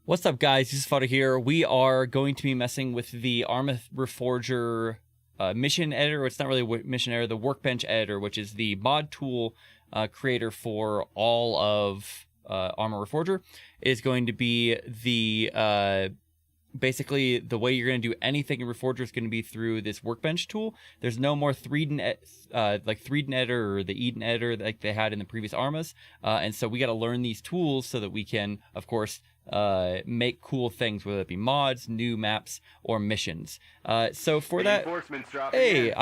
What's up, guys? UselessFodder here. We are going to be messing with the Arma Reforger mission editor. It's not really a mission editor, the Workbench editor, which is the mod tool creator for all of Arma Reforger. It is going to be the basically the way you're going to do anything in Reforger is going to be through this Workbench tool. There's no more 3D editor or the Eden editor like they had in the previous Armas, and so we got to learn these tools so that we can, of course, make cool things, whether it be mods, new maps, or missions. So for that, hey,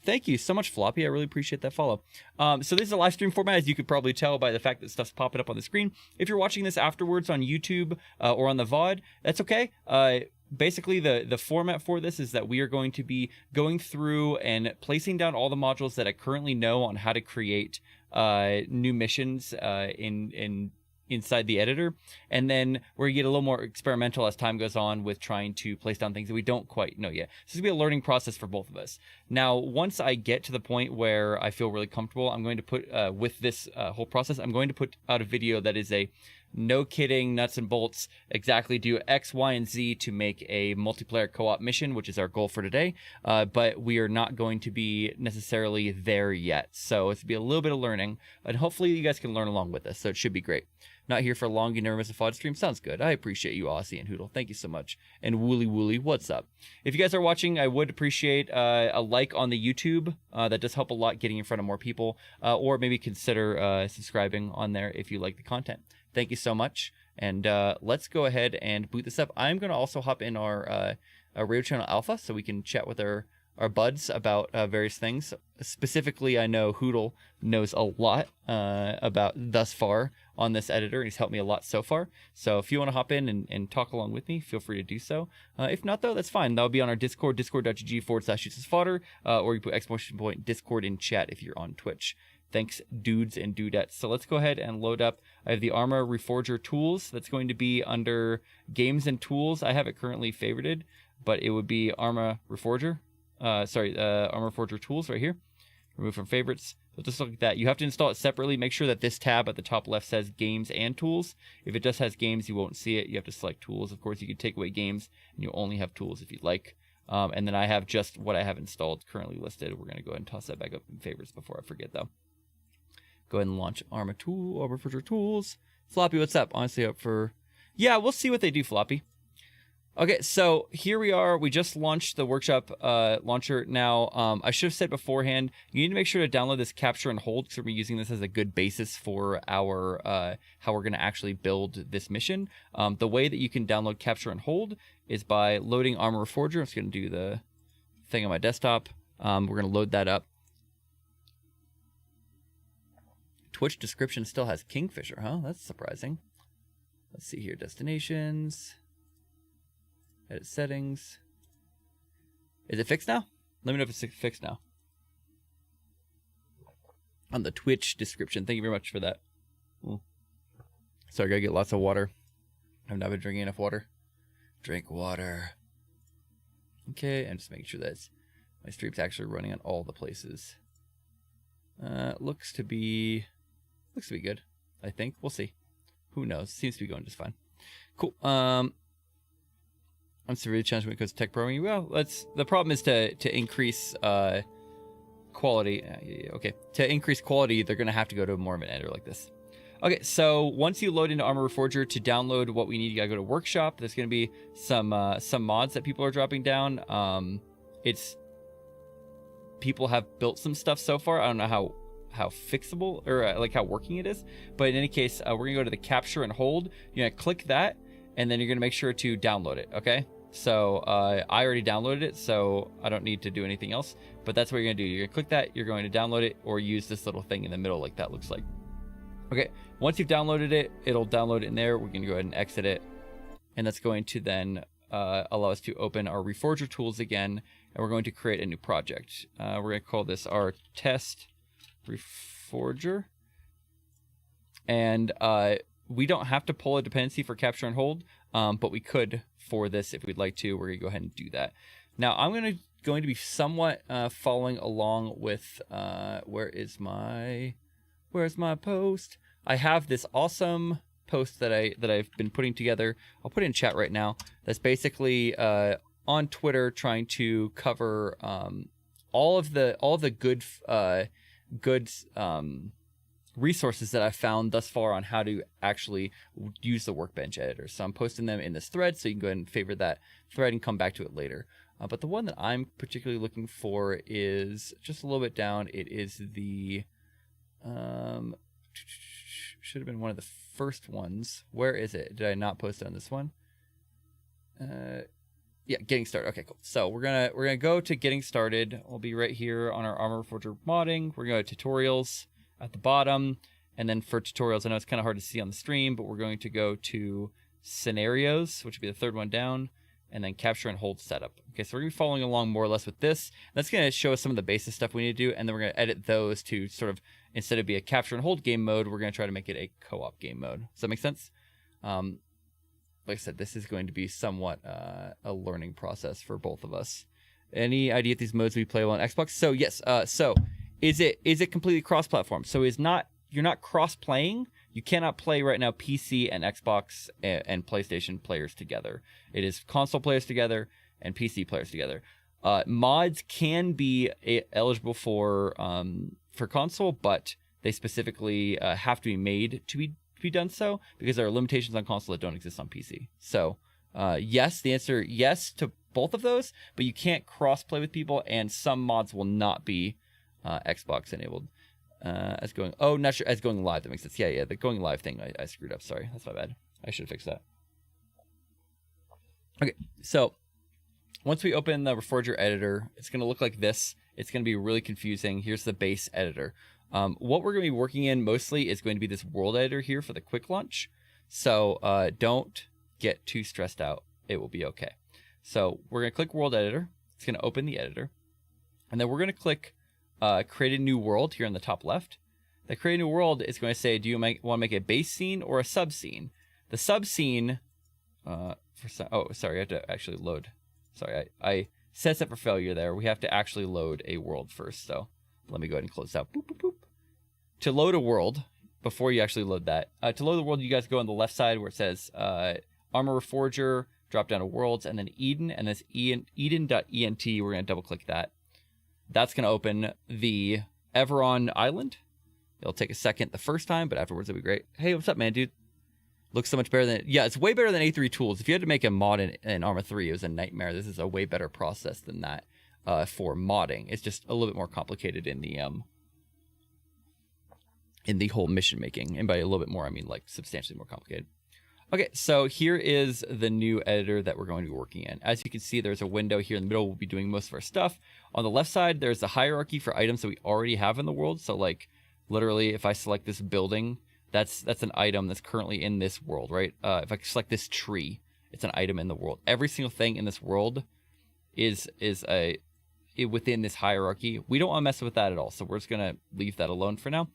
thank you so much, Floppy. I really appreciate that follow. So this is a live stream format, as you could probably tell by the fact that stuff's popping up on the screen. If you're watching this afterwards on YouTube or on the VOD, that's okay. Basically, the format for this is that we are going to be going through and placing down all the modules that I currently know on how to create new missions inside the editor, and then we're gonna get a little more experimental as time goes on with trying to place down things that we don't quite know yet. So it's gonna be a learning process for both of us. Now, once I get to the point where I feel really comfortable, I'm going to put with this whole process, I'm going to put out a video that is a no kidding, nuts and bolts, exactly do X, Y, and Z to make a multiplayer co-op mission, which is our goal for today. But we are not going to be necessarily there yet. So it's going to be a little bit of learning, and hopefully you guys can learn along with us. So it should be great. Not here for long, you never miss a FOD stream. Sounds good. I appreciate you, Aussie and Hoodle. Thank you so much. And Wooly Wooly, what's up? If you guys are watching, I would appreciate a like on the YouTube. That does help a lot getting in front of more people. Or maybe consider subscribing on there if you like the content. Thank you so much. And let's go ahead and boot this up. I'm going to also hop in our radio channel alpha so we can chat with our buds about various things. Specifically, I know Hoodle knows a lot about thus far on this editor, and he's helped me a lot so far. So if you want to hop in and talk along with me, feel free to do so. If not, though, that's fine. That'll be on our Discord, discord.gg/UselessFodder, or you put ! Discord in chat if you're on Twitch. Thanks, dudes and dudettes. So let's go ahead and load up. I have the Arma Reforger tools. That's going to be under games and tools. I have it currently favorited, but it would be Arma Reforger. Arma Reforger tools right here. Remove from favorites. So just look at that. You have to install it separately. Make sure that this tab at the top left says games and tools. If it just has games, you won't see it. You have to select tools. Of course, you can take away games, and you only have tools if you'd like. And then I have just what I have installed currently listed. We're going to go ahead and toss that back up in favorites before I forget, though. Go ahead and launch Arma Reforger tools. Floppy, what's up? Honestly, up for... Yeah, we'll see what they do, Floppy. Okay, so here we are. We just launched the workshop launcher. Now, I should have said beforehand, you need to make sure to download this capture and hold, because we're using this as a good basis for our how we're going to actually build this mission. The way that you can download capture and hold is by loading Arma Reforger. I'm just going to do the thing on my desktop. We're going to load that up. Twitch description still has Kingfisher, huh? That's surprising. Let's see here. Destinations. Edit settings. Is it fixed now? Let me know if it's fixed now. On the Twitch description. Thank you very much for that. Sorry, I gotta get lots of water. I've not been drinking enough water. Drink water. Okay, and just making sure that my stream's actually running on all the places. Looks to be good, I think. We'll see. Who knows? Seems to be going just fine. Cool. I'm severely challenged when it comes to tech programming. Well, the problem is to increase quality. Okay, to increase quality, they're going to have to go to more of an editor like this. Okay, so once you load into Arma Reforger, to download what we need, you got to go to Workshop. There's going to be some mods that people are dropping down. People have built some stuff so far. I don't know how fixable or like how working it is, but in any case, we're gonna go to the capture and hold. You're gonna click that, and then you're gonna make sure to download it. Okay, so I already downloaded it, so I don't need to do anything else, but that's what you're gonna do. You're gonna click that, you're going to download it, or use this little thing in the middle like that looks like. Okay, once you've downloaded it, it'll download it in there. We're gonna go ahead and exit it, and that's going to then allow us to open our Reforger tools again, and we're going to create a new project. We're going to call this our test Reforger, and we don't have to pull a dependency for capture and hold, but we could for this if we'd like to. We're going to go ahead and do that. Now I'm going to be somewhat following along with where's my post? I have this awesome post that I've been putting together. I'll put it in chat right now. That's basically on Twitter trying to cover all of the good resources that I've found thus far on how to actually use the Workbench editor. So I'm posting them in this thread, so you can go ahead and favorite that thread and come back to it later. But the one that I'm particularly looking for is just a little bit down. It is the should have been one of the first ones. Where is it? Did I not post it on this one? Yeah, getting started. Okay, cool. So we're gonna go to getting started. We'll be right here on our Arma Reforger modding. We're going to tutorials at the bottom, and then for tutorials, I know it's kind of hard to see on the stream, but we're going to go to scenarios, which will be the third one down, and then capture and hold setup. Okay, so we're gonna be following along more or less with this. That's gonna show us some of the basic stuff we need to do, and then we're gonna edit those to sort of, instead of be a capture and hold game mode, we're gonna try to make it a co-op game mode. Does that make sense? Like I said, this is going to be somewhat a learning process for both of us. Any idea if these modes will be playable on Xbox? So yes, so is it completely cross-platform? So you're not cross-playing. You cannot play right now PC and Xbox and PlayStation players together. It is console players together and PC players together. Mods can be eligible for console, but they specifically have to be made to be done so because there are limitations on console that don't exist on PC. So yes, the answer yes to both of those, but you can't cross-play with people, and some mods will not be Xbox enabled. As going live, that makes sense. Yeah, the going live thing I screwed up. Sorry, that's my bad. I should fix that. Okay, so once we open the Reforger editor, it's going to look like this. It's going to be really confusing. Here's the base editor. What we're going to be working in mostly is going to be this world editor here for the quick launch. So don't get too stressed out. It will be okay. So we're going to click world editor. It's going to open the editor. And then we're going to click create a new world here in the top left. The create a new world is going to say, do you want to make a base scene or a sub scene? The sub scene, oh, sorry, I have to actually load. Sorry, I set up for failure there. We have to actually load a world first. So let me go ahead and close out. Boop, boop, boop. To load a world, before you actually load that, to load the world, you guys go on the left side where it says Arma Reforger, drop down to worlds, and then Eden, and this Eden.ent, we're going to double click that. That's going to open the Everon Island. It'll take a second the first time, but afterwards it'll be great. Hey, what's up, man, dude? Looks so much better than... Yeah, it's way better than A3 tools. If you had to make a mod in Arma 3, it was a nightmare. This is a way better process than that for modding. It's just a little bit more complicated in the whole mission making. And by a little bit more, I mean like substantially more complicated. Okay, so here is the new editor that we're going to be working in. As you can see, there's a window here in the middle. We'll be doing most of our stuff. On the left side, there's a hierarchy for items that we already have in the world. So like literally, if I select this building, that's an item that's currently in this world, right? If I select this tree, it's an item in the world. Every single thing in this world is within this hierarchy. We don't want to mess with that at all. So we're just going to leave that alone for now.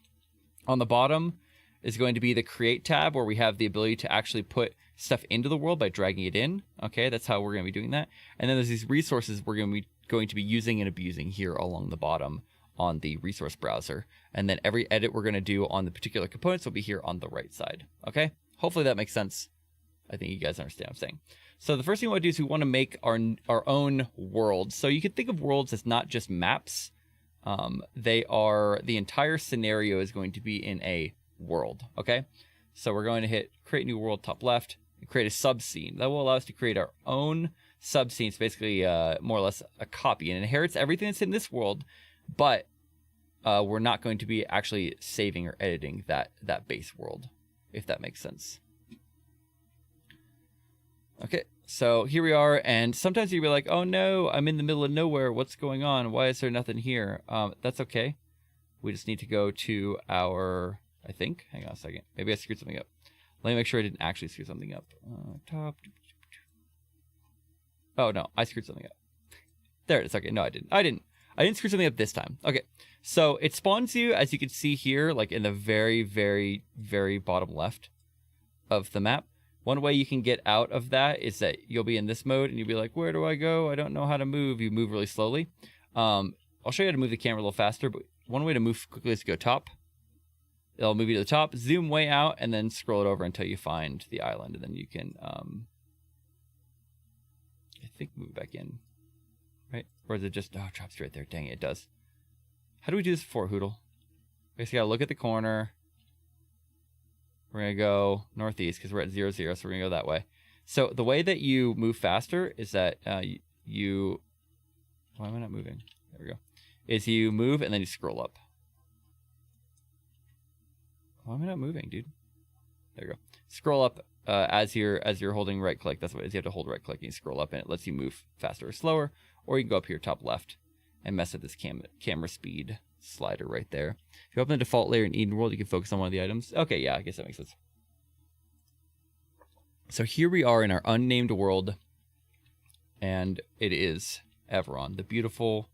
On the bottom is going to be the create tab where we have the ability to actually put stuff into the world by dragging it in. Okay, that's how we're going to be doing that. And then there's these resources we're going to be using and abusing here along the bottom on the resource browser. And then every edit we're going to do on the particular components will be here on the right side. Okay, hopefully that makes sense. I think you guys understand what I'm saying. So the first thing we want to do is we want to make our own world. So you can think of worlds as not just maps. They are, the entire scenario is going to be in a world. Okay, so we're going to hit create new world top left and create a sub scene. That will allow us to create our own sub scene. It's basically more or less a copy and inherits everything that's in this world, but we're not going to be actually saving or editing that base world, if that makes sense. Okay, so here we are, and sometimes you'll be like, oh no, I'm in the middle of nowhere, what's going on? Why is there nothing here? That's okay. We just need to go to our, I think, hang on a second, maybe I screwed something up. Let me make sure I didn't actually screw something up. Top. Oh no, I screwed something up. There it is. Okay, no, I didn't screw something up this time. Okay, so it spawns you, as you can see here, like in the very, very, very bottom left of the map. One way you can get out of that is that you'll be in this mode and you'll be like, where do I go? I don't know how to move. You move really slowly. I'll show you how to move the camera a little faster, but one way to move quickly is to go top. it'll move you to the top, zoom way out, and then scroll it over until you find the island, and then you can, I think, move back in, right? Or is it just, oh, it drops right there. Dang it, it does. How do we do this before, Hoodle? Basically, gotta look at the corner. We're gonna go northeast because we're at 0, 0, so we're gonna go that way. So the way that you move faster is that why am I not moving? There we go. Is you move and then you scroll up. Why am I not moving, dude? There you go. Scroll up as you're holding right click. That's what it is. You have to hold right click and you scroll up, and it lets you move faster or slower. Or you can go up here top left and mess with this camera speed slider right there. If you open the default layer in Eden World, you can focus on one of the items. Okay, yeah, I guess that makes sense. So here we are in our unnamed world, and it is Everon, the beautiful,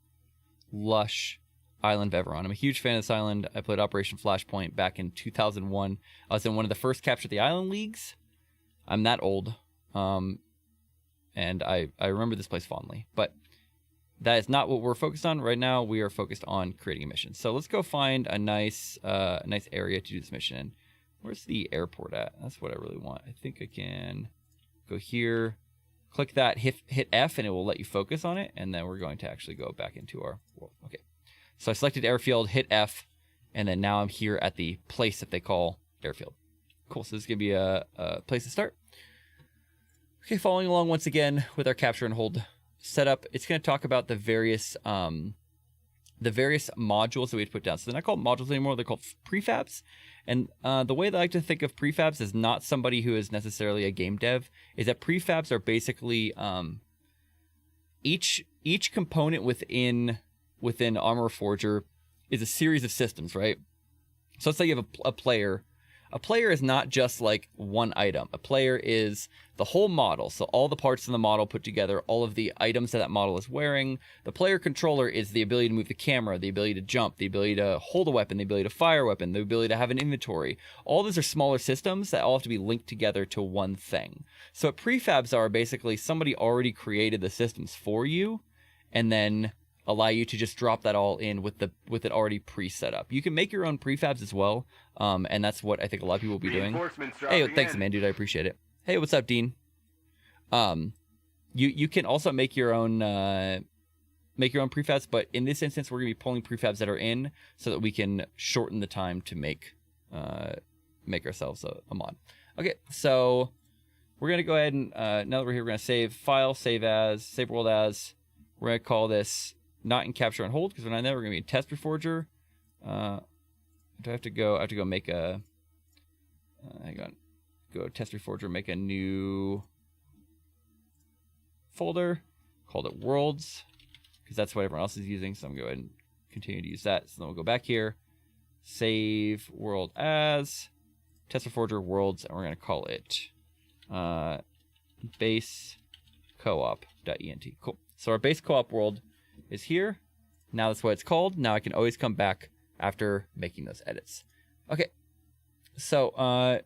lush island of Everon. I'm a huge fan of this island. I played Operation Flashpoint back in 2001. I was in one of the first Capture the Island leagues. I'm that old, and I remember this place fondly. But that is not what we're focused on right now. We are focused on creating a mission. So let's go find a nice area to do this mission in. Where's the airport at? That's what I really want. I think I can go here, click that, hit F, and it will let you focus on it. And then we're going to actually go back into our world. Okay. So I selected airfield, hit F, and then now I'm here at the place that they call airfield. Cool. So this is going to be a place to start. Okay, following along once again with our capture and hold setup, it's going to talk about the various modules that we have to put down. So they're not called modules anymore; they're called prefabs. And the way that I like to think of prefabs is not somebody who is necessarily a game dev. Is that prefabs are basically each component within Arma Reforger is a series of systems, right? So let's say you have a player. A player is not just like one item. A player is the whole model. So all the parts of the model put together, all of the items that model is wearing. The player controller is the ability to move the camera, the ability to jump, the ability to hold a weapon, the ability to fire a weapon, the ability to have an inventory. All those are smaller systems that all have to be linked together to one thing. So what prefabs are basically somebody already created the systems for you and then allow you to just drop that all in with it already pre-set up. You can make your own prefabs as well, and that's what I think a lot of people will be doing. Hey, thanks, man, dude. I appreciate it. Hey, what's up, Dean? You can also make your own prefabs, but in this instance, we're gonna be pulling prefabs that are in so that we can shorten the time to make ourselves a mod. Okay, so we're gonna go ahead and now that we're here, we're gonna save file, save world as. We're gonna call this not in capture and hold because we're not in there. We're gonna be in test reforger. Do I have to go? I have to go make a. Hang on. Go test reforger. Make a new folder. Called it worlds because that's what everyone else is using. So I'm going to go ahead and continue to use that. So then we'll go back here. Save world as test reforger worlds, and we're gonna call it base co-op.ent. Cool. So our base co-op world is here. Now that's what it's called. Now I can always come back after making those edits. Okay, so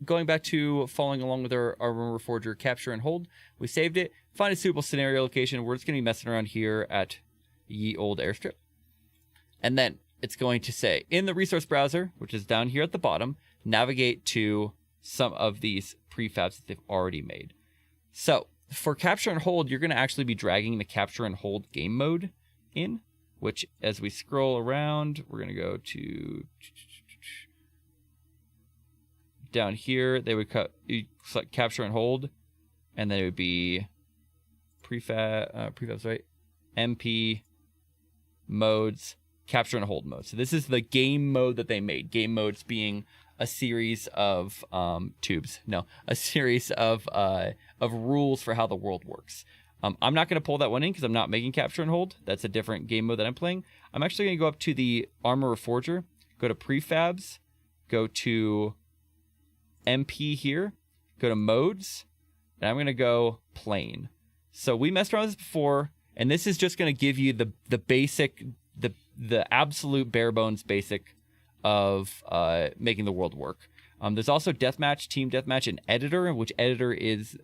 going back to following along with our Arma Reforger capture and hold, we saved it. Find a suitable scenario location. We're just going to be messing around here at ye old airstrip. And then it's going to say, in the resource browser, which is down here at the bottom, navigate to some of these prefabs that they've already made. So for capture and hold, you're going to actually be dragging the capture and hold game mode in, which as we scroll around, we're going to go to down here. They would select capture and hold, and then it would be prefabs, right? MP modes, capture and hold mode. So this is the game mode that they made. Game modes being a series of a series of rules for how the world works. I'm not going to pull that one in because I'm not making capture and hold. That's a different game mode that I'm playing. I'm actually going to go up to the Arma Reforger, go to prefabs, go to MP here, go to modes, and I'm going to go plane. So we messed around with this before, and this is just going to give you the basic, the absolute bare bones basic of making the world work. There's also deathmatch, team deathmatch, and editor, which editor is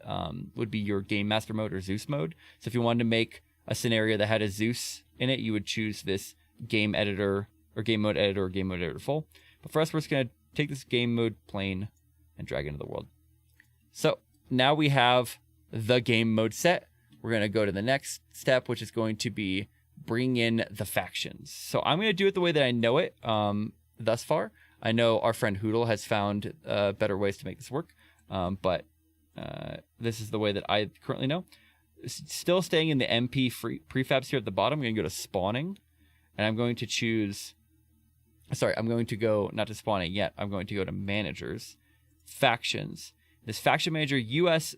would be your game master mode or Zeus mode. So if you wanted to make a scenario that had a Zeus in it, you would choose this game editor or game mode editor or game mode editor full. But for us, we're just going to take this game mode plane and drag it into the world. So now we have the game mode set. We're going to go to the next step, which is going to be bring in the factions. So I'm going to do it the way that I know it thus far. I know our friend Hoodle has found better ways to make this work, but this is the way that I currently know. Still staying in the MP prefabs here at the bottom, I'm going to go to spawning, and I'm going to choose... Sorry, I'm going to go, not to spawning yet, I'm going to go to managers, factions. This faction manager, USSR.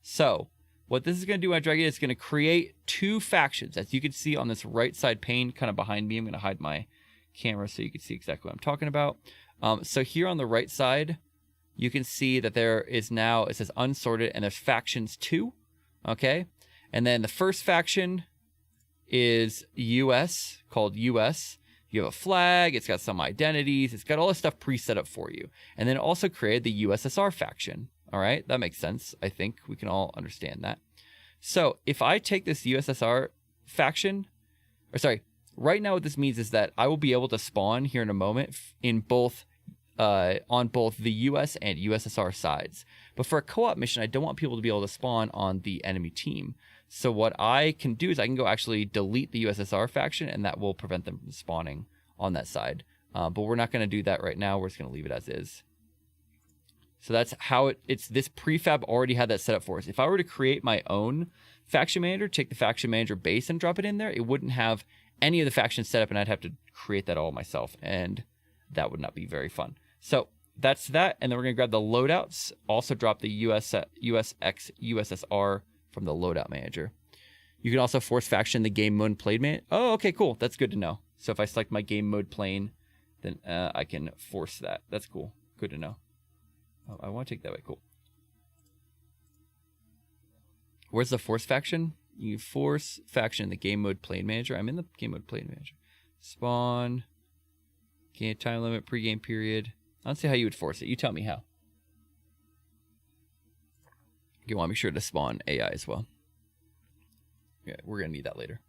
So what this is going to do when I drag it, it's going to create 2 factions. As you can see on this right side pane, kind of behind me, I'm going to hide my camera so you can see exactly what I'm talking about. So here on the right side, you can see that there is now, it says unsorted, and there's factions 2, okay? And then the first faction is US, called US. You have a flag, it's got some identities, it's got all this stuff pre-set up for you. And then also created the USSR faction. All right, that makes sense. I think we can all understand that. So if I take this USSR faction, or sorry, right now what this means is that I will be able to spawn here in a moment in both, on both the US and USSR sides. But for a co-op mission, I don't want people to be able to spawn on the enemy team. So what I can do is I can go actually delete the USSR faction, and that will prevent them from spawning on that side. But we're not going to do that right now. We're just going to leave it as is. So that's how it's this prefab already had that set up for us. If I were to create my own faction manager, take the faction manager base and drop it in there, it wouldn't have any of the factions set up, and I'd have to create that all myself, and that would not be very fun. So that's that, and then we're going to grab the loadouts, also drop the USSR from the loadout manager. You can also force faction the game mode plane man. Oh, okay, cool. That's good to know. So if I select my game mode plane, then I can force that. That's cool. Good to know. Oh, I want to take that way. Cool. Where's the force faction? You force faction the game mode plane manager. I'm in the game mode plane manager. Spawn. Game time limit, pre-game period. I don't see how you would force it. You tell me how. You want to make sure to spawn AI as well. Yeah, we're going to need that later.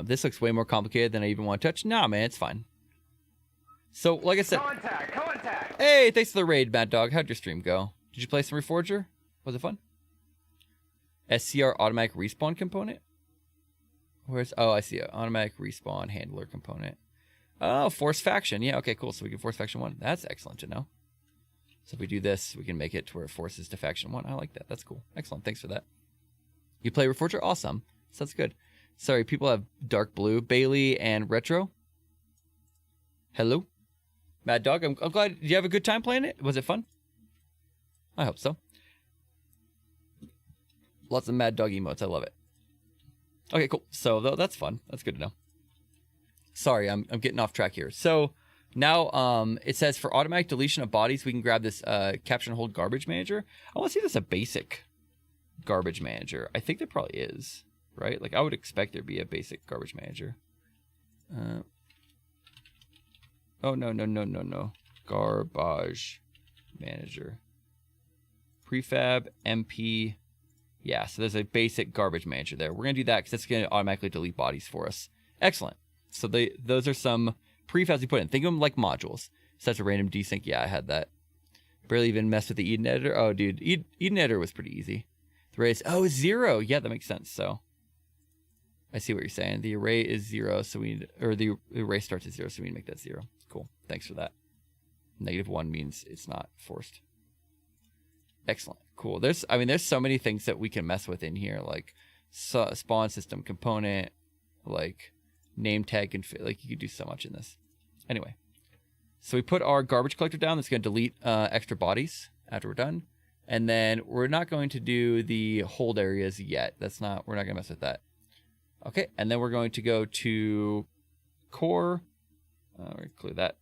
This looks way more complicated than I even want to touch. Nah, man, it's fine. So, like I said... Contact! Hey, thanks for the raid, Mad Dog. How'd your stream go? Did you play some Reforger? Was it fun? SCR automatic respawn component? Where's... Oh, I see it. Automatic respawn handler component. Oh, force faction. Yeah, okay, cool. So we can force faction 1. That's excellent to know. So if we do this, we can make it to where it forces to faction 1. I like that. That's cool. Excellent. Thanks for that. You play Reforger? Awesome. So that's good. Sorry, people have dark blue. Bailey and Retro. Hello? Mad Dog, I'm glad. Did you have a good time playing it? Was it fun? I hope so. Lots of Mad Dog emotes. I love it. Okay, cool. So that's fun. That's good to know. Sorry, I'm getting off track here. So now it says for automatic deletion of bodies, we can grab this capture and hold garbage manager. I want to see if this is a basic garbage manager. I think there probably is, right? Like I would expect there'd be a basic garbage manager. Oh, no. Garbage manager. Prefab, MP. Yeah, so there's a basic garbage manager there. We're going to do that because that's going to automatically delete bodies for us. Excellent. So those are some prefabs we put in. Think of them like modules. Such a random desync. Yeah, I had that. Barely even messed with the Eden editor. Oh, dude. Eden editor was pretty easy. The array is, 0. Yeah, that makes sense. So I see what you're saying. The array is 0, so we need, or the array starts at 0, so we need to make that 0. Cool. Thanks for that. -1 means it's not forced. Excellent. Cool. There's so many things that we can mess with in here, like spawn system component, like name tag, and like you could do so much in this. Anyway, so we put our garbage collector down. That's going to delete extra bodies after we're done, and then we're not going to do the hold areas yet. We're not going to mess with that. Okay, and then we're going to go to core. We're clear that.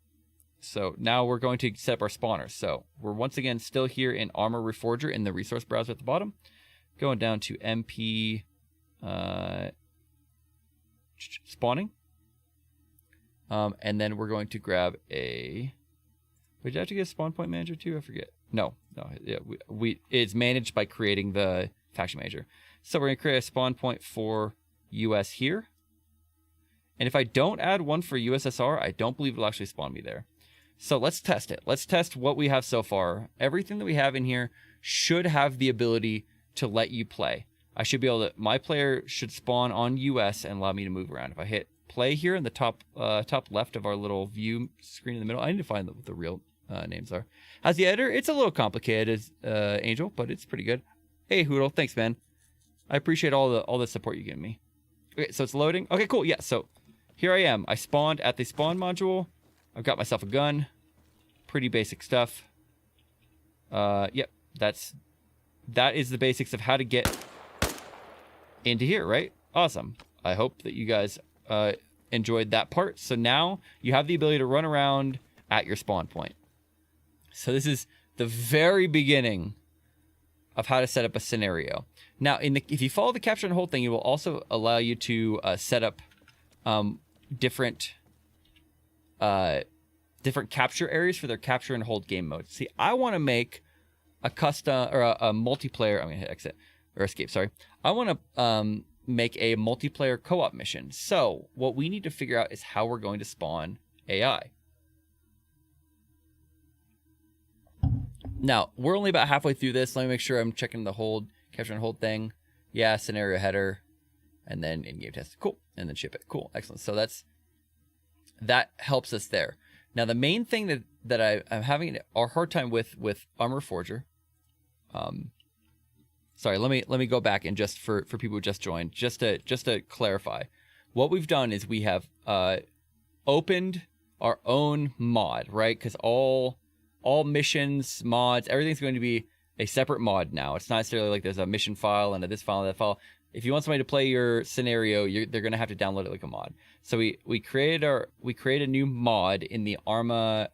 So now we're going to set up our spawners. So we're once again still here in Arma Reforger in the resource browser at the bottom. Going down to MP spawning. And then we're going to grab a... Did you have to get a spawn point manager too? I forget. No. Yeah, it's managed by creating the faction manager. So we're going to create a spawn point for US here. And if I don't add one for USSR, I don't believe it'll actually spawn me there. So let's test it. Let's test what we have so far. Everything that we have in here should have the ability to let you play. I should be able to, my player should spawn on US and allow me to move around. If I hit play here in the top left of our little view screen in the middle, I need to find what the real names are. How's the editor? It's a little complicated, Angel, but it's pretty good. Hey, Hoodle, thanks, man. I appreciate all the support you give me. Okay, so it's loading. Okay, cool. Yeah, so here I am. I spawned at the spawn module. I've got myself a gun. Pretty basic stuff. Yep, that is the basics of how to get into here, right? Awesome. I hope that you guys enjoyed that part. So now you have the ability to run around at your spawn point. So this is the very beginning of how to set up a scenario. Now, if you follow the capture and hold thing, it will also allow you to set up different capture areas for their capture and hold game modes. See, I want to make a custom or a multiplayer. I'm gonna hit exit or escape. Sorry, I want to make a multiplayer co-op mission. So what we need to figure out is how we're going to spawn AI. Now, we're only about halfway through this. Let me make sure I'm checking the capture and hold thing. Yeah, scenario header, and then in-game test. Cool, and then ship it. Cool, excellent. So that helps us there. Now, the main thing that I'm having a hard time with Arma Reforger. Sorry, let me go back and just for people who just joined, just to clarify, what we've done is we have opened our own mod, right? Because all missions, mods, everything's going to be a separate mod now. It's not necessarily like there's a mission file and a this file and that file. If you want somebody to play your scenario, they're going to have to download it like a mod. So we created a new mod in the Arma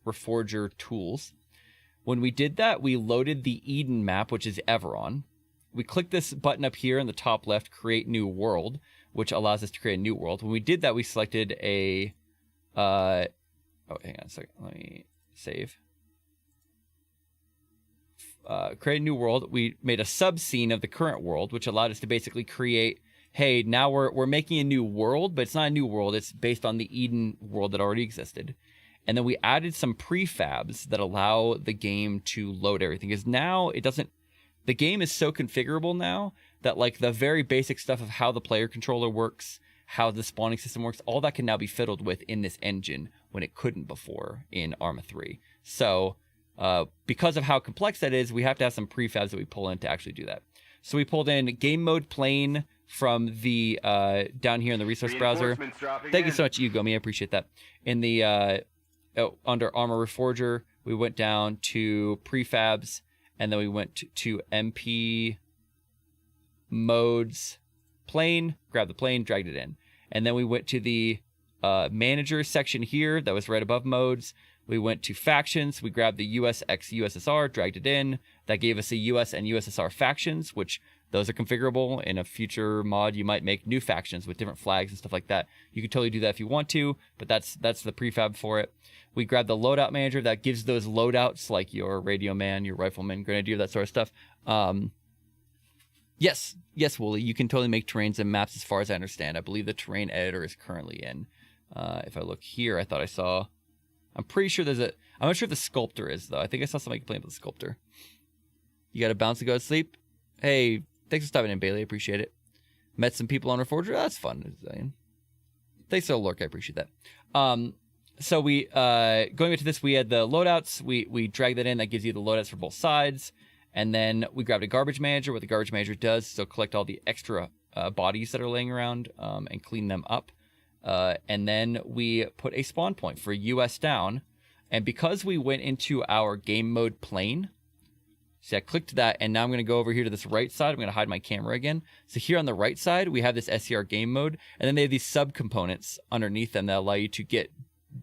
Reforger tools. When we did that, we loaded the Eden map, which is Everon. We clicked this button up here in the top left, create new world, which allows us to create a new world. When we did that, we selected a hang on a second. Let me save. Create a new world. We made a subscene of the current world, which allowed us to basically create, hey, now we're making a new world, but it's not a new world. It's based on the Eden world that already existed. And then we added some prefabs that allow the game to load everything. Because now the game is so configurable now that like the very basic stuff of how the player controller works, how the spawning system works, all that can now be fiddled with in this engine when it couldn't before in Arma 3. So because of how complex that is, we have to have some prefabs that we pull in to actually do that. So we pulled in game mode plane from the down here in the resource browser. Thank you so much, Ugomi. I appreciate that. In the under Arma Reforger, we went down to prefabs, and then we went to MP modes plane, grabbed the plane, dragged it in. And then we went to the manager section here that was right above modes. We went to factions. We grabbed the US x USSR, dragged it in. That gave us a US and USSR factions, which those are configurable. In a future mod, you might make new factions with different flags and stuff like that. You can totally do that if you want to, but that's the prefab for it. We grabbed the loadout manager that gives those loadouts like your radio man, your rifleman, grenadier, that sort of stuff. Yes, Wooly, you can totally make terrains and maps as far as I understand. I believe the terrain editor is currently in. If I look here, I thought I saw... I'm pretty sure I'm not sure if the sculptor is, though. I think I saw somebody playing with the sculptor. You got to bounce and go to sleep? Hey, thanks for stopping in, Bailey. I appreciate it. Met some people on Reforger. That's fun. Thanks for the lurk. I appreciate that. So we, going into this, we had the loadouts. We dragged that in. That gives you the loadouts for both sides. And then we grabbed a garbage manager. What the garbage manager does is it'll collect all the extra bodies that are laying around and clean them up. And then we put a spawn point for US down. And because we went into our game mode plane, see, I clicked that, and now I'm going to go over here to this right side. I'm going to hide my camera again. So here on the right side, we have this SCR game mode, and then they have these subcomponents underneath them that allow you to get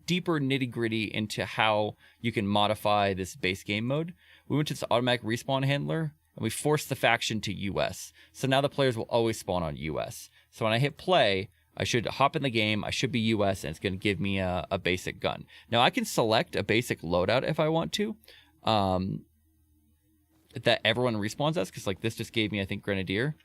deeper nitty-gritty into how you can modify this base game mode. We went to this automatic respawn handler, and we forced the faction to US. So now the players will always spawn on US. So when I hit play, I should hop in the game, I should be US, and it's going to give me a basic gun. Now, I can select a basic loadout if I want to, that everyone respawns as, because like this just gave me, I think, Grenadier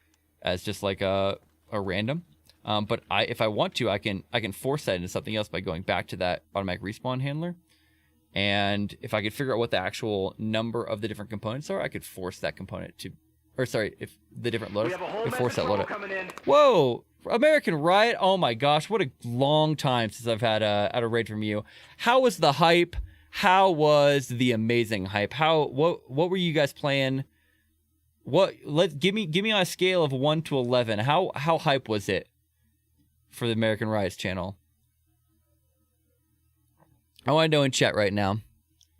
as just like a random. But if I want to, I can force that into something else by going back to that automatic respawn handler. And if I could figure out what the actual number of the different components are, I could force that component to, or sorry, if the different loaders, I could force that loader. Whoa, American Riot! Oh my gosh, what a long time since I've had a raid from you. How was the hype? How was the amazing hype? What were you guys playing? Give me on a scale of 1 to 11. How hype was it for the American Riot's channel? I want to know in chat right now.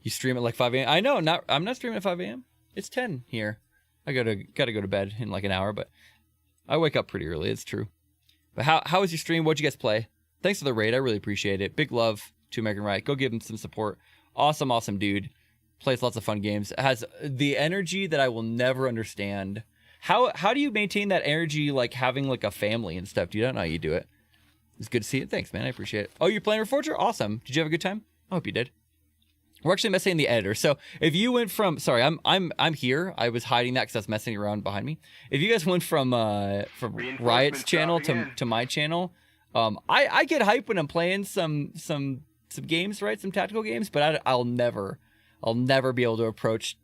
You stream at like 5 a.m. I know, I'm not streaming at 5 a.m. It's 10 here. I gotta go to bed in like an hour, but I wake up pretty early. It's true. But how was your stream? What'd you guys play? Thanks for the raid. I really appreciate it. Big love to American Riot. Go give him some support. Awesome dude. Plays lots of fun games. Has the energy that I will never understand. How do you maintain that energy, like having like a family and stuff? Do you don't know how you do it? It's good to see it. Thanks, man. I appreciate it. Oh, you're playing Reforger? Awesome. Did you have a good time? I hope you did. We're actually messing in the editor. So if you went from, sorry, I'm here. I was hiding that because I was messing around behind me. If you guys went from Riot's channel to my channel, I get hype when I'm playing some games, right? Some tactical games, but I'll never be able to approach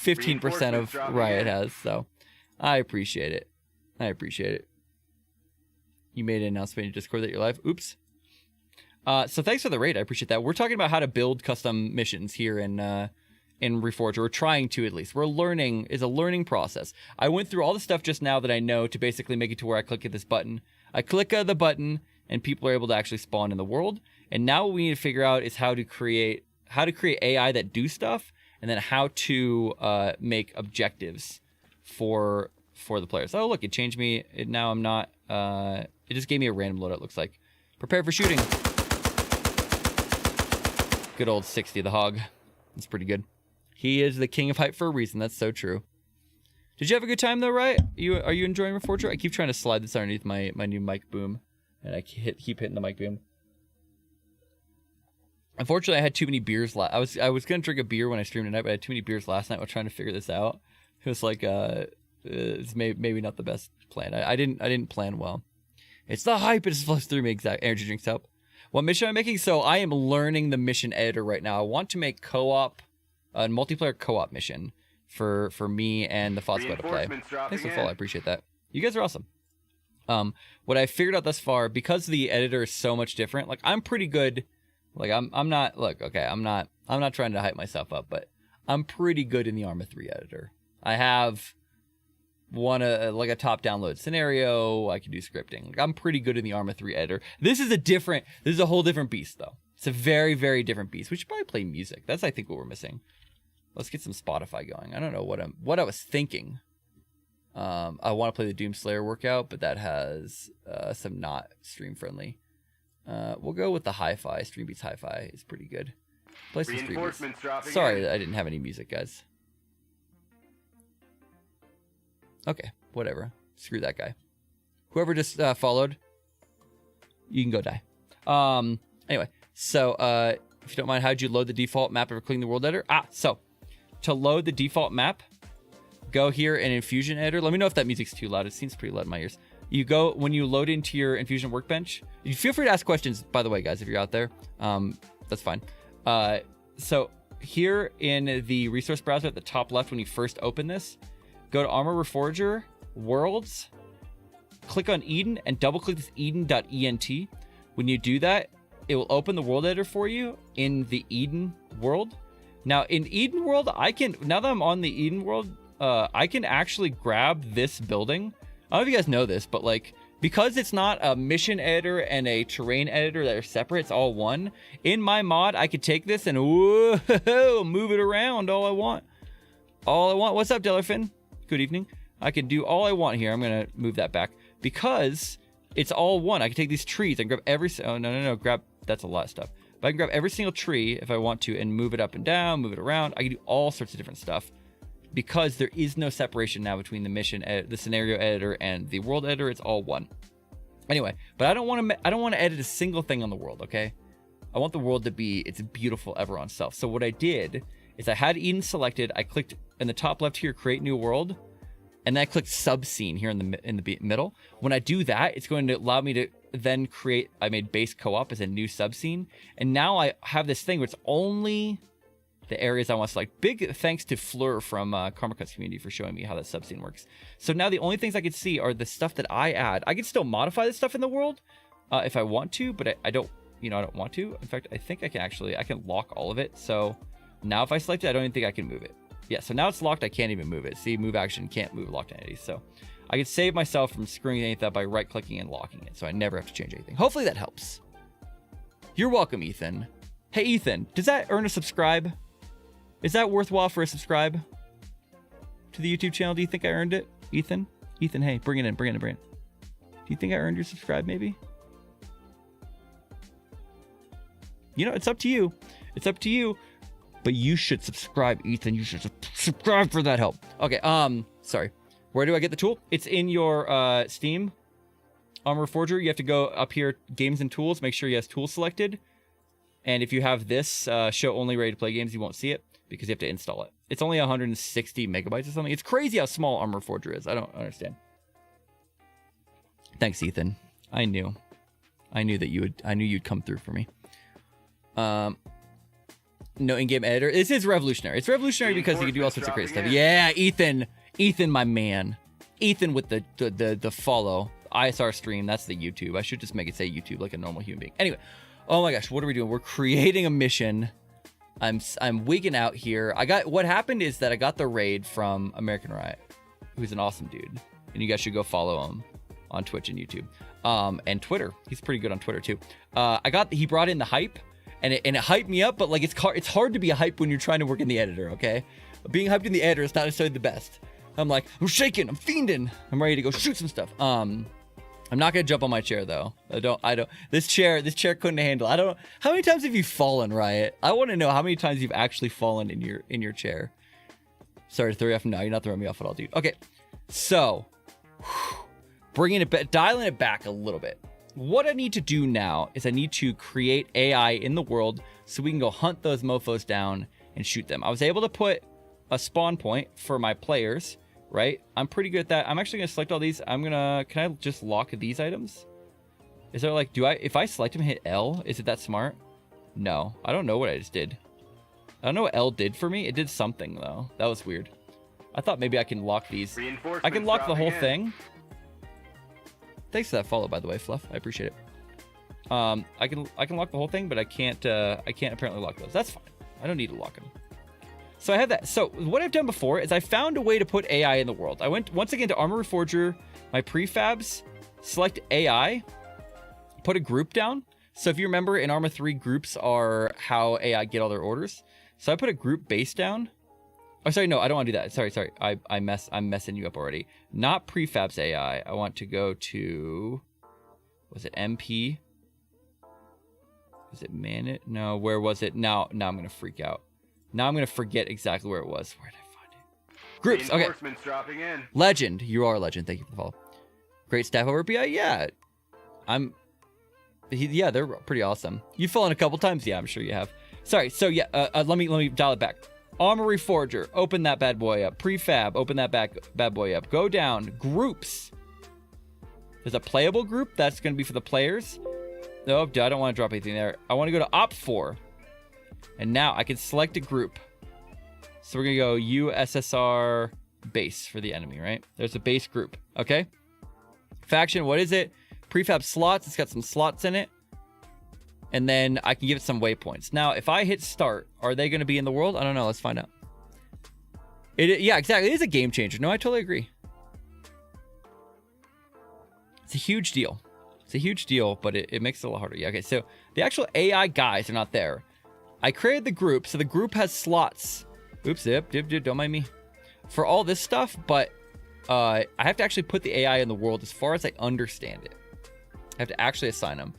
15% of Riot has. So I appreciate it. You made an announcement in your Discord that you're live. Oops. So thanks for the raid. I appreciate that. We're talking about how to build custom missions here in Reforger. We're trying to, at least. We're learning. It's a learning process. I went through all the stuff just now that I know to basically make it to where I click at this button. I click the button, and people are able to actually spawn in the world. And now what we need to figure out is how to create AI that do stuff, and then how to make objectives for the players. Oh, look, it changed me. Now I'm not. It just gave me a random loadout. Looks like. Prepare for shooting. Good old 60 the hog. That's pretty good. He is the king of hype for a reason. That's so true. Did you have a good time though, right? Are you enjoying Reforger? I keep trying to slide this underneath my new mic boom, and I keep hitting the mic boom. Unfortunately, I had too many beers. I was gonna drink a beer when I streamed tonight, but I had too many beers last night while trying to figure this out. It was like it's maybe not the best plan. I didn't plan well. It's the hype. It just flows through me. Exact energy drinks help. What mission am I making? So I am learning the mission editor right now. I want to make a multiplayer co-op mission for me and the FoddSquad to play. Thanks for the follow. I appreciate that. You guys are awesome. What I figured out thus far, because the editor is so much different, like I'm pretty good. Like I'm not. Look, okay, I'm not trying to hype myself up, but I'm pretty good in the Arma 3 editor. I have like a top download scenario. I can do scripting. Like, I'm pretty good in the Arma 3 editor. This is a whole different beast though. It's a very, very different beast. We should probably play music. That's, I think, what we're missing. Let's get some Spotify going. I don't know what I was thinking. I want to play the Doomslayer workout, but that has some not stream friendly. We'll go with the hi-fi. Stream Beats hi-fi is pretty good. Play some Stream Beats. Sorry, I didn't have any music, guys. Okay, whatever. Screw that guy. Whoever just followed, you can go die. Anyway, so if you don't mind, how'd you load the default map after clicking the world editor? So to load the default map, go here in Enfusion editor. Let me know if that music's too loud. It seems pretty loud in my ears. You go, when you load into your Enfusion Workbench, you feel free to ask questions, by the way, guys, if you're out there. That's fine. So here in the resource browser at the top left, when you first open this, go to Arma Reforger Worlds, click on Eden, and double click this eden.ent. When you do that, it will open the world editor for you in the Eden world. Now in Eden world, now that I'm on the Eden world, I can actually grab this building. I don't know if you guys know this, but like, because it's not a mission editor and a terrain editor that are separate, it's all one. In my mod, I could take this and whoa, move it around all I want. What's up, Dellerfin? Good evening. I can do all I want here. I'm going to move that back because it's all one. I can take these trees and grab grab, that's a lot of stuff. But I can grab every single tree if I want to and move it up and down, move it around. I can do all sorts of different stuff because there is no separation now between the mission, the scenario editor and the world editor. It's all one. Anyway, but I don't want to edit a single thing on the world, okay? I want the world to be its beautiful Everon self. So what I did is I had Eden selected. I clicked in the top left here, create new world. and then I click sub-scene here in the middle. When I do that, it's going to allow me to then create, I made base co-op as a new sub-scene, and now I have this thing where it's only the areas I want to select. Big thanks to Fleur from Karma Cuts Community for showing me how that sub-scene works. So now the only things I can see are the stuff that I add. I can still modify this stuff in the world if I want to, but I don't, I don't want to. In fact, I think I can lock all of it. So now if I select it, I don't even think I can move it. Yeah, so now it's locked, I can't even move it. See, move action, can't move locked entities. So I can save myself from screwing anything up by right-clicking and locking it, so I never have to change anything. Hopefully that helps. You're welcome, Ethan. Hey, Ethan, does that earn a subscribe? Is that worthwhile for a subscribe to the YouTube channel? Do you think I earned it, Ethan? Ethan, hey, bring it in. Do you think I earned your subscribe, maybe? It's up to you. It's up to you. But you should subscribe, Ethan. You should subscribe for that help. Okay, sorry. Where do I get the tool? It's in your Steam Arma Reforger. You have to go up here, Games and Tools. Make sure you have Tools selected. And if you have this, Show Only Ready to Play Games, you won't see it because you have to install it. It's only 160 megabytes or something. It's crazy how small Arma Reforger is. I don't understand. Thanks, Ethan. I knew that you would. I knew you'd come through for me. No in-game editor. This is revolutionary. It's revolutionary because you can do all sorts of great stuff. Yeah, Ethan, my man. Ethan with the follow. ISR stream. That's the YouTube. I should just make it say YouTube like a normal human being. Anyway, oh my gosh, what are we doing? We're creating a mission. I'm wigging out here. What happened is that I got the raid from American Riot, who's an awesome dude, and you guys should go follow him on Twitch and YouTube, and Twitter. He's pretty good on Twitter too. He brought in the hype. And it hyped me up, but like it's hard to be a hype when you're trying to work in the editor, okay? Being hyped in the editor is not necessarily the best. I'm like, I'm shaking, I'm fiending, I'm ready to go shoot some stuff. I'm not gonna jump on my chair though. I don't. This chair couldn't handle. I don't. How many times have you fallen, Riot? I want to know how many times you've actually fallen in your chair. Sorry to throw you off. No, you're not throwing me off at all, dude. Okay, so dialing it back a little bit. What I need to do now is I need to create AI in the world so we can go hunt those mofos down and shoot them. I was able to put a spawn point for my players, right? I'm pretty good at that. I'm actually going to select all these. Can I just lock these items? Is there like, if I select them and hit L, is it that smart? No, I don't know what I just did. I don't know what L did for me. It did something though. That was weird. I thought maybe I can lock these. I can lock the whole thing. Thanks for that follow, by the way, Fluff. I appreciate it. I can lock the whole thing, but I can't apparently lock those. That's fine. I don't need to lock them. So I have that. So what I've done before is I found a way to put AI in the world. I went once again to Arma Reforger, my prefabs, select AI, put a group down. So if you remember, in Arma 3, groups are how AI get all their orders. So I put a group base down. Oh, sorry, no, I don't want to do that. Sorry. I'm messing you up already. Not prefabs AI. I want to go to, was it MP? Is it Manit? No, where was it? Now I'm going to freak out. Now I'm going to forget exactly where it was. Where did I find it? Groups, okay. Dropping in. Legend. You are a legend. Thank you for the follow. Great staff over BI? Yeah. Yeah, they're pretty awesome. You've fallen a couple times? Yeah, I'm sure you have. Sorry, so yeah, let me dial it back. Arma Reforger, open that bad boy up. Prefab, open that bad boy up. Go down, groups. There's a playable group. That's going to be for the players. Nope, I don't want to drop anything there. I want to go to Op4. And now I can select a group. So we're going to go USSR base for the enemy, right? There's a base group, okay? Faction, what is it? Prefab slots. It's got some slots in it. And then I can give it some waypoints. Now, if I hit start, are they going to be in the world? I don't know. Let's find out. Yeah, exactly. It is a game changer. No, I totally agree. It's a huge deal. It's a huge deal, but it makes it a lot harder. Yeah, okay, so the actual AI guys are not there. I created the group, so the group has slots. Oops, dip, don't mind me. For all this stuff, but I have to actually put the AI in the world as far as I understand it. I have to actually assign them.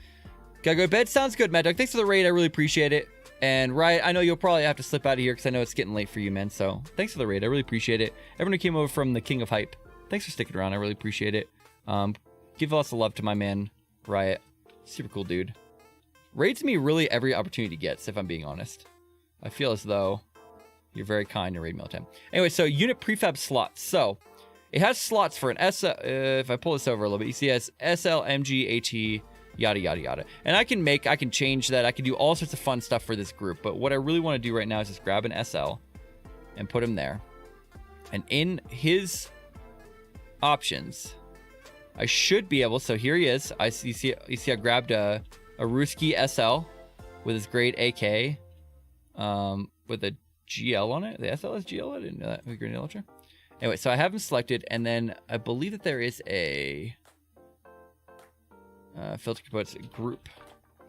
Gotta go to bed. Sounds good, Mad Dog. Thanks for the raid. I really appreciate it. And Riot, I know you'll probably have to slip out of here because I know it's getting late for you, man. So thanks for the raid. I really appreciate it. Everyone who came over from the King of Hype, thanks for sticking around. I really appreciate it. Give lots of love to my man, Riot. Super cool dude. Raids me really every opportunity he gets, if I'm being honest. I feel as though you're very kind to raid me all the time. Anyway, so unit prefab slots. So it has slots for an SL. If I pull this over a little bit, you see it has SL, MG, HE, yada, yada, yada. And I can change that. I can do all sorts of fun stuff for this group. But what I really want to do right now is just grab an SL and put him there. And in his options, I should be able, so here he is. You see I grabbed a Ruski SL with his great AK with a GL on it. The SL has GL. I didn't know that. With a grenade launcher. Anyway, so I have him selected, and then I believe that there is a filter components group.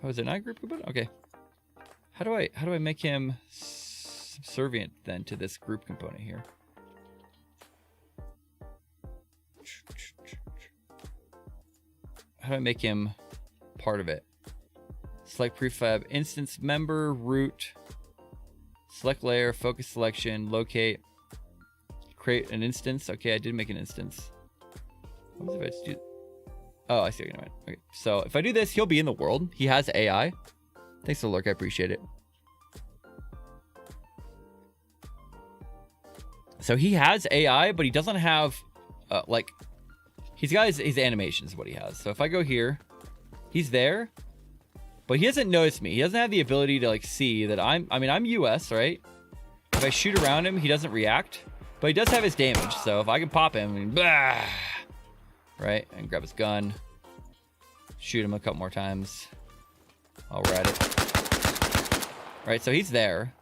Oh, is it not a group component? Okay. How do I make him subservient then to this group component here? How do I make him part of it? Select prefab instance member root. Select layer, focus selection, locate, create an instance. Okay, I did make an instance. What was it if I just do? Oh, I see what you're doing. Okay, so if I do this, he'll be in the world. He has AI. Thanks for the lurk, I appreciate it. So he has AI, but he doesn't have like he's got his animations is what he has. So if I go here, he's there. But he doesn't notice me. He doesn't have the ability to like see that I'm US, right? If I shoot around him, he doesn't react. But he does have his damage. So if I can pop him and blah, right? And grab his gun. Shoot him a couple more times. I'll ride it. Right, so he's there.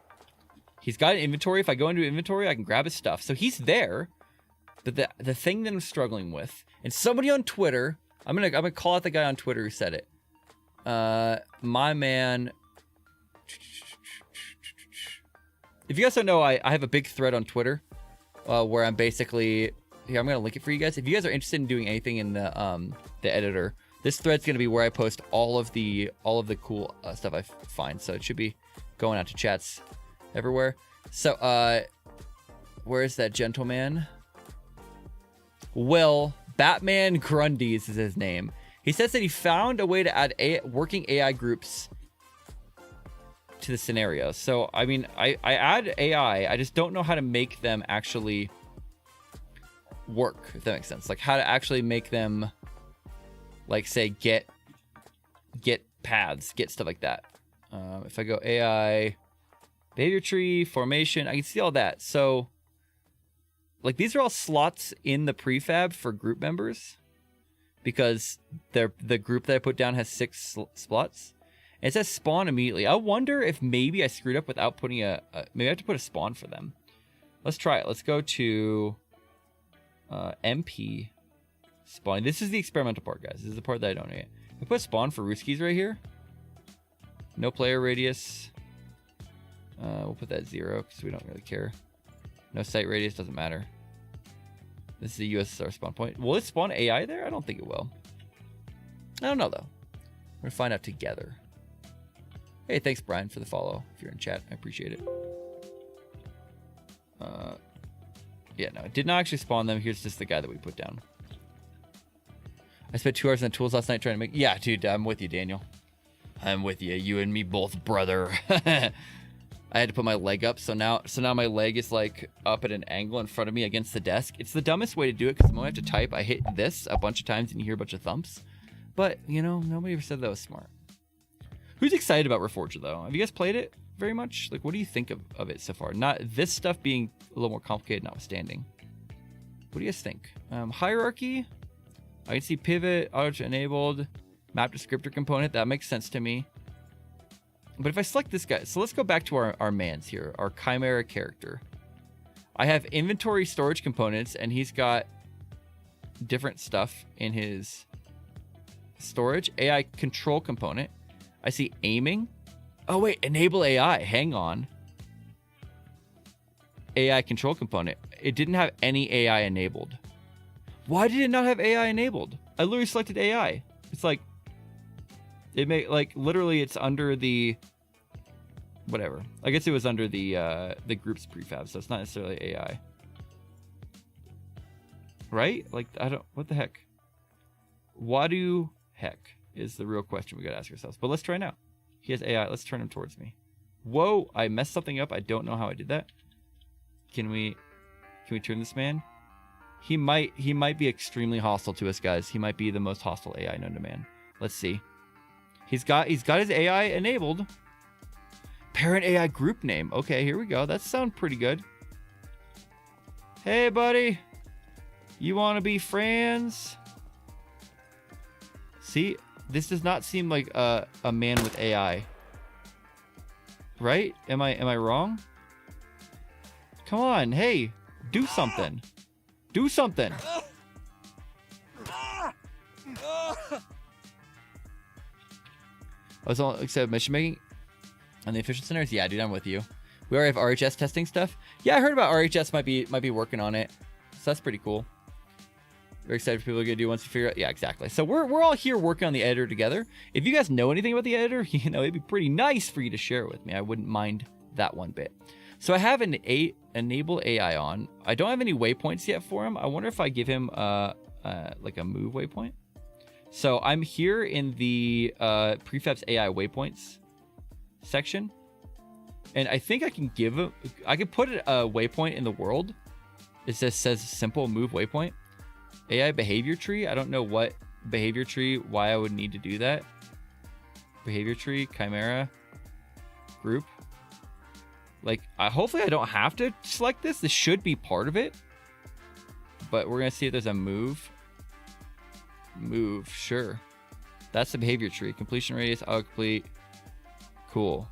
He's got an inventory. If I go into inventory, I can grab his stuff. So he's there. But the thing that I'm struggling with, and somebody on Twitter, I'm gonna call out the guy on Twitter who said it. My man, if you guys don't know, I have a big thread on Twitter where I'm basically here. I'm gonna link it for you guys. If you guys are interested in doing anything in the editor, this thread's gonna be where I post all of the cool stuff I find. So it should be going out to chats everywhere. So where's that gentleman? Well, Batman Grundy's is his name. He says that he found a way to add working AI groups to the scenario. So, I mean, I add AI. I just don't know how to make them actually work, if that makes sense. Like, how to actually make them, like, say, get paths, get stuff like that. If I go AI, behavior tree, formation, I can see all that. So, like, these are all slots in the prefab for group members. Because the group that I put down has 6 slots. And it says spawn immediately. I wonder if maybe I screwed up without putting maybe I have to put a spawn for them. Let's try it. Let's go to MP spawn. This is the experimental part, guys. This is the part that I don't know yet. I put spawn for Ruskies right here. No player radius. We'll put that 0 because we don't really care. No site radius, doesn't matter. This is a USSR spawn point. Will it spawn AI there? I don't think it will. I don't know, though. We're going to find out together. Hey, thanks, Brian, for the follow. If you're in chat, I appreciate it. Yeah, no, it did not actually spawn them. Here's just the guy that we put down. I spent 2 hours on tools last night trying to make... Yeah, dude, I'm with you, Daniel. I'm with you. You and me both, brother. I had to put my leg up, so now my leg is like up at an angle in front of me against the desk. It's the dumbest way to do it because when I have to type, I hit this a bunch of times and you hear a bunch of thumps. But, you know, nobody ever said that was smart. Who's excited about Reforger, though? Have you guys played it very much? Like, what do you think of it so far? Not this stuff being a little more complicated notwithstanding. What do you guys think? Hierarchy. I can see pivot, auto enabled, map descriptor component. That makes sense to me. But if I select this guy, so let's go back to our mans here, our Chimera character. I have inventory storage components, and he's got different stuff in his storage. AI control component. I see aiming. Oh, wait, enable AI. Hang on. AI control component. It didn't have any AI enabled. Why did it not have AI enabled? I literally selected AI. It's like, it may like literally it's under the whatever. I guess it was under the group's prefab, so it's not necessarily AI. Right? Like I don't what the heck? What do heck is the real question we gotta ask ourselves. But let's try now. He has AI. Let's turn him towards me. Whoa, I messed something up. I don't know how I did that. Can we turn this man? He might be extremely hostile to us, guys. He might be the most hostile AI known to man. Let's see. He's got his AI enabled. Parent AI group name. Okay, here we go. That sounds pretty good. Hey, buddy. You want to be friends? See, this does not seem like a man with AI. Right? Am I wrong? Come on, hey, do something. Do something. I was all except mission making on the official centers. Yeah, dude, I'm with you. We already have RHS testing stuff. Yeah, I heard about RHS might be working on it. So that's pretty cool. Very excited for people to get to do once you figure out. Yeah, exactly. So we're all here working on the editor together. If you guys know anything about the editor, you know, it'd be pretty nice for you to share it with me. I wouldn't mind that one bit. So I have an enable AI on. I don't have any waypoints yet for him. I wonder if I give him like a move waypoint. So I'm here in the prefabs AI waypoints section, and I think I can give him. I can put a waypoint in the world. It says simple move waypoint. AI behavior tree. I don't know what behavior tree. Why I would need to do that. Behavior tree chimera group. Like, hopefully I don't have to select this. This should be part of it. But we're going to see if there's a move. Move, sure. That's the behavior tree. Completion radius, autocomplete. Cool.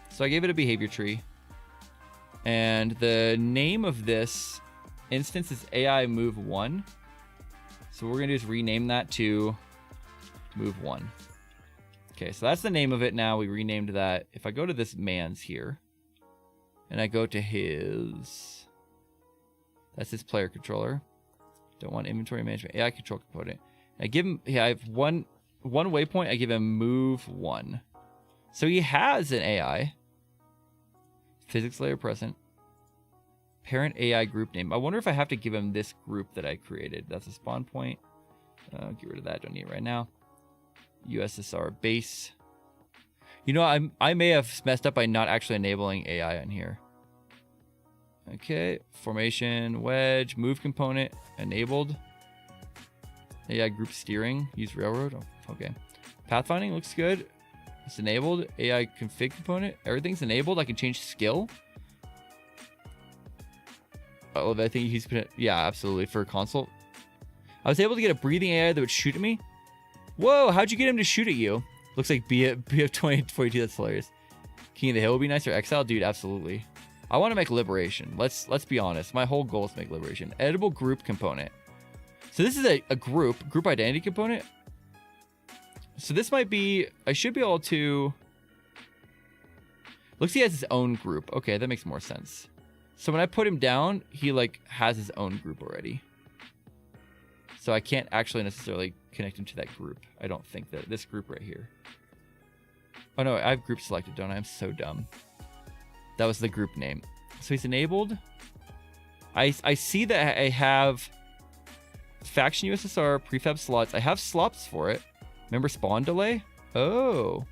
So I gave it a behavior tree. And the name of this instance is AI move 1. So what we're going to do is rename that to move 1. Okay, so that's the name of it now. We renamed that. If I go to this man's here, and I go to his, that's his player controller. Don't want inventory management, AI control component. I give him, yeah, I have one waypoint. I give him move 1. So he has an AI. Physics layer present. Parent AI group name. I wonder if I have to give him this group that I created. That's a spawn point. Get rid of that. Don't need it right now. USSR base. You know, I may have messed up by not actually enabling AI on here. Okay, formation, wedge, move component, enabled. AI group steering, use railroad. Oh, okay. Pathfinding looks good. It's enabled. AI config component, everything's enabled. I can change skill. Oh, I think he's, yeah, absolutely, for console. I was able to get a breathing AI that would shoot at me. Whoa, how'd you get him to shoot at you? Looks like BF 2042, that's hilarious. King of the Hill would be nice, or Exile? Dude, absolutely. I want to make Liberation. Let's be honest. My whole goal is to make Liberation. Editable group component. So this is a group identity component. So this might be, I should be able to, looks like he has his own group. Okay, that makes more sense. So when I put him down, he like has his own group already. So I can't actually necessarily connect him to that group. I don't think that this group right here. Oh no, I have group selected, don't I? I'm so dumb. That was the group name. So he's enabled. I see that I have faction USSR prefab slots. I have slots for it. Remember spawn delay? Oh,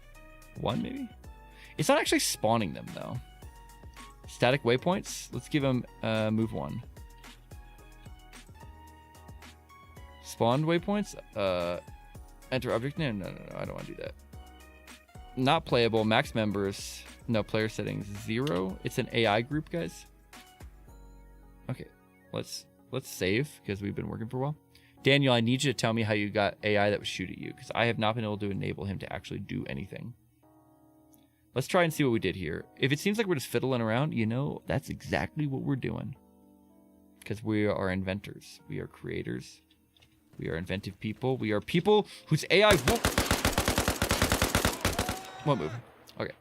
1 maybe? It's not actually spawning them though. Static waypoints. Let's give him move 1. Spawned waypoints. Enter object name. No, I don't want to do that. Not playable. Max members. No, player settings 0. It's an AI group, guys. Okay, let's save because we've been working for a while. Daniel, I need you to tell me how you got AI that would shoot at you because I have not been able to enable him to actually do anything. Let's try and see what we did here. If it seems like we're just fiddling around, you know, that's exactly what we're doing. Because we are inventors. We are creators. We are inventive people. We are people whose AI won't move. Okay.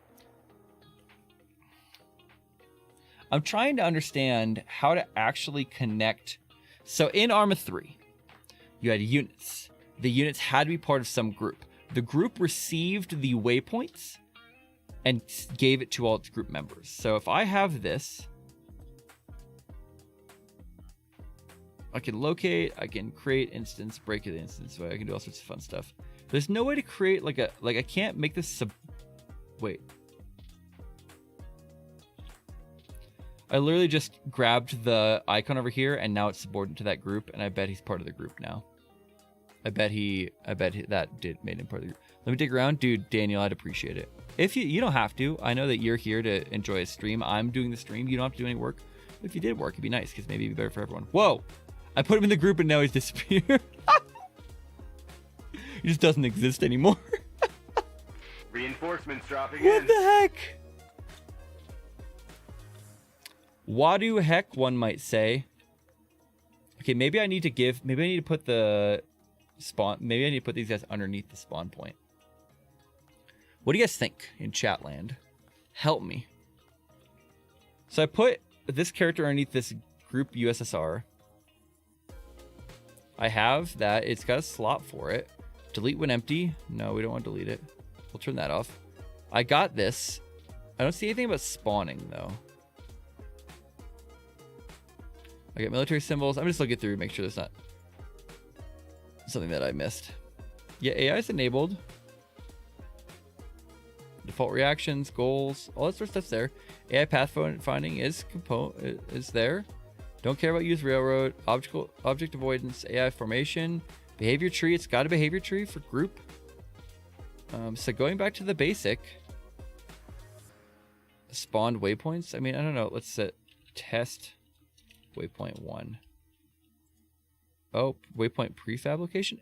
I'm trying to understand how to actually connect. So in Arma 3, you had units. The units had to be part of some group. The group received the waypoints and gave it to all its group members. So if I have this, I can locate, I can create instance, break an instance, so I can do all sorts of fun stuff. There's no way to create like I can't make this wait. I literally just grabbed the icon over here, and now it's subordinate to that group, and I bet he's part of the group now. I bet that made him part of the group. Let me dig around. Dude, Daniel, I'd appreciate it. If you don't have to. I know that you're here to enjoy a stream. I'm doing the stream. You don't have to do any work. If you did work, it'd be nice, because maybe it'd be better for everyone. Whoa! I put him in the group, and now he's disappeared. He just doesn't exist anymore. Reinforcements dropping in. What the heck? Wadu heck, one might say. Okay, maybe I need to put the spawn, maybe I need to put these guys underneath the spawn point. What do you guys think in chat land? Help me. So I put this character underneath this group USSR. I have that. It's got a slot for it. Delete when empty. No, we don't want to delete it. We'll turn that off. I got this. I don't see anything about spawning, though. I got military symbols. I'm just looking through, make sure there's not something that I missed. Yeah, AI is enabled. Default reactions, goals, all that sort of stuff's there. AI path finding is there. Don't care about use railroad, object avoidance, AI formation, behavior tree. It's got a behavior tree for group. So going back to the basic, spawned waypoints. I mean, I don't know. Let's set test waypoint 1. Oh, waypoint prefab location.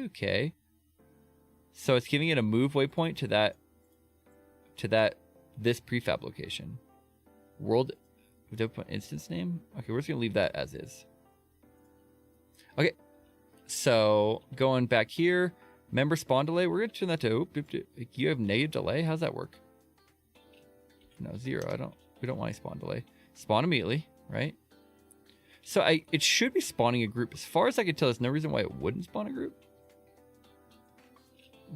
Okay. So it's giving it a move waypoint to this prefab location. World instance name. Okay, we're just gonna leave that as is. Okay. So going back here, member spawn delay. We're gonna turn that to. You have negative delay. How's that work? No, 0. We don't want any spawn delay. Spawn immediately, right? So it should be spawning a group. As far as I can tell, there's no reason why it wouldn't spawn a group.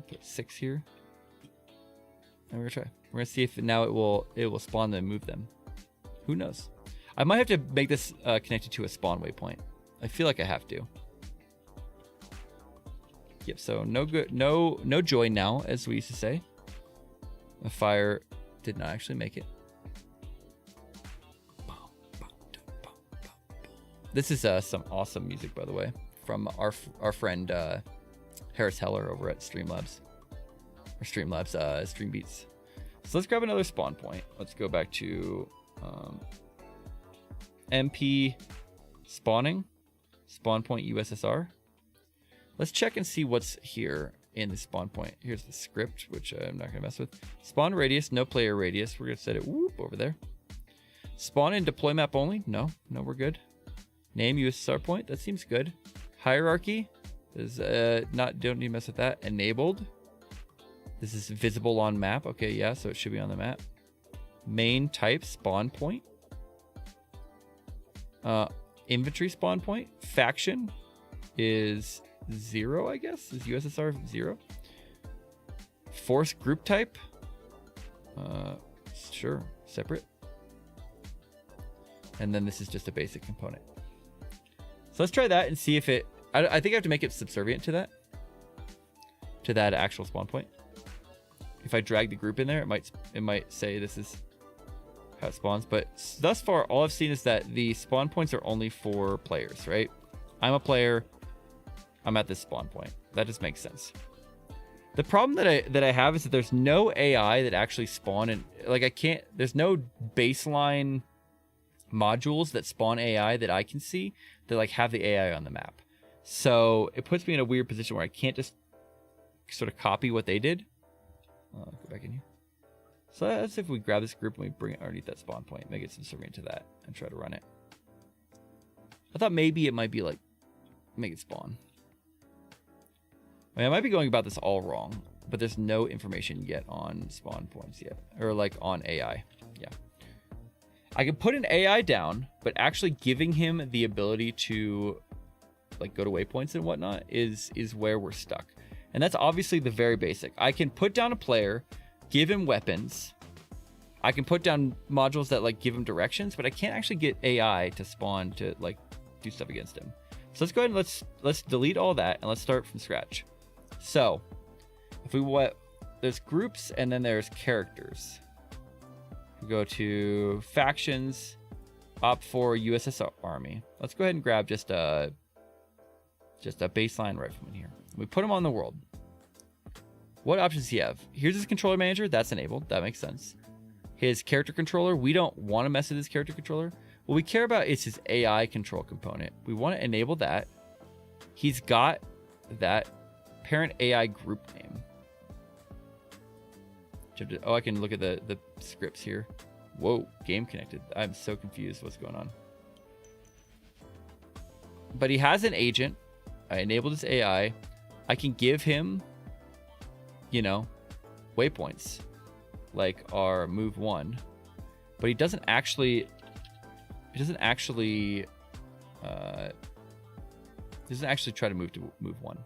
Put 6 here. And we're gonna try. We're gonna see if now it will spawn them and move them. Who knows? I might have to make this connected to a spawn waypoint. I feel like I have to. Yep. So no joy now, as we used to say. The fire did not actually make it. This is some awesome music, by the way, from our friend Harris Heller over at Streamlabs. Or Streamlabs, Stream Beats. So let's grab another spawn point. Let's go back to MP spawning, spawn point USSR. Let's check and see what's here in the spawn point. Here's the script, which I'm not gonna mess with. Spawn radius, no player radius. We're gonna set it over there. Spawn and deploy map only. No, we're good. Name USSR point. That seems good. Hierarchy is don't need to mess with that. Enabled. This is visible on map. Okay, yeah, so it should be on the map. Main type spawn point. Inventory spawn point. Faction is 0, I guess. Is USSR 0. Force group type. Sure, separate. And then this is just a basic component. So let's try that and see if it. I think I have to make it subservient to that actual spawn point. If I drag the group in there, it might say this is how it spawns. But thus far, all I've seen is that the spawn points are only for players, right? I'm a player. I'm at this spawn point. That just makes sense. The problem that I have is that there's no AI that actually spawn, and like there's no baseline modules that spawn AI that I can see that like have the AI on the map. So it puts me in a weird position where I can't just sort of copy what they did. Go back in here. So let's see if we grab this group and we bring it underneath that spawn point, make it subservient to that, and try to run it. I thought maybe it might be like, make it spawn. I mean, I might be going about this all wrong, but there's no information yet on spawn points yet, or like on AI. Yeah. I can put an AI down, but actually giving him the ability to like go to waypoints and whatnot is where we're stuck. And that's obviously the very basic. I can put down a player, give him weapons. I can put down modules that like give him directions, but I can't actually get AI to spawn to like do stuff against him. So let's go ahead and let's delete all that and let's start from scratch. So if we there's groups and then there's characters. We go to factions, opt for USS Army. Let's go ahead and grab just a baseline rifleman here. We put him on the world. What options does he have? Here's his controller manager. That's enabled. That makes sense. His character controller. We don't want to mess with his character controller. What we care about is his AI control component. We want to enable that. He's got that parent AI group name. Oh, I can look at the scripts here. Whoa, game connected. I'm so confused what's going on. But he has an agent. I enabled his AI. I can give him, you know, waypoints like our move 1. But he doesn't actually try to move 1.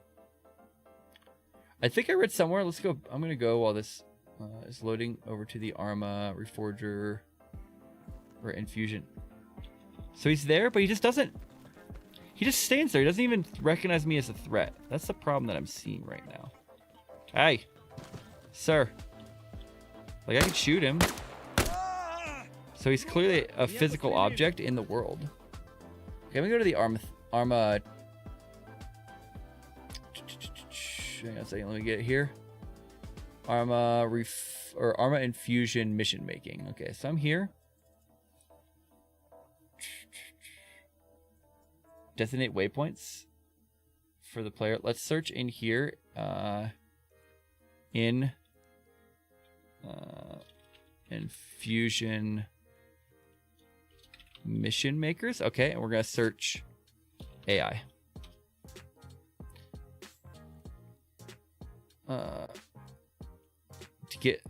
I think I read somewhere. Let's go. I'm going to go while this is loading over to the Arma Reforger or Enfusion. So he's there, but he just doesn't. He just stands there. He doesn't even recognize me as a threat. That's the problem that I'm seeing right now. Hey, sir. Like, I can shoot him. So he's clearly a physical object in the world. Okay, we go to the Arma. Hang on a second. Let me get it here. Arma Enfusion mission making. Okay, so I'm here. Designate waypoints for the player. Let's search in here. In Enfusion mission makers. Okay, and we're gonna search AI.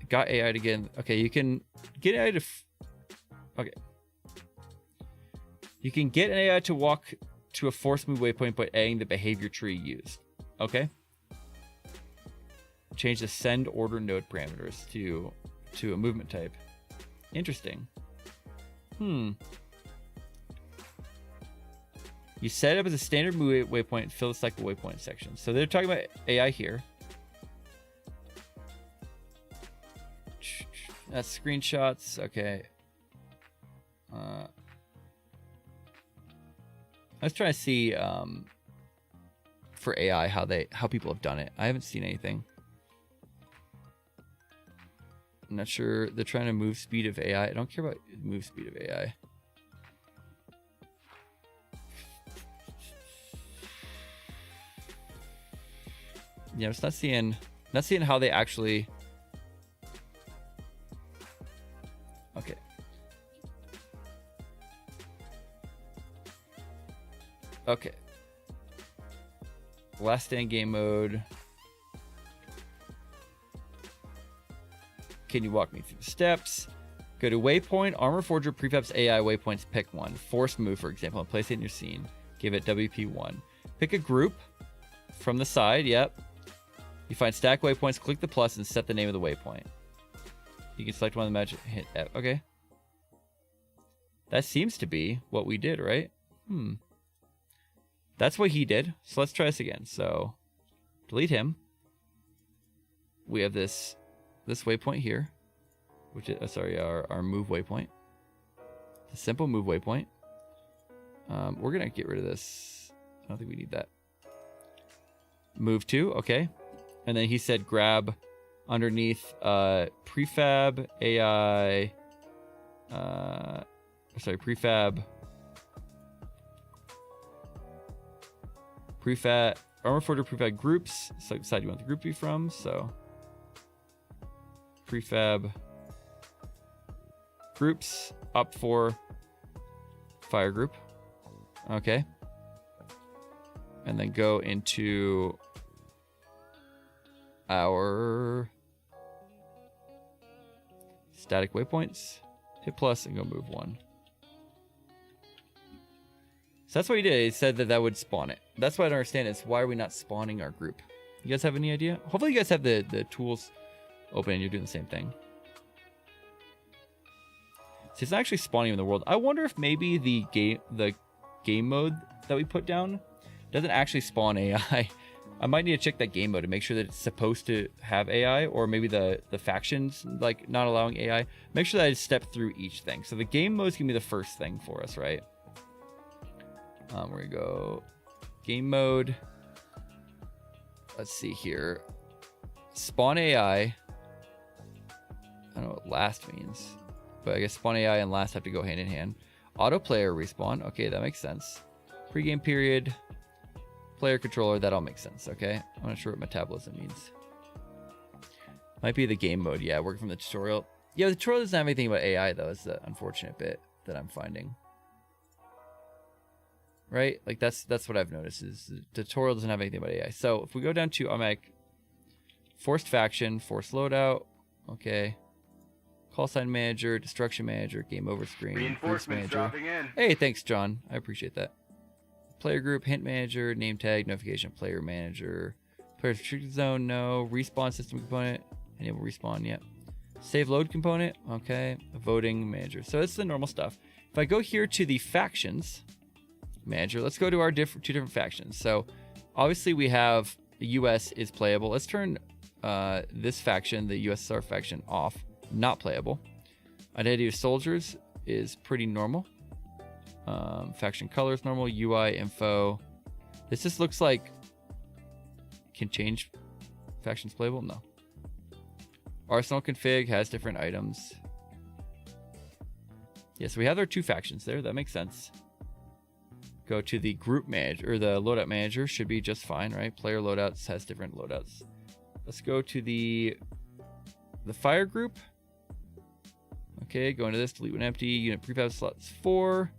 Got AI to get. Okay, you can get AI to. Okay, you can get an AI to walk to a force move waypoint by adding the behavior tree used. Okay. Change the send order node parameters to a movement type. Interesting. You set it up as a standard move waypoint, fill the cycle waypoint section. So they're talking about AI here. That's screenshots. Okay. I was trying to see for AI how people have done it. I haven't seen anything. I'm not sure. They're trying to move speed of AI. I don't care about move speed of AI. Yeah, it's not seeing how they actually. Okay. Okay. Last stand game mode. Can you walk me through the steps? Go to waypoint. Arma Reforger prefabs AI waypoints. Pick one. Force move, for example, and place it in your scene. Give it WP1. Pick a group from the side. Yep. You find stack waypoints. Click the plus and set the name of the waypoint. You can select one of the magic. Hit F. Okay. That seems to be what we did, right? That's what he did. So let's try this again. So delete him. We have this waypoint here, which is our move waypoint. It's a simple move waypoint. We're gonna get rid of this. I don't think we need that. Move to, okay. And then he said grab underneath prefab AI. Prefab Arma Reforger prefab groups. So decide you want the group to be from. So prefab groups up for fire group. Okay. And then go into our static waypoints. Hit plus and go move 1. So that's what he did. He said that would spawn it. That's what I don't understand is why are we not spawning our group? You guys have any idea? Hopefully you guys have the tools open and you're doing the same thing. So it's not actually spawning in the world. I wonder if maybe the game mode that we put down doesn't actually spawn AI I might need to check that game mode to make sure that it's supposed to have AI, or maybe the factions like not allowing AI. Make sure that I step through each thing. So the game mode is gonna be the first thing for us, right? We're gonna go game mode. Let's see here. Spawn AI. I don't know what last means, but I guess spawn AI and last have to go hand in hand. Auto player respawn. Okay, that makes sense. Pre-game period. Player controller, that all makes sense. Okay, I'm not sure what metabolism means. Might be the game mode. Yeah, working from the tutorial. Yeah, the tutorial doesn't have anything about AI though. Is the unfortunate bit that I'm finding. Right, like that's what I've noticed is the tutorial doesn't have anything about AI. So if we go down to automatic forced faction, forced loadout, okay, call sign manager, destruction manager, game over screen, reinforcements dropping in. Hey, thanks, John. I appreciate that. Player group, hint manager, name tag, notification, player manager, player restricted zone, no. Respawn system component, enable respawn, yep. Save load component, okay. Voting manager. So it's the normal stuff. If I go here to the factions manager, let's go to our two different factions. So obviously we have the US is playable. Let's turn this faction, the USSR faction, off, not playable. Identity of soldiers is pretty normal. Faction colors normal, UI info. This just looks like can change factions playable. No. Arsenal config has different items. Yeah, so we have our two factions there. That makes sense. Go to the group manager, or the loadout manager should be just fine, right? Player loadouts has different loadouts. Let's go to the fire group. Okay, go into this, delete when empty, unit prefab slots 4.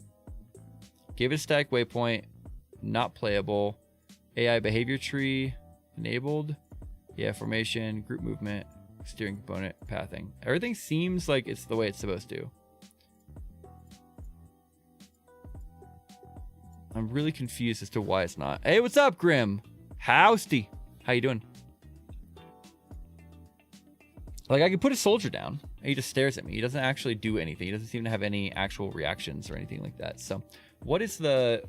Give it a static waypoint, not playable. AI behavior tree, enabled. Yeah, formation, group movement, steering component, pathing. Everything seems like it's the way it's supposed to. I'm really confused as to why it's not. Hey, what's up, Grim? Howsty. How you doing? Like, I could put a soldier down, and he just stares at me. He doesn't actually do anything. He doesn't seem to have any actual reactions or anything like that. So, what is the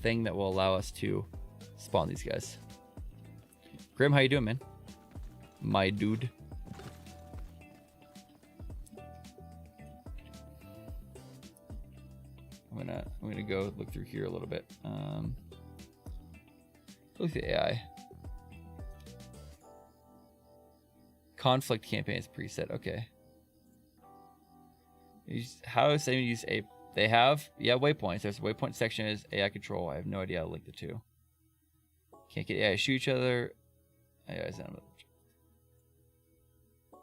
thing that will allow us to spawn these guys? Grim, how you doing, man? My dude. I'm gonna go look through here a little bit. Look at the AI. Conflict campaigns preset. Okay. How is anyone use a? They have, yeah, waypoints. There's a waypoint section is AI control. I have no idea how to link the two. Can't get AI to shoot each other.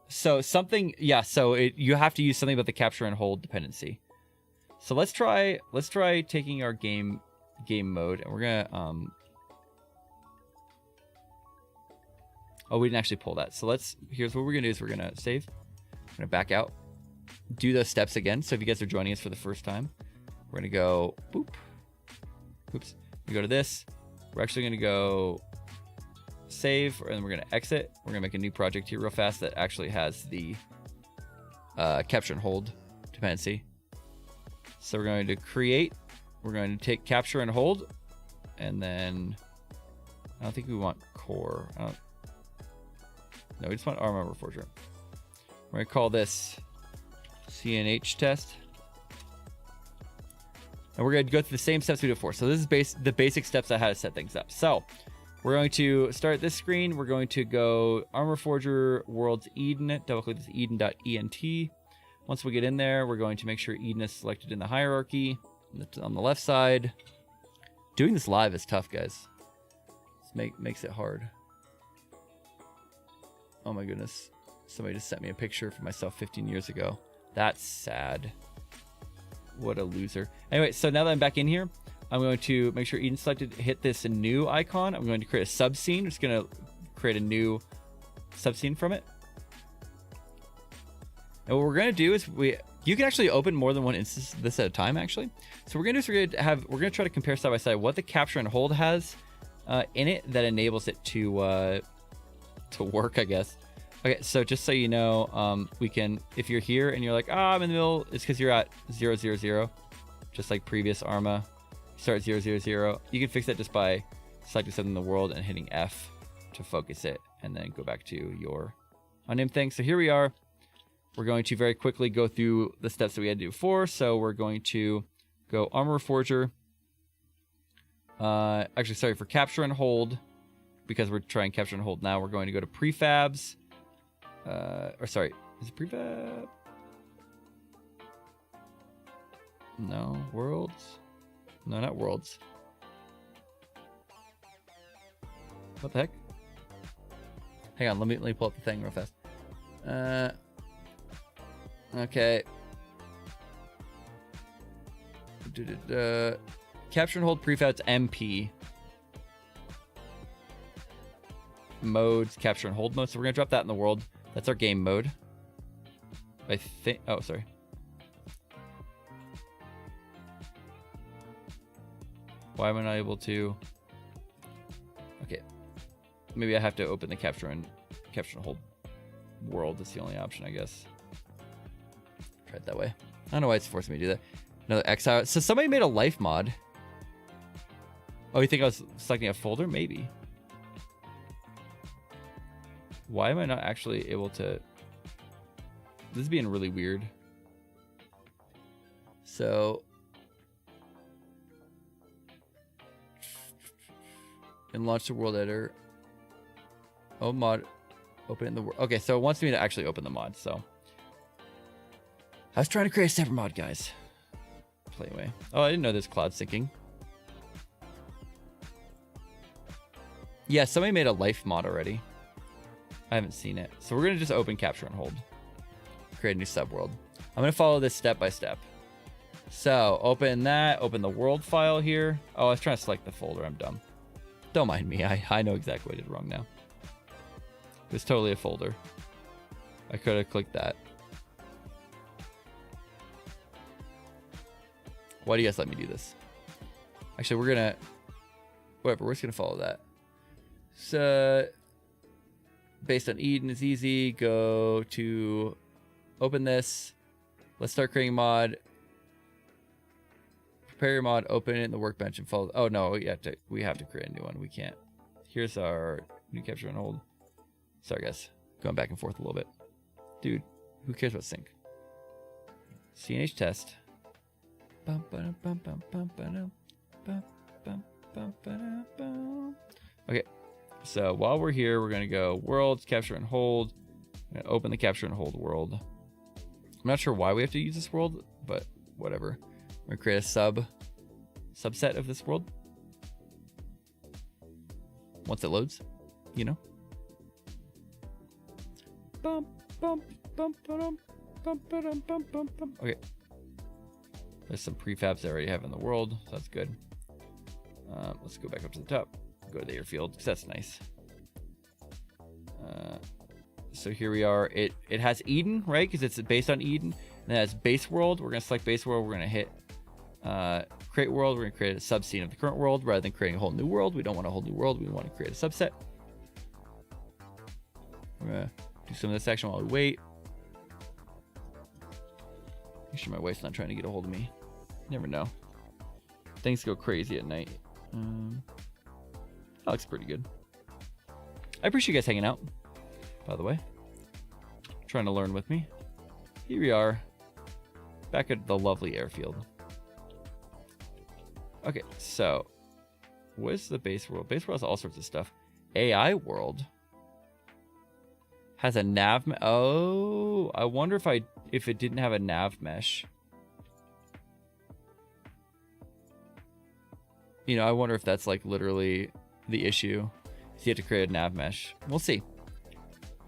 So something, yeah. So you have to use something about the capture and hold dependency. So let's try taking our game mode, and we're gonna oh, we didn't actually pull that. So here's what we're gonna do is we're gonna save. I'm gonna back out. Do those steps again. So if you guys are joining us for the first time, we're gonna go boop. Oops. We go to this. We're actually gonna go save, and then we're gonna exit. We're gonna make a new project here real fast that actually has the capture and hold dependency. So we're going to create. We're going to take capture and hold, and then I don't think we want core. No, we just want Arma Reforger. We're gonna call this CNH test, and we're going to go through the same steps we did before. So this is the basic steps on how to set things up. So we're going to start this screen. We're going to go Arma Reforger Worlds Eden. Double click this Eden.ent. Once we get in there, we're going to make sure Eden is selected in the hierarchy on the left side. Doing this live is tough, guys. This makes it hard. Oh my goodness. Somebody just sent me a picture for myself 15 years ago. That's sad. What a loser. Anyway, so now that I'm back in here, I'm going to make sure Eden selected, hit this new icon. I'm going to create a subscene. I'm just going to create a new subscene from it. And what we're going to do is you can actually open more than one instance of this at a time, actually. So we're going to try to compare side by side what the capture and hold has in it that enables it to work, I guess. Okay, so just so you know, we can, if you're here and you're like, I'm in the middle, it's because you're at 000, just like previous Arma. Start 000. You can fix that just by selecting something in the world and hitting F to focus it, and then go back to your unnamed thing. So here we are. We're going to very quickly go through the steps that we had to do before. So we're going to go Arma Reforger. Actually, sorry, for capture and hold, because we're trying capture and hold now, we're going to go to prefabs. Or sorry, is it prefab? No, worlds? No, not worlds. What the heck? Hang on, let me pull up the thing real fast. Okay. Capture and hold prefabs MP. Modes, capture and hold mode. So we're gonna drop that in the world. That's our game mode. I think. Oh, sorry. Why am I not able to? Okay. Maybe I have to open the capture and hold world. That's the only option, I guess. Try it that way. I don't know why it's forcing me to do that. Another exile. So somebody made a life mod. Oh, you think I was selecting a folder? Maybe. Why am I not actually able to? This is being really weird. So. And launch the world editor. Oh, mod. Open in the world. Okay, so it wants me to actually open the mod, so. I was trying to create a separate mod, guys. Play away. Oh, I didn't know there's cloud syncing. Yeah, somebody made a life mod already. I haven't seen it. So we're going to just open capture and hold. Create a new subworld. I'm going to follow this step by step. So open that. Open the world file here. Oh, I was trying to select the folder. I'm dumb. Don't mind me. I know exactly what I did wrong now. It was totally a folder. I could have clicked that. Why do you guys let me do this? Actually, we're going to... Whatever, we're just going to follow that. So... Based on Eden is easy. Go to... Open this. Let's start creating a mod. Prepare your mod. Open it in the workbench and follow... Oh, no. We have to create a new one. We can't. Here's our new capture and hold. Sorry, guys. Going back and forth a little bit. Dude, who cares about sync? CNH test. Okay, so while we're here, we're going to go worlds, capture and hold. I'm going to open the capture and hold world. I'm not sure why we have to use this world, but whatever. We're going to create a subset of this world. Once it loads, you know. Okay. There's some prefabs I already have in the world, so that's good. Let's go back up to the top. Go to the airfield, because that's nice. So here we are. It has Eden, right? Because it's based on Eden. And it has base world. We're going to select base world. We're going to hit create world. We're going to create a subscene of the current world rather than creating a whole new world. We don't want a whole new world. We want to create a subset. We're going to do some of this action while we wait. Make sure my wife's not trying to get a hold of me. Never know. Things go crazy at night. That looks pretty good. I appreciate you guys hanging out, by the way. Trying to learn with me. Here we are. Back at the lovely airfield. Okay, so what is the base world? Base world has all sorts of stuff. AI world has a nav. Oh, I wonder if it didn't have a nav mesh. You know, I wonder if that's like literally the issue. So you have to create a nav mesh. We'll see.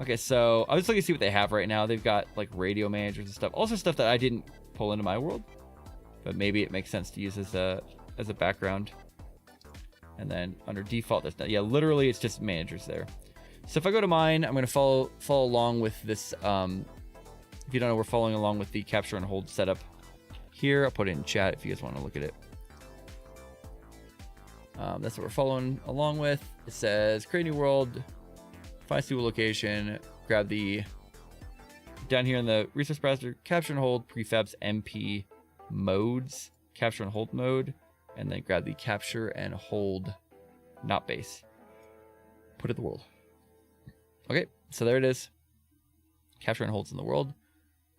Okay, so I was looking to see what they have right now. They've got like radio managers and stuff. Also stuff that I didn't pull into my world, but maybe it makes sense to use as a background. And then under default, that's not, yeah, literally it's just managers there. So if I go to mine, I'm going to follow along with this. If you don't know, we're following along with the capture and hold setup here. I'll put it in chat if you guys want to look at it. That's what we're following along with. It says create new world, find suitable location, grab the down here in the resource browser, capture and hold prefabs MP modes, capture and hold mode, and then grab the capture and hold not base. Put it in the world. Okay, so there it is. Capture and holds in the world.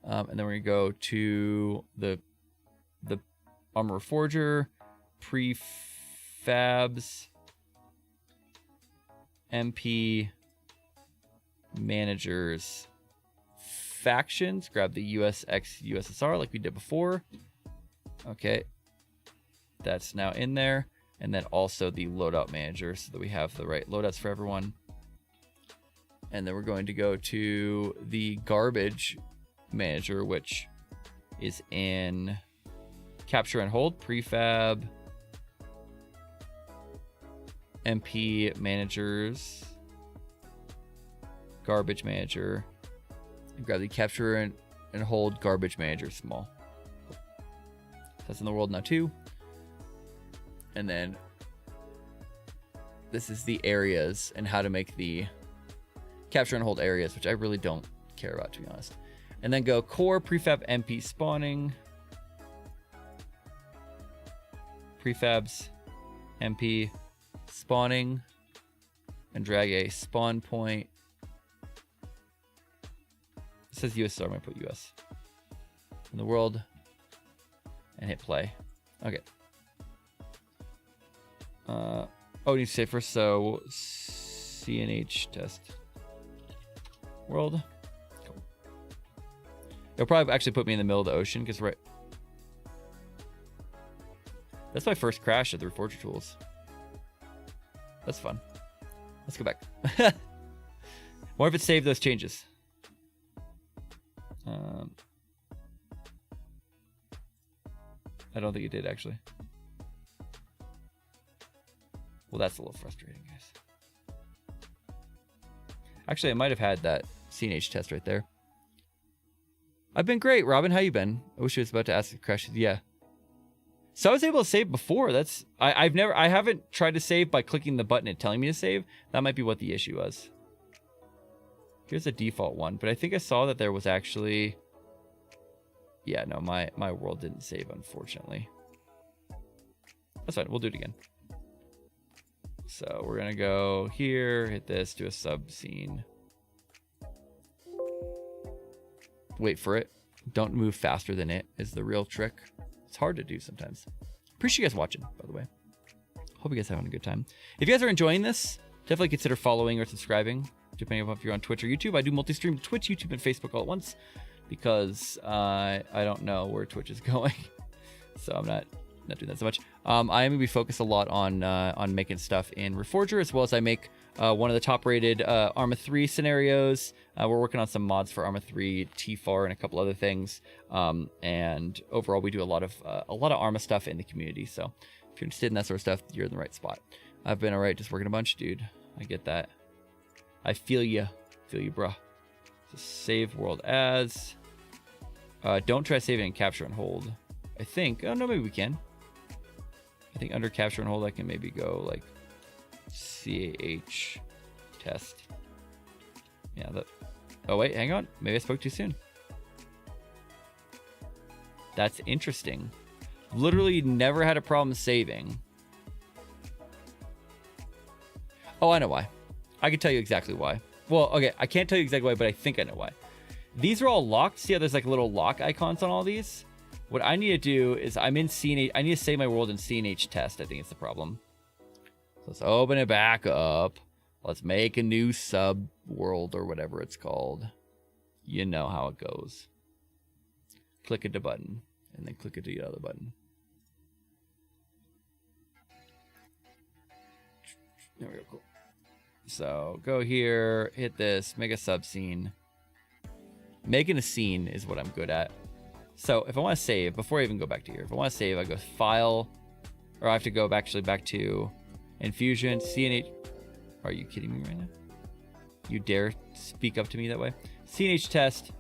And then we're going to go to the Arma Reforger, prefabs, MP, managers, factions. Grab the USX USSR like we did before. Okay, that's now in there. And then also the loadout manager so that we have the right loadouts for everyone. And then we're going to go to the garbage manager, which is in capture and hold, prefab, MP managers, garbage manager, and grab the capture and hold garbage manager small. That's in the world now too. And then this is the areas and how to make the capture and hold areas, which I really don't care about, to be honest. And then go core prefab MP spawning, prefabs MP spawning, and drag a spawn point. It says US, so I'm going to put US in the world and hit play. Okay. Oh, I need to say first, so CNH test world. Cool. It'll probably actually put me in the middle of the ocean because that's my first crash at the Reforger tools. That's fun. Let's go back. What if it saved those changes? I don't think it did actually. Well, that's a little frustrating, guys. Actually, I might have had that CNH test right there. I've been great, Robin. How you been? I wish I was about to ask the question. Yeah. So I was able to save before. That's I haven't tried to save by clicking the button and telling me to save. That might be what the issue was. Here's a default one, but I think I saw that there was actually. Yeah, no, my world didn't save, unfortunately. That's fine. We'll do it again. So we're gonna go here, hit this, do a sub scene. Wait for it. Don't move faster than it is the real trick. It's hard to do sometimes. Appreciate you guys watching, by the way. Hope you guys are having a good time. If you guys are enjoying this, definitely consider following or subscribing, depending on if you're on Twitch or YouTube. I do multi-stream Twitch, YouTube, and Facebook all at once because I don't know where Twitch is going. So I'm not doing that so much. I am going to be focused a lot on making stuff in Reforger, as well as I make one of the top-rated Arma 3 scenarios. We're working on some mods for Arma 3, TFAR, and a couple other things. And overall, we do a lot of Arma stuff in the community. So if you're interested in that sort of stuff, you're in the right spot. I've been all right just working a bunch, dude. I get that. I feel you. Feel you, bruh. So save world as. Don't try saving and capture and hold. I think. Oh, no, maybe we can. I think under capture and hold, I can maybe go like CAH test. Yeah. Oh, wait, hang on. Maybe I spoke too soon. That's interesting. Literally never had a problem saving. Oh, I know why. I can tell you exactly why. Well, okay, I can't tell you exactly why, but I think I know why. These are all locked. See how there's like little lock icons on all these? What I need to do is I'm in CNH. I need to save my world in CNH test. I think it's the problem. So let's open it back up. Let's make a new sub world or whatever it's called. You know how it goes. Click at the button and then click at the other button. There we go. Cool. So go here, hit this, make a sub scene. Making a scene is what I'm good at. So if I want to save, before I even go back to here, if I want to save, I go File, or I have to go back to Enfusion, CNH. Are you kidding me right now? You dare speak up to me that way? CNH test,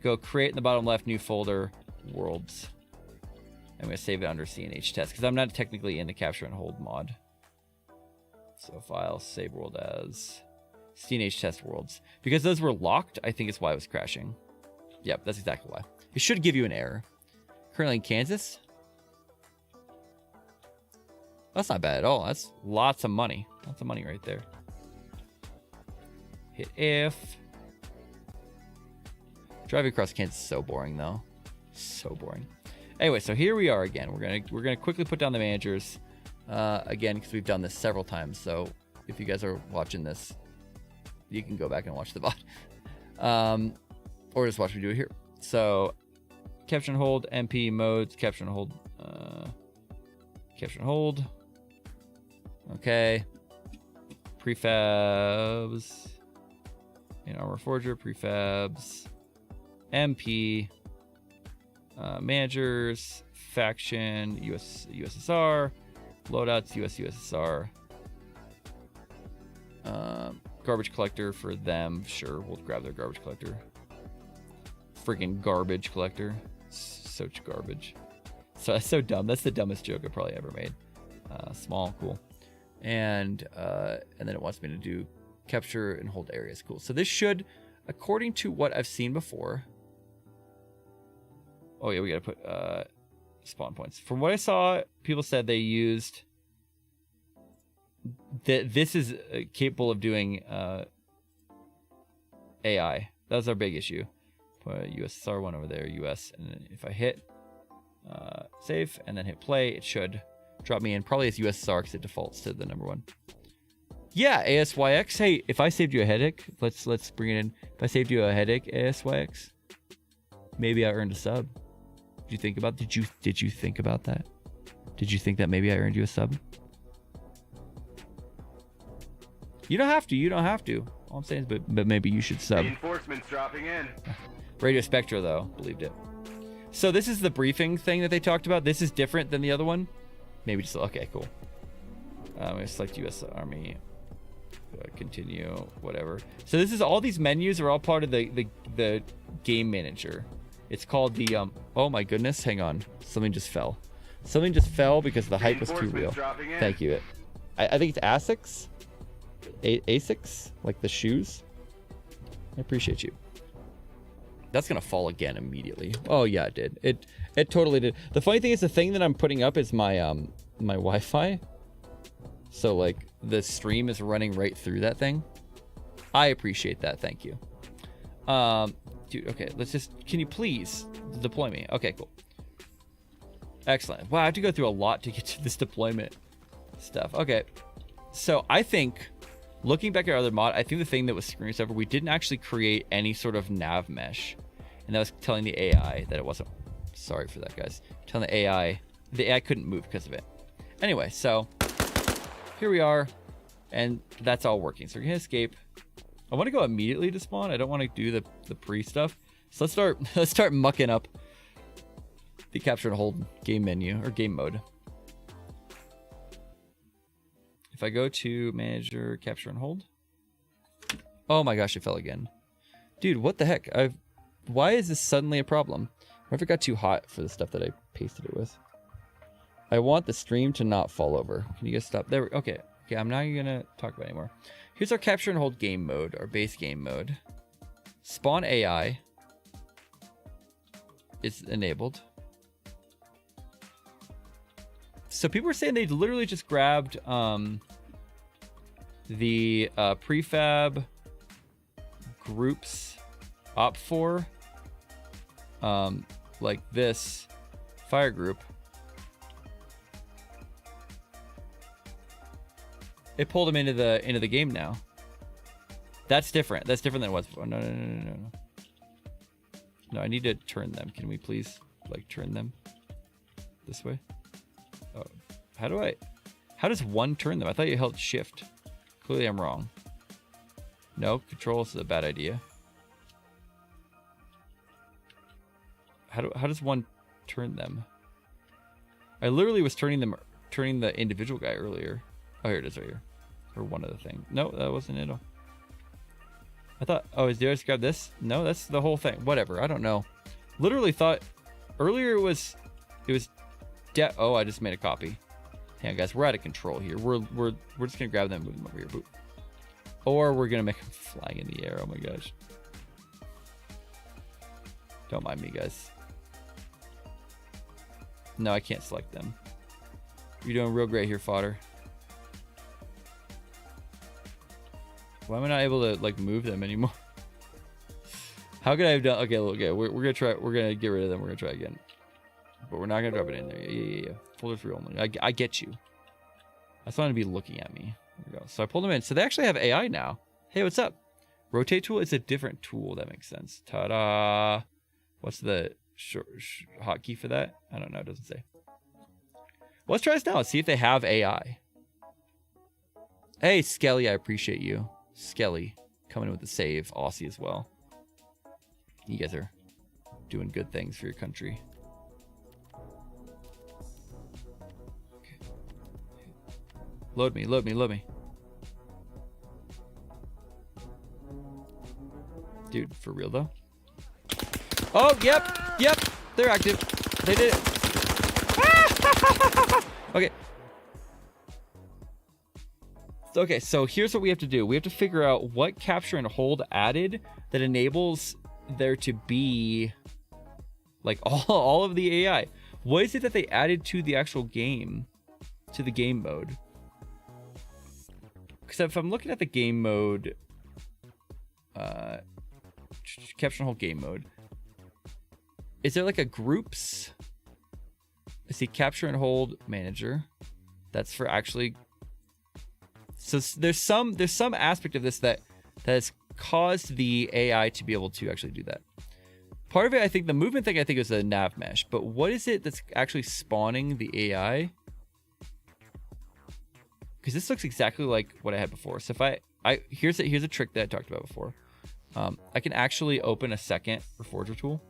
go create in the bottom left, new folder, worlds. I'm going to save it under CNH test because I'm not technically in the capture and hold mod. So file, save world as CNH test worlds. Because those were locked, I think is why it was crashing. Yep, that's exactly why. It should give you an error. Currently in Kansas. That's not bad at all. That's lots of money. Lots of money right there. Hit if. Driving across Kansas is so boring though. So boring. Anyway, so here we are again. We're gonna quickly put down the managers again because we've done this several times. So if you guys are watching this, you can go back and watch the VOD, or just watch me do it here. So capture and hold, MP modes, capture and hold, capture and hold. Okay. Prefabs in Arma Reforger, prefabs, MP, managers, faction, USSR, loadouts, USSR, garbage collector for them. Sure, we'll grab their garbage collector. Freaking garbage collector. Such garbage. So that's so dumb. That's the dumbest joke I probably ever made. Small, cool. And then it wants me to do capture and hold areas. Cool. So this should, according to what I've seen before. Oh yeah, we gotta put spawn points. From what I saw, people said they used that. This is capable of doing AI. That was our big issue. Put USSR one over there, US, and then if I hit save and then hit play, it should drop me in probably as USSR because it defaults to the number 1. Yeah, ASYX. Hey, if I saved you a headache, let's bring it in. If I saved you a headache, ASYX, maybe I earned a sub. Did you think about? Did you think about that? Did you think that maybe I earned you a sub? You don't have to. You don't have to. All I'm saying is, but maybe you should sub. Reinforcements dropping in. Radio Spectra though, believed it. So this is the briefing thing that they talked about. This is different than the other one. Maybe just okay, cool. I'm gonna select U.S. Army. Continue, whatever. So this is all these menus are all part of the game manager. It's called the oh my goodness, hang on. Something just fell. Something just fell because the hype was too real. Thank you. I think it's ASICS. ASICS, like the shoes. I appreciate you. That's gonna fall again immediately. Oh yeah, it did. It totally did. The funny thing is the thing that I'm putting up is my my Wi-Fi. So like the stream is running right through that thing. I appreciate that. Thank you. Dude, okay, let's just, can you please deploy me? Okay, cool. Excellent. Wow, I have to go through a lot to get to this deployment stuff. Okay. So I think, looking back at our other mod, I think the thing that was screwing us over, we didn't actually create any sort of nav mesh. And that was telling the AI that it wasn't, sorry for that, guys. Telling the AI couldn't move because of it. Anyway, so here we are, and that's all working. So we're gonna escape. I want to go immediately to spawn. I don't want to do the pre stuff. So let's start mucking up the capture and hold game menu or game mode. If I go to manager, capture and hold. Oh my gosh, it fell again. Dude, what the heck? Why is this suddenly a problem? What if it got too hot for the stuff that I pasted it with? I want the stream to not fall over. Can you guys stop? There. Okay, I'm not gonna talk about it anymore. Here's our capture and hold game mode, our base game mode. Spawn AI is enabled. So people were saying they literally just grabbed the prefab groups op4 like this fire group. It pulled him into the game now. That's different. That's different than it was before. No. No, I need to turn them. Can we please like turn them this way? Oh, how does one turn them? I thought you held shift. Clearly I'm wrong. No, control is a bad idea. How does one turn them? I literally was turning the individual guy earlier. Oh, here it is right here. Or one of the things. No, that wasn't it. I thought, oh, did I just grab this? No, that's the whole thing. Whatever, I don't know. Literally thought earlier it was oh, I just made a copy. Hang on, guys, we're out of control here. We're just gonna grab them and move them over here. Boop. Or we're gonna make them flying in the air. Oh my gosh. Don't mind me, guys. No, I can't select them. You're doing real great here, Fodder. Why am I not able to like move them anymore? How could I have done? Okay, we're gonna try. We're gonna get rid of them. We're gonna try again, but we're not gonna drop it in there. Yeah. Folder 3 only. I get you. I just want to be looking at me. There we go. So I pulled them in. So they actually have AI now. Hey, what's up? Rotate tool is a different tool. That makes sense. Ta-da! What's the hotkey for that? I don't know. It doesn't say. Well, let's try this now. Let's see if they have AI. Hey, Skelly, I appreciate you. Skelly, coming in with the save. Aussie as well. You guys are doing good things for your country. Okay. Load me. Dude, for real though? Oh, yep. They're active. They did it. Okay. Okay, so here's what we have to do. We have to figure out what capture and hold added that enables there to be like all of the AI. What is it that they added to the actual game, to the game mode? Because if I'm looking at the game mode, capture and hold game mode, is there like a groups? I see capture and hold manager. That's for actually. So there's some aspect of this that has caused the AI to be able to actually do that. Part of it, I think, the movement thing, I think, is a nav mesh. But what is it that's actually spawning the AI? Because this looks exactly like what I had before. So if here's a trick that I talked about before. I can actually open a second Reforger tool.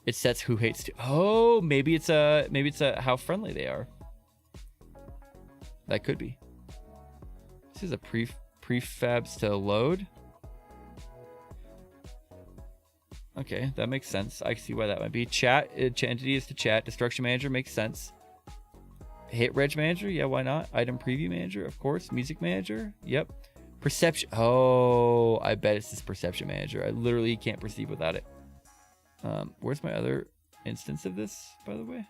It sets who hates to. Oh, maybe it's a how friendly they are. That could be. This is a prefabs to load. Okay, that makes sense. I see why that might be. Chat entity is to chat. Destruction manager makes sense. Hit reg manager, yeah, why not? Item preview manager, of course. Music manager, yep. Perception. Oh, I bet it's this perception manager. I literally can't perceive without it. Where's my other instance of this, by the way?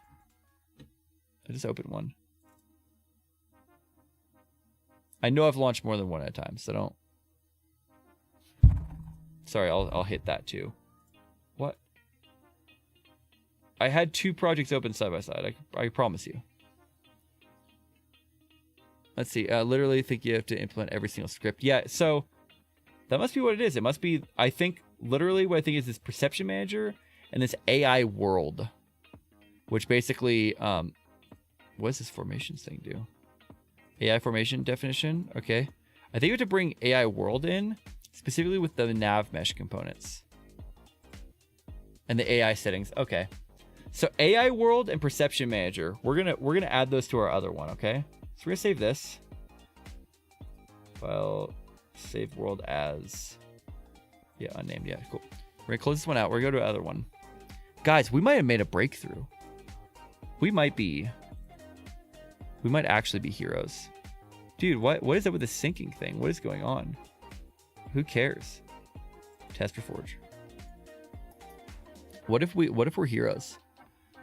I just opened one. I know I've launched more than one at a time, so don't. Sorry, I'll hit that too. What? I had 2 projects open side by side. I promise you. Let's see. I literally think you have to implement every single script. Yeah, so that must be what it is. It must be, I think, literally what I think is this perception manager and this AI world, which basically, what does this formations thing do? AI formation definition. Okay. I think we have to bring AI world in, specifically with the nav mesh components and the AI settings. Okay. So AI world and perception manager, we're gonna add those to our other one. Okay. So we're gonna save this file, save world as, yeah, unnamed. Yeah, cool. We're gonna close this one out. We're gonna go to the other one. Guys, we might have made a breakthrough. We might actually be heroes. Dude, what is it with the syncing thing? What is going on? Who cares? Test Reforge. What if we're heroes?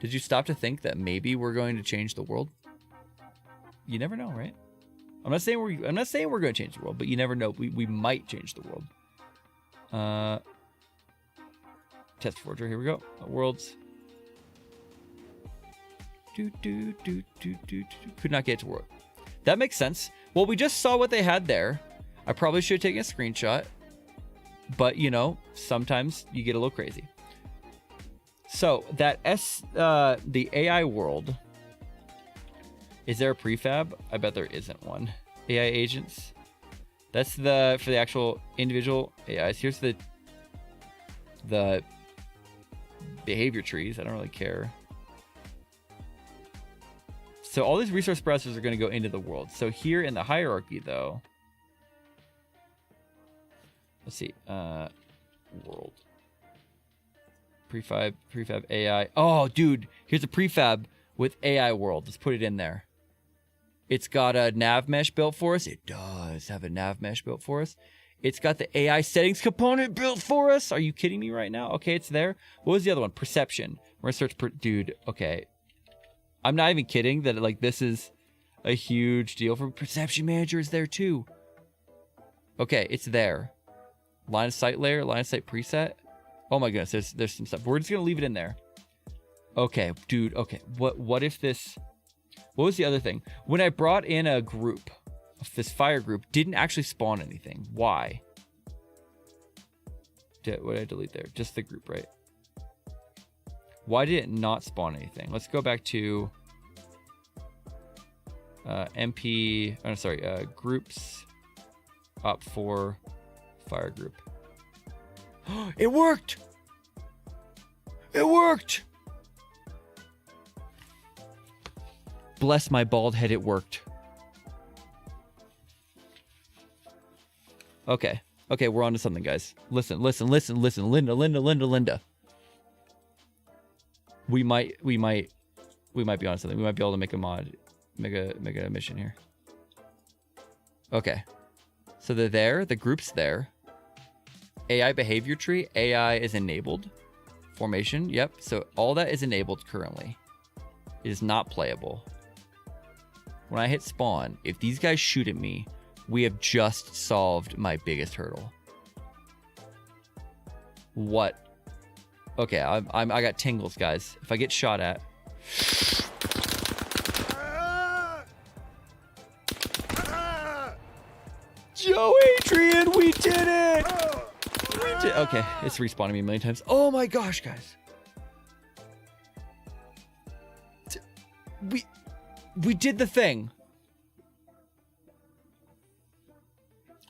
Did you stop to think that maybe we're going to change the world? You never know, right? I'm not saying we're going to change the world, but you never know. We might change the world. Test Forger, here we go. Worlds. Could not get to world. That makes sense. Well, we just saw what they had there. I probably should have taken a screenshot, but you know, sometimes you get a little crazy. So that the AI world, is there a prefab? I bet there isn't one. AI agents. That's for the actual individual AIs. Here's the behavior trees. I don't really care. So all these resource browsers are going to go into the world. So here in the hierarchy, though, let's see, world, prefab AI. Oh, dude, here's a prefab with AI world. Let's put it in there. It's got a nav mesh built for us. It does have a nav mesh built for us. It's got the AI settings component built for us. Are you kidding me right now? Okay, it's there. What was the other one? Perception. We're going to search dude, okay. I'm not even kidding that like this is a huge deal. For perception manager is there too. Okay, it's there. Line of sight layer, line of sight preset. Oh my goodness, there's some stuff. We're just gonna leave it in there. Okay, dude. Okay, what if this? What was the other thing? When I brought in a group, this fire group didn't actually spawn anything. Why? What did I delete there? Just the group, right? Why did it not spawn anything? Let's go back to MP. Oh, sorry, groups up for fire group. It worked! It worked! Bless my bald head, it worked. Okay. Okay, we're on to something, guys. Listen. Linda. We might be on something. We might be able to make a mod, make a mission here. Okay. So they're there, the group's there. AI behavior tree, AI is enabled. Formation, yep. So all that is enabled currently. It is not playable. When I hit spawn, if these guys shoot at me, we have just solved my biggest hurdle. What? Okay, I got tingles, guys. If I get shot at. Yo, Adrian, we did it! Okay, it's respawning me a million times. Oh my gosh, guys. We did the thing.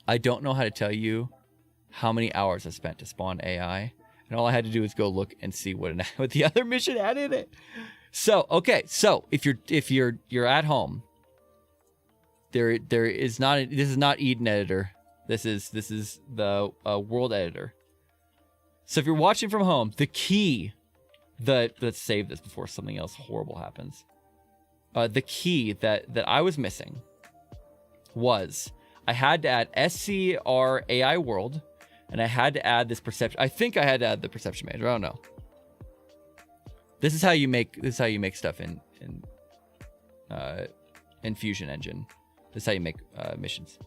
I don't know how to tell you how many hours I spent to spawn AI, and all I had to do was go look and see what the other mission had in it. So okay, so if you're at home, there is not. This is not Eden Editor. This is the World Editor. So if you're watching from home, the key, let's save this before something else horrible happens. The key that I was missing was I had to add SCR AI World, and I had to add this perception. I think I had to add the perception manager. I don't know. This is how you make stuff in Enfusion engine. This is how you make missions.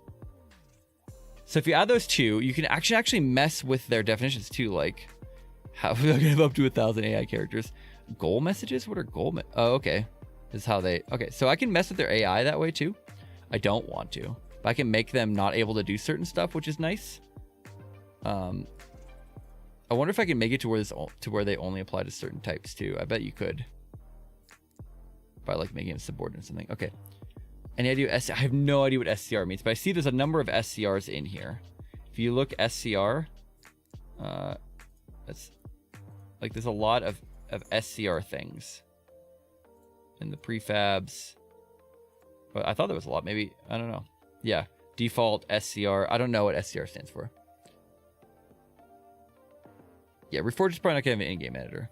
So if you add those two, you can actually mess with their definitions too. Like, how we're gonna have up to 1,000 AI characters. Goal messages? What are goal? Oh, okay. This is how they. Okay, so I can mess with their AI that way too. I don't want to, but I can make them not able to do certain stuff, which is nice. I wonder if I can make it to where they only apply to certain types too. I bet you could. By like making it subordinate or something. Okay. Any idea what I have no idea what SCR means, but I see there's a number of SCRs in here. If you look SCR, that's like there's a lot of SCR things in the prefabs. But I thought there was a lot. Maybe, I don't know. Yeah, default SCR. I don't know what SCR stands for. Yeah, Reforger's probably not gonna have an in-game editor.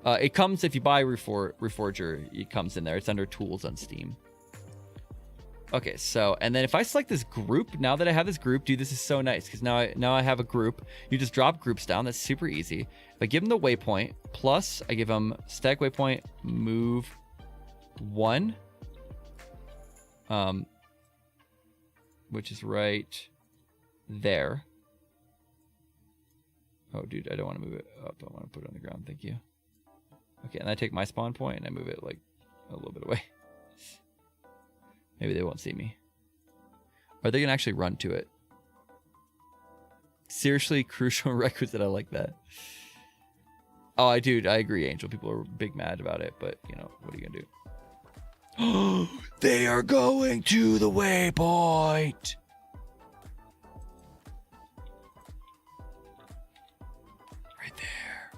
It comes if you buy Reforger, it comes in there. It's under tools on Steam. Okay, so, and then if I select this group, now that I have this group, dude, this is so nice, because now I have a group. You just drop groups down. That's super easy. If I give them the waypoint, plus I give them static waypoint, move 1, which is right there. Oh, dude, I don't want to move it up. I want to put it on the ground. Thank you. Okay, and I take my spawn point and I move it like a little bit away. Maybe they won't see me. Are they gonna actually run to it? Seriously, crucial requisite. I like that. Oh, I agree, Angel. People are big mad about it, but you know, what are you gonna do? Oh, they are going to the waypoint. Right there.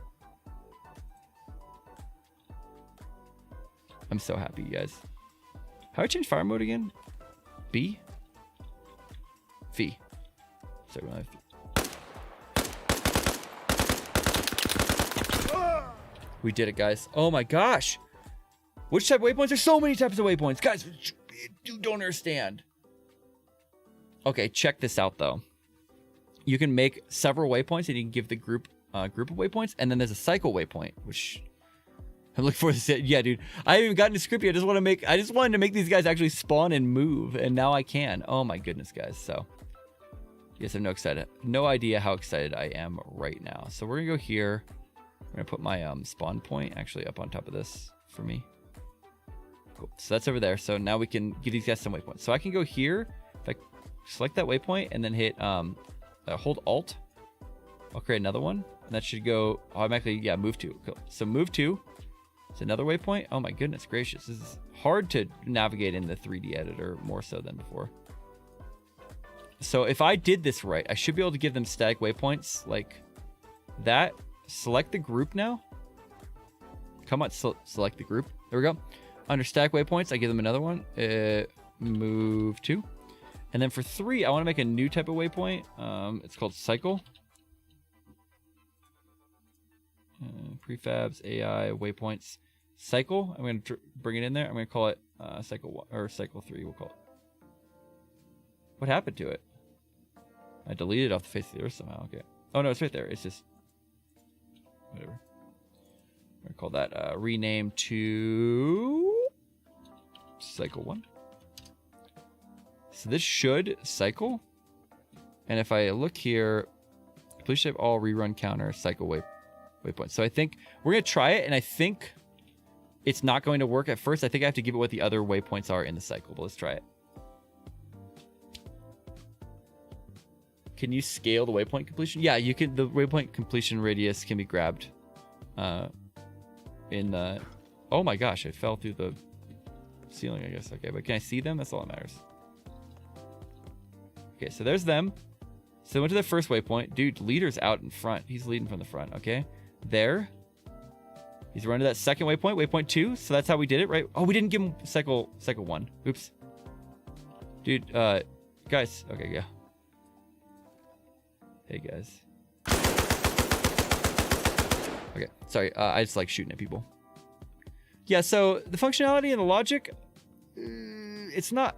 I'm so happy, you guys. How do I change fire mode again? B? V. Sorry, when we did it, guys. Oh my gosh. Which type of waypoints? There's so many types of waypoints. Guys, you don't understand. Okay, check this out, though. You can make several waypoints, and you can give the group of waypoints, and then there's a cycle waypoint, which I'm looking for this. Yeah, dude. I haven't even gotten to script yet. I just wanted to make these guys actually spawn and move, and now I can. Oh my goodness, guys. So, yes, I'm no idea how excited I am right now. So we're gonna go here. I'm gonna put my spawn point actually up on top of this for me. Cool. So that's over there. So now we can give these guys some waypoints. So I can go here. If I select that waypoint and then hit hold Alt, I'll create another one, and that should go automatically. Yeah, move to. Cool. So move to. It's another waypoint. Oh my goodness gracious. This is hard to navigate in the 3D editor more so than before. So if I did this right, I should be able to give them static waypoints like that. Select the group now. Come on, select the group. There we go. Under static waypoints, I give them another one. Move to. And then for 3, I want to make a new type of waypoint. It's called cycle. Prefabs, AI, waypoints, cycle. I'm going to bring it in there. I'm going to call it cycle 1 or cycle 3. We'll call it. What happened to it? I deleted it off the face of the earth somehow. Okay. Oh no, it's right there. It's just whatever. I'm going to call that rename to cycle 1. So this should cycle. And if I look here, completion of all rerun counter cycle waypoint. So I think we're going to try it, and I think it's not going to work at first. I think I have to give it what the other waypoints are in the cycle, but let's try it. Can you scale the waypoint completion? Yeah, you can. The waypoint completion radius can be grabbed in the... Oh my gosh, I fell through the ceiling, I guess. Okay, but can I see them? That's all that matters. Okay, so there's them. So I went to the first waypoint. Dude, leader's out in front. He's leading from the front, okay? There. He's running to that second waypoint, waypoint 2. So that's how we did it, right? Oh, we didn't give him cycle 1. Oops. Dude, guys. Okay, yeah. Hey, guys. Okay, sorry. I just like shooting at people. Yeah, so the functionality and the logic, it's not...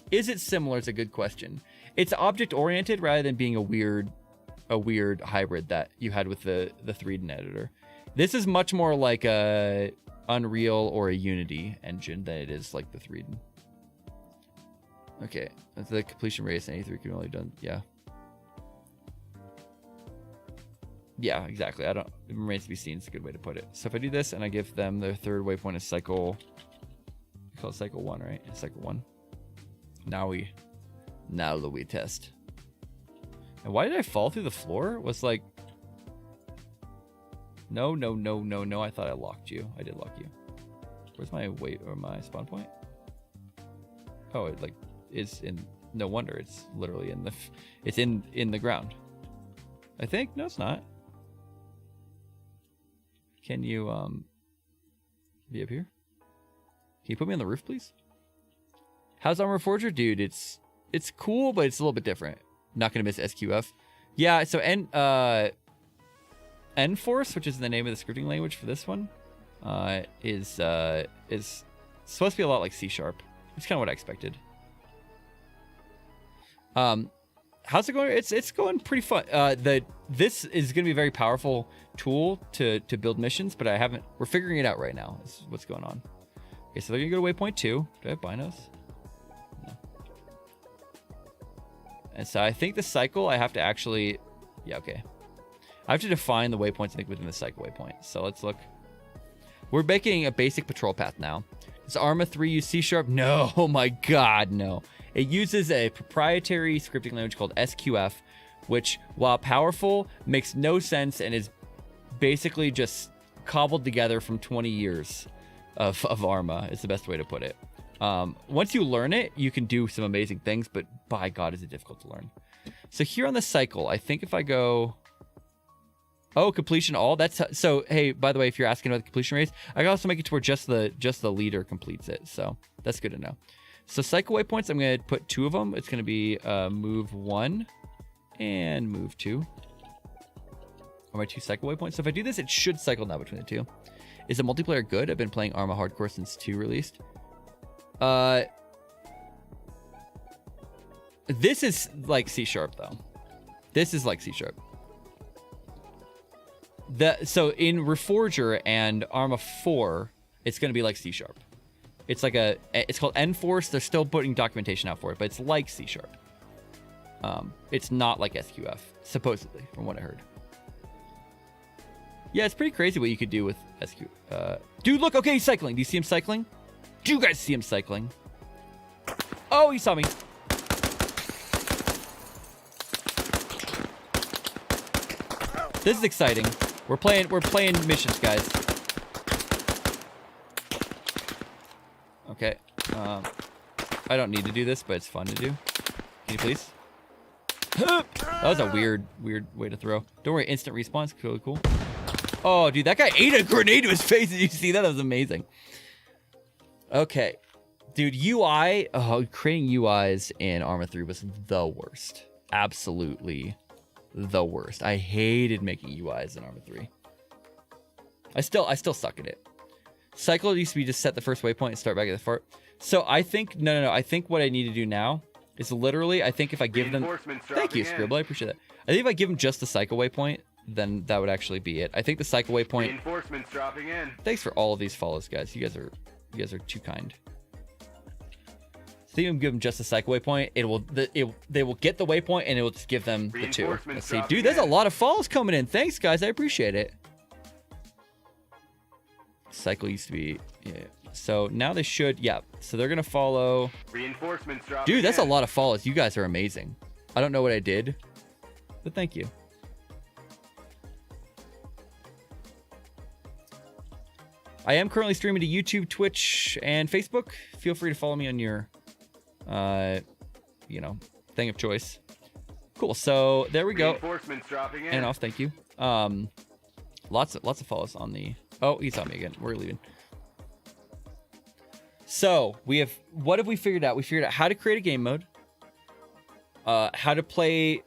Is it similar? It's a good question. It's object-oriented rather than being a weird hybrid that you had with the 3D editor. This is much more like a Unreal or a Unity engine than it is like the 3D. Okay, that's the completion radius 83 can only done. Yeah. Yeah, exactly. It remains to be seen. It's a good way to put it. So if I do this and I give them their third waypoint is cycle, we call it cycle 1, right? Yeah, cycle 1. Now we test. And why did I fall through the floor? Was like, no. I thought I locked you. I did lock you. Where's my my spawn point? Oh, it like is in. No wonder it's literally in the. It's in the ground. I think no, it's not. Can you be up here? Can you put me on the roof, please? How's Arma Reforger? Dude, it's cool, but it's a little bit different. Not gonna miss SQF. Yeah, so Enforce, which is the name of the scripting language for this one, is supposed to be a lot like C#. It's kind of what I expected. How's it going? It's going pretty fun. This is going to be a very powerful tool to build missions, but we're figuring it out right now. Is what's going on. Okay, so they're going to go to waypoint 2. Do I have binos? No. And so I think the cycle I have to actually, yeah, okay. I have to define the waypoints, I think, within the cycle waypoint. So let's look. We're making a basic patrol path now. Does Arma 3 use C#? No, oh my God, no. It uses a proprietary scripting language called SQF, which, while powerful, makes no sense and is basically just cobbled together from 20 years of Arma, is the best way to put it. Once you learn it, you can do some amazing things, but by God, is it difficult to learn. So here on the cycle, I think if I go... Oh, completion all. So. Hey, by the way, if you're asking about the completion rates, I can also make it to where just the leader completes it. So that's good to know. So cycle waypoints, I'm going to put 2 of them. It's going to be move 1 and move 2. Are my 2 cycle waypoints? So if I do this, it should cycle now between the 2. Is the multiplayer good? I've been playing Arma Hardcore since 2 released. This is like C# though. This is like C#. So in Reforger and Arma 4, it's going to be like C#. It's like it's called Enforce. They're still putting documentation out for it, but it's like C#. It's not like SQF, supposedly, from what I heard. Yeah, it's pretty crazy what you could do with SQ. Dude, look, okay, he's cycling. Do you see him cycling? Do you guys see him cycling? Oh, he saw me. This is exciting. We're playing missions, guys. Okay. I don't need to do this, but it's fun to do. Can you please? That was a weird way to throw. Don't worry, instant respawn. It's really cool. Oh, dude, that guy ate a grenade to his face. Did you see that? That was amazing. Okay. Dude, UI, creating UIs in Arma 3 was the worst. Absolutely the worst. I hated making UIs in Arma 3. I still suck at it. Cycle used to be just set the first waypoint and start back at the fart. So I think, no. I think what I need to do now is literally, I think if I give them... Thank you, Scribble. I appreciate that. I think if I give them just the cycle waypoint, then that would actually be it. I think the cycle waypoint... Reinforcements dropping in. Thanks for all of these follows, guys. You guys are too kind. So you can give them just the cycle waypoint. They will get the waypoint, and it will just give them the 2. Let's see. Dude, there's a lot of follows coming in. Thanks, guys. I appreciate it. Cycle used to be... Yeah. So now they should... Yeah. So they're going to follow... Reinforcements dropping Dude, that's a lot of follows. You guys are amazing. I don't know what I did, but thank you. I am currently streaming to YouTube, Twitch, and Facebook. Feel free to follow me on your, thing of choice. Cool. So there we go. Reinforcements dropping in. And off. Thank you. Lots of follows on the. Oh, he saw me again. We're leaving. So what have we figured out? We figured out how to create a game mode. How to place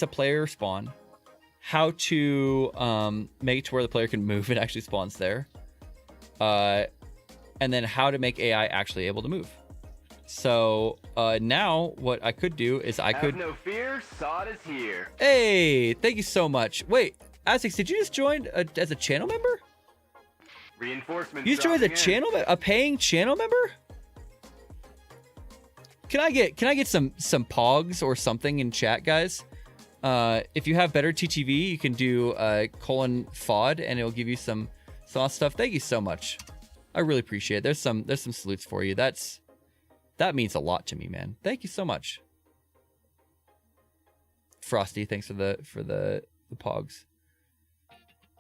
a player spawn. How to make it to where the player can move. It actually spawns there. And then how to make AI actually able to move. So now what I could do is Have no fear, Sod is here. Hey, thank you so much. Wait, Aztecs, did you just join as a channel member? Reinforcements. You just joined as a paying channel member? Can I get some pogs or something in chat, guys? If you have better TTV, you can do :FOD and it'll give you some stuff. Thank you so much. I really appreciate it. There's some salutes for you. That means a lot to me, man. Thank you so much. Frosty, thanks for the pogs.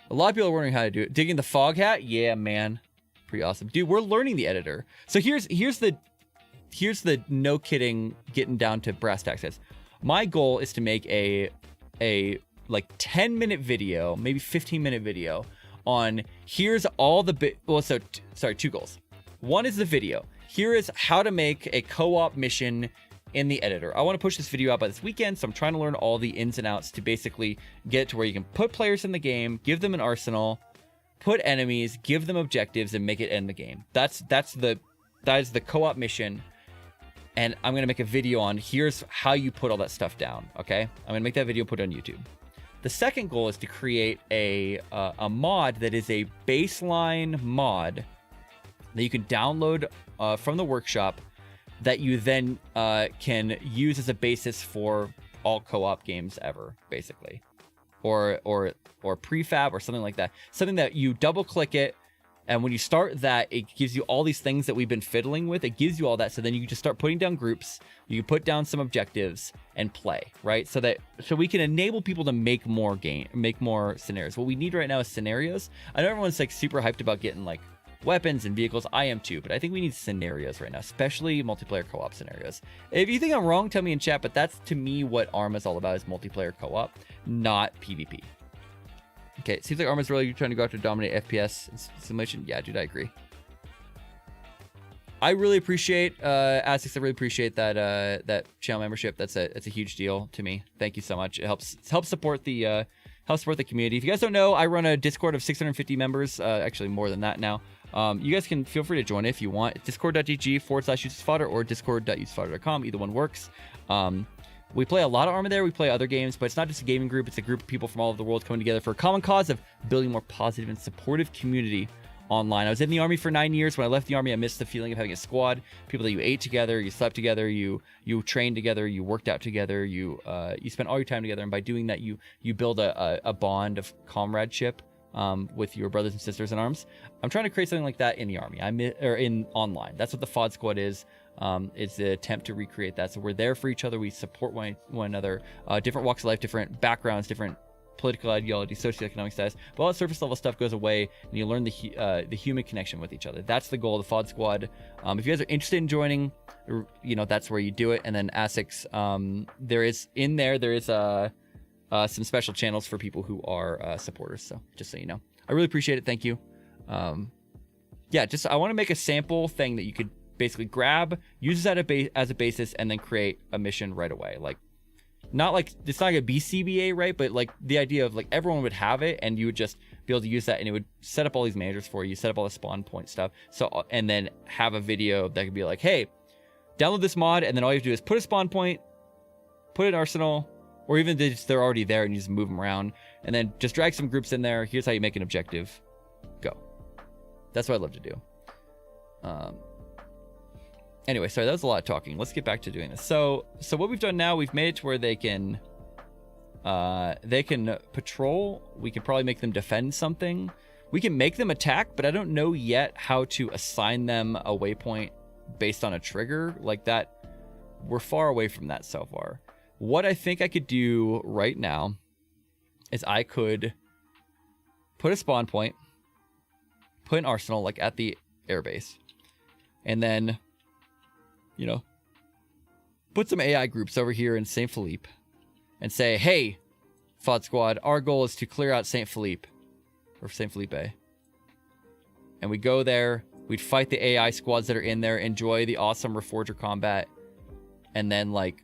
A lot of people are wondering how to do it. Digging the fog hat? Yeah, man. Pretty awesome. Dude, we're learning the editor. So here's the no kidding, getting down to brass tacks, guys. My goal is to make a like 10-minute video, maybe 15-minute video on here's all the two goals. One is the video. Here is how to make a co-op mission in the editor. I want to push this video out by this weekend, so I'm trying to learn all the ins and outs to basically get to where you can put players in the game, give them an arsenal, put enemies, give them objectives, and make it end the game. That is the co-op mission. And I'm going to make a video on here's how you put all that stuff down, okay? I'm going to make that video, put it on YouTube. The second goal is to create a mod that is a baseline mod that you can download from the workshop that you then can use as a basis for all co-op games ever, basically. Or prefab or something like that. Something that you double click it, and when you start that, it gives you all these things that we've been fiddling with. It gives you all that, so then you can just start putting down groups. You can put down some objectives and play, right? So we can enable people to make more scenarios. What we need right now is scenarios. I know everyone's like super hyped about getting like weapons and vehicles. I am too, but I think we need scenarios right now, especially multiplayer co-op scenarios. If you think I'm wrong, tell me in chat, but that's to me what Arma's all about, is multiplayer co-op, not PvP. Okay, it seems like Arma's really trying to go after dominate FPS simulation. Yeah, dude, I agree. I really appreciate Aztecs. I really appreciate that channel membership. That's a huge deal to me. Thank you so much. It helps support the community. If you guys don't know, I run a Discord of 650 members. Actually, more than that now. You guys can feel free to join it if you want. Discord.gg/UselessFodder or discord.uselessfodder.com. Either one works. We play a lot of Arma there. We play other games, but it's not just a gaming group. It's a group of people from all over the world coming together for a common cause of building a more positive and supportive community online. I was in the Army for 9 years. When I left the Army, I missed the feeling of having a squad, people that you ate together, you slept together, you trained together, you worked out together, you spent all your time together, and by doing that, you build a bond of comradeship with your brothers and sisters in arms. I'm trying to create something like that in the Army. In online. That's what the FoddSquad is. It's the attempt to recreate that. So we're there for each other. We support one another. Different walks of life, different backgrounds, different political ideology, socioeconomic status, but all the surface level stuff goes away, and you learn the human connection with each other. That's the goal of the FoddSquad. If you guys are interested in joining, that's where you do it. And then ASICs, there is some special channels for people who are supporters. So just so you know, I really appreciate it. Thank you. I want to make a sample thing that you could basically grab, use as a basis, and then create a mission right away. Like, not like it's not like a BCBA, right? But like the idea of like everyone would have it, and you would just be able to use that, and it would set up all these managers for you, set up all the spawn point stuff. So, and then have a video that could be like, hey, download this mod, and then all you have to do is put a spawn point, put an arsenal, or even they're already there and you just move them around, and then just drag some groups in there. Here's how you make an objective. Go. That's what I'd love to do. Anyway, sorry, that was a lot of talking. Let's get back to doing this. So what we've done now, we've made it to where they can patrol. We can probably make them defend something. We can make them attack, but I don't know yet how to assign them a waypoint based on a trigger like that. We're far away from that so far. What I think I could do right now is I could put a spawn point, put an arsenal like at the airbase, and then put some AI groups over here in St. Philippe and say, hey, FoddSquad, our goal is to clear out St. Philippe or St. Felipe. And we go there, we'd fight the AI squads that are in there, enjoy the awesome Reforger combat, and then like,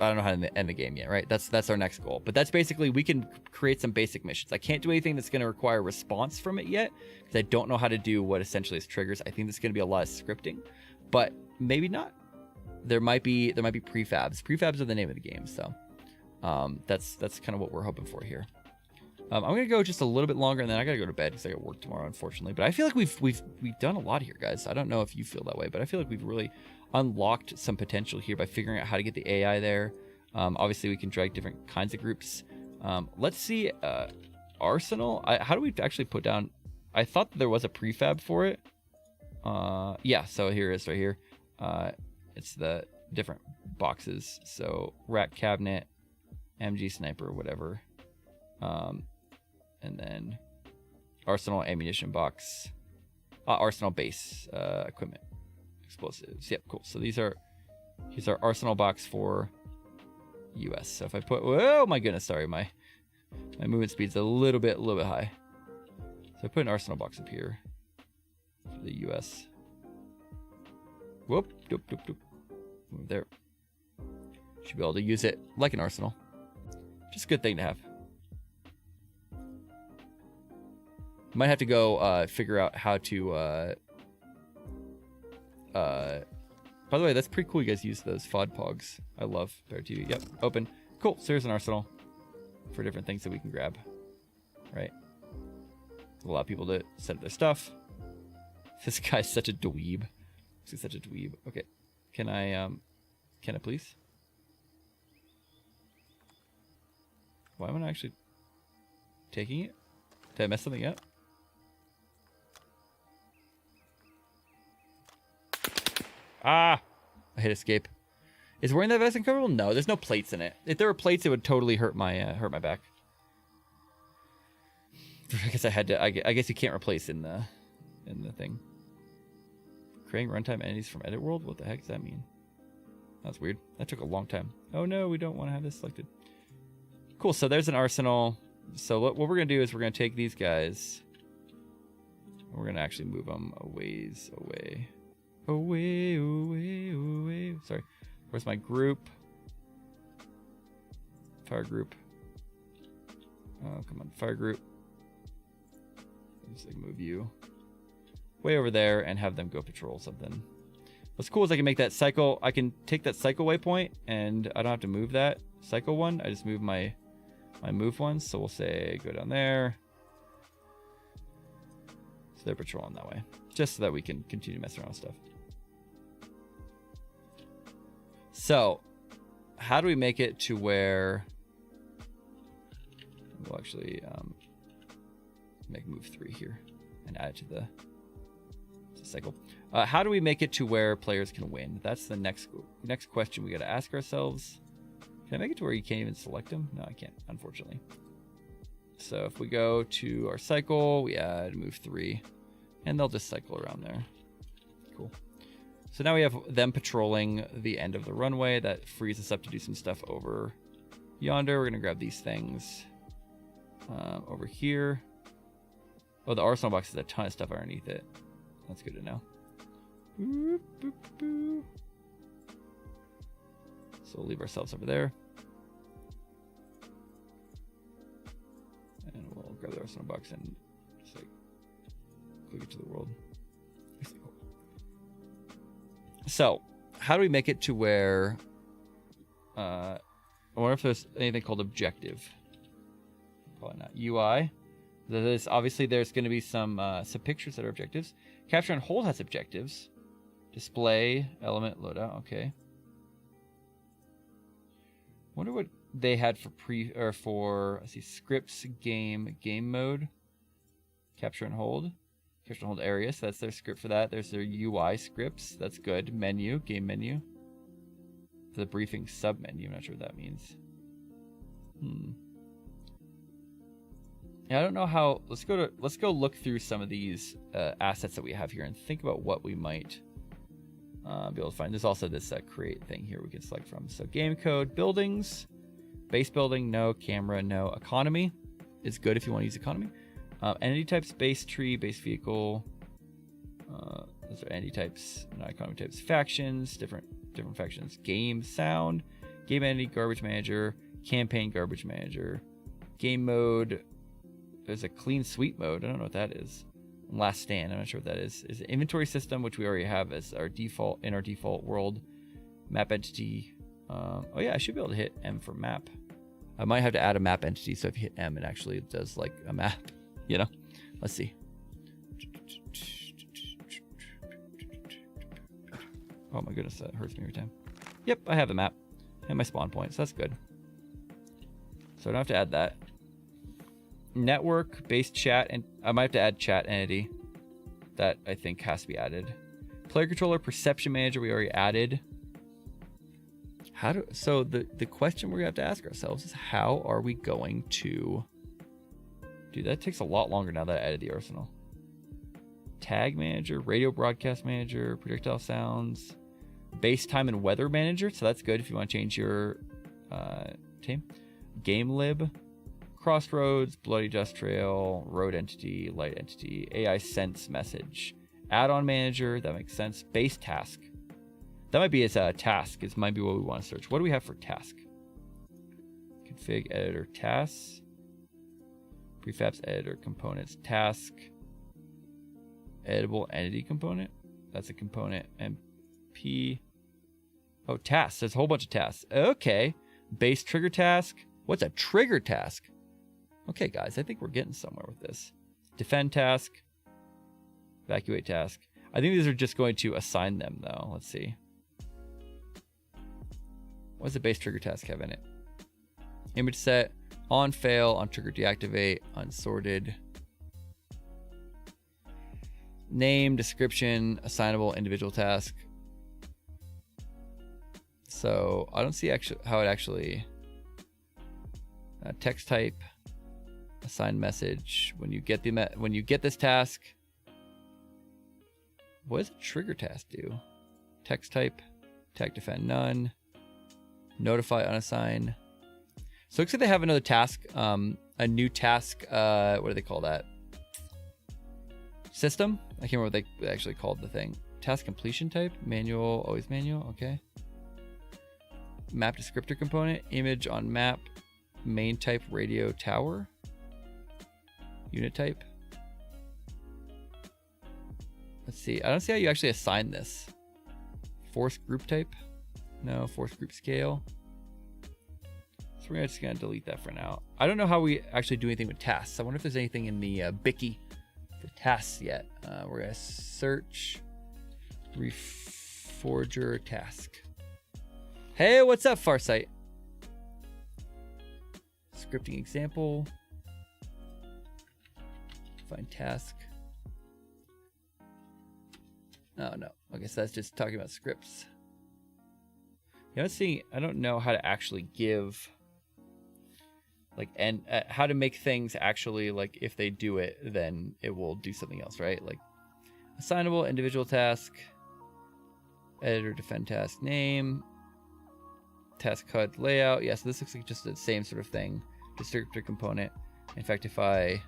I don't know how to end the game yet, right? That's our next goal. But that's basically, we can create some basic missions. I can't do anything that's going to require a response from it yet, because I don't know how to do what essentially is triggers. I think there's going to be a lot of scripting, but maybe not. There might be prefabs. Prefabs are the name of the game, so that's kind of what we're hoping for here. I'm gonna go just a little bit longer, and then I gotta go to bed because I got work tomorrow, unfortunately. But I feel like we've done a lot here, guys. I don't know if you feel that way, but I feel like we've really unlocked some potential here by figuring out how to get the AI there. Obviously, we can drag different kinds of groups. Let's see, Arsenal. How do we actually put down? I thought that there was a prefab for it. Yeah, so here it is right here. It's the different boxes. So rack cabinet, MG sniper, whatever. And then arsenal ammunition box, arsenal base, equipment, explosives. Yep, cool. So here's our arsenal box for US. So if I put, oh my goodness, sorry, my movement speed's a little bit high. So I put an arsenal box up here for the US. Whoop, doop, doop, doop. Move there. Should be able to use it like an arsenal. Just a good thing to have. Might have to go figure out how to by the way, that's pretty cool you guys use those FOD pogs. I love Bear TV. Yep, open. Cool. So here's an arsenal for different things that we can grab. Right. Allow people to set up their stuff. This guy's such a dweeb. He's such a dweeb. Okay. Can I please? Why am I actually taking it? Did I mess something up? Ah! I hit escape. Is wearing that vest uncomfortable? No, there's no plates in it. If there were plates, it would totally hurt my back. I guess I had to. I guess you can't replace in the thing. Creating runtime entities from Edit World? What the heck does that mean? That's weird. That took a long time. Oh no, we don't want to have this selected. Cool, so there's an arsenal. So what we're going to do is we're going to take these guys. And we're going to actually move them a ways away. Away. Sorry. Where's my group? Fire group. Oh, come on. Fire group. Just like move you way over there and have them go patrol something. What's cool is I can make that cycle. I can take that cycle waypoint, and I don't have to move that cycle one. I just move my move ones. So we'll say go down there. So they're patrolling that way, just so that we can continue messing around with stuff. So, how do we make it to where we'll actually make move 3 here and add it to the cycle? How do we make it to where players can win? That's the next question we got to ask ourselves. Can I make it to where you can't even select them? No, I can't, unfortunately. So if we go to our cycle, we add move 3, and they'll just cycle around there. Cool. So now we have them patrolling the end of the runway. That frees us up to do some stuff over yonder. We're going to grab these things over here. Oh, the arsenal box has a ton of stuff underneath it. That's good to know. Boop, boop, boop. So we'll leave ourselves over there. And we'll grab the arsenal box and just like click it to the world. So, how do we make it to where... I wonder if there's anything called objective. Probably not. UI. Obviously, there's going to be some pictures that are objectives. Capture and hold has objectives. Display, element, loadout. Okay. Wonder what they had for let's see, scripts, game mode. Capture and hold. Capture and hold area, so that's their script for that. There's their UI scripts. That's good. Menu, game menu. The briefing sub menu. I'm not sure what that means. Yeah, I don't know how. Let's go look through some of these assets that we have here and think about what we might be able to find. There's also this create thing here we can select from. So game code, buildings, base building, no. Camera, no. Economy is good if you want to use economy. Entity types, base tree, base vehicle. Those are entity types, not economy types. Factions, different factions. Game sound, game entity, garbage manager, campaign, garbage manager. Game mode. There's a clean sweep mode. I don't know what that is. Last stand. I'm not sure what that is. Is it inventory system, which we already have as our default in our default world. Map entity. Oh yeah, I should be able to hit M for map. I might have to add a map entity, so if you hit M, it actually does like a map. You know, let's see. Oh my goodness, that hurts me every time. Yep, I have the map and my spawn point, so that's good. So I don't have to add that. Network, base chat, and I might have to add chat entity. That I think has to be added. Player controller, perception manager, we already added. So the question we're gonna have to ask ourselves is how are we going to... Dude, that takes a lot longer now that I added the arsenal. Tag manager, radio broadcast manager, projectile sounds, base time and weather manager. So that's good if you want to change your team. Game lib, crossroads, bloody dust trail, road entity, light entity, AI sense message, add-on manager. That makes sense. Base task. That might be as a task. It might be what we want to search. What do we have for task? Config editor tasks. Prefabs editor components task. Editable entity component. That's a component. MP. Oh, tasks. There's a whole bunch of tasks. Okay. Base trigger task. What's a trigger task? Okay, guys. I think we're getting somewhere with this. Defend task. Evacuate task. I think these are just going to assign them, though. Let's see. What does the base trigger task have in it? Image set. On fail, on trigger deactivate, unsorted. Name, description, assignable, individual task. So I don't see how it actually... text type, assign message. When you get this task, what does a trigger task do? Text type, tag defend none, notify unassign. So it looks like they have another task, a new task. What do they call that? System? I can't remember what they actually called the thing. Task completion type, manual, always manual. Okay. Map descriptor component, image on map, main type radio tower, unit type. Let's see. I don't see how you actually assign this. Force group type? No. Force group scale. So we're just going to delete that for now. I don't know how we actually do anything with tasks. I wonder if there's anything in the Bicky for tasks yet. We're going to search Reforger task. Hey, what's up, Farsight? Scripting example. Find task. Oh, no. I guess that's just talking about scripts. Yeah, let's see. I don't know how to actually give, like, and how to make things actually, like, if they do it, then it will do something else, right? Like, assignable, individual task, editor, defend task, name, task HUD layout. Yeah, so this looks like just the same sort of thing. Descriptor component. In fact, if I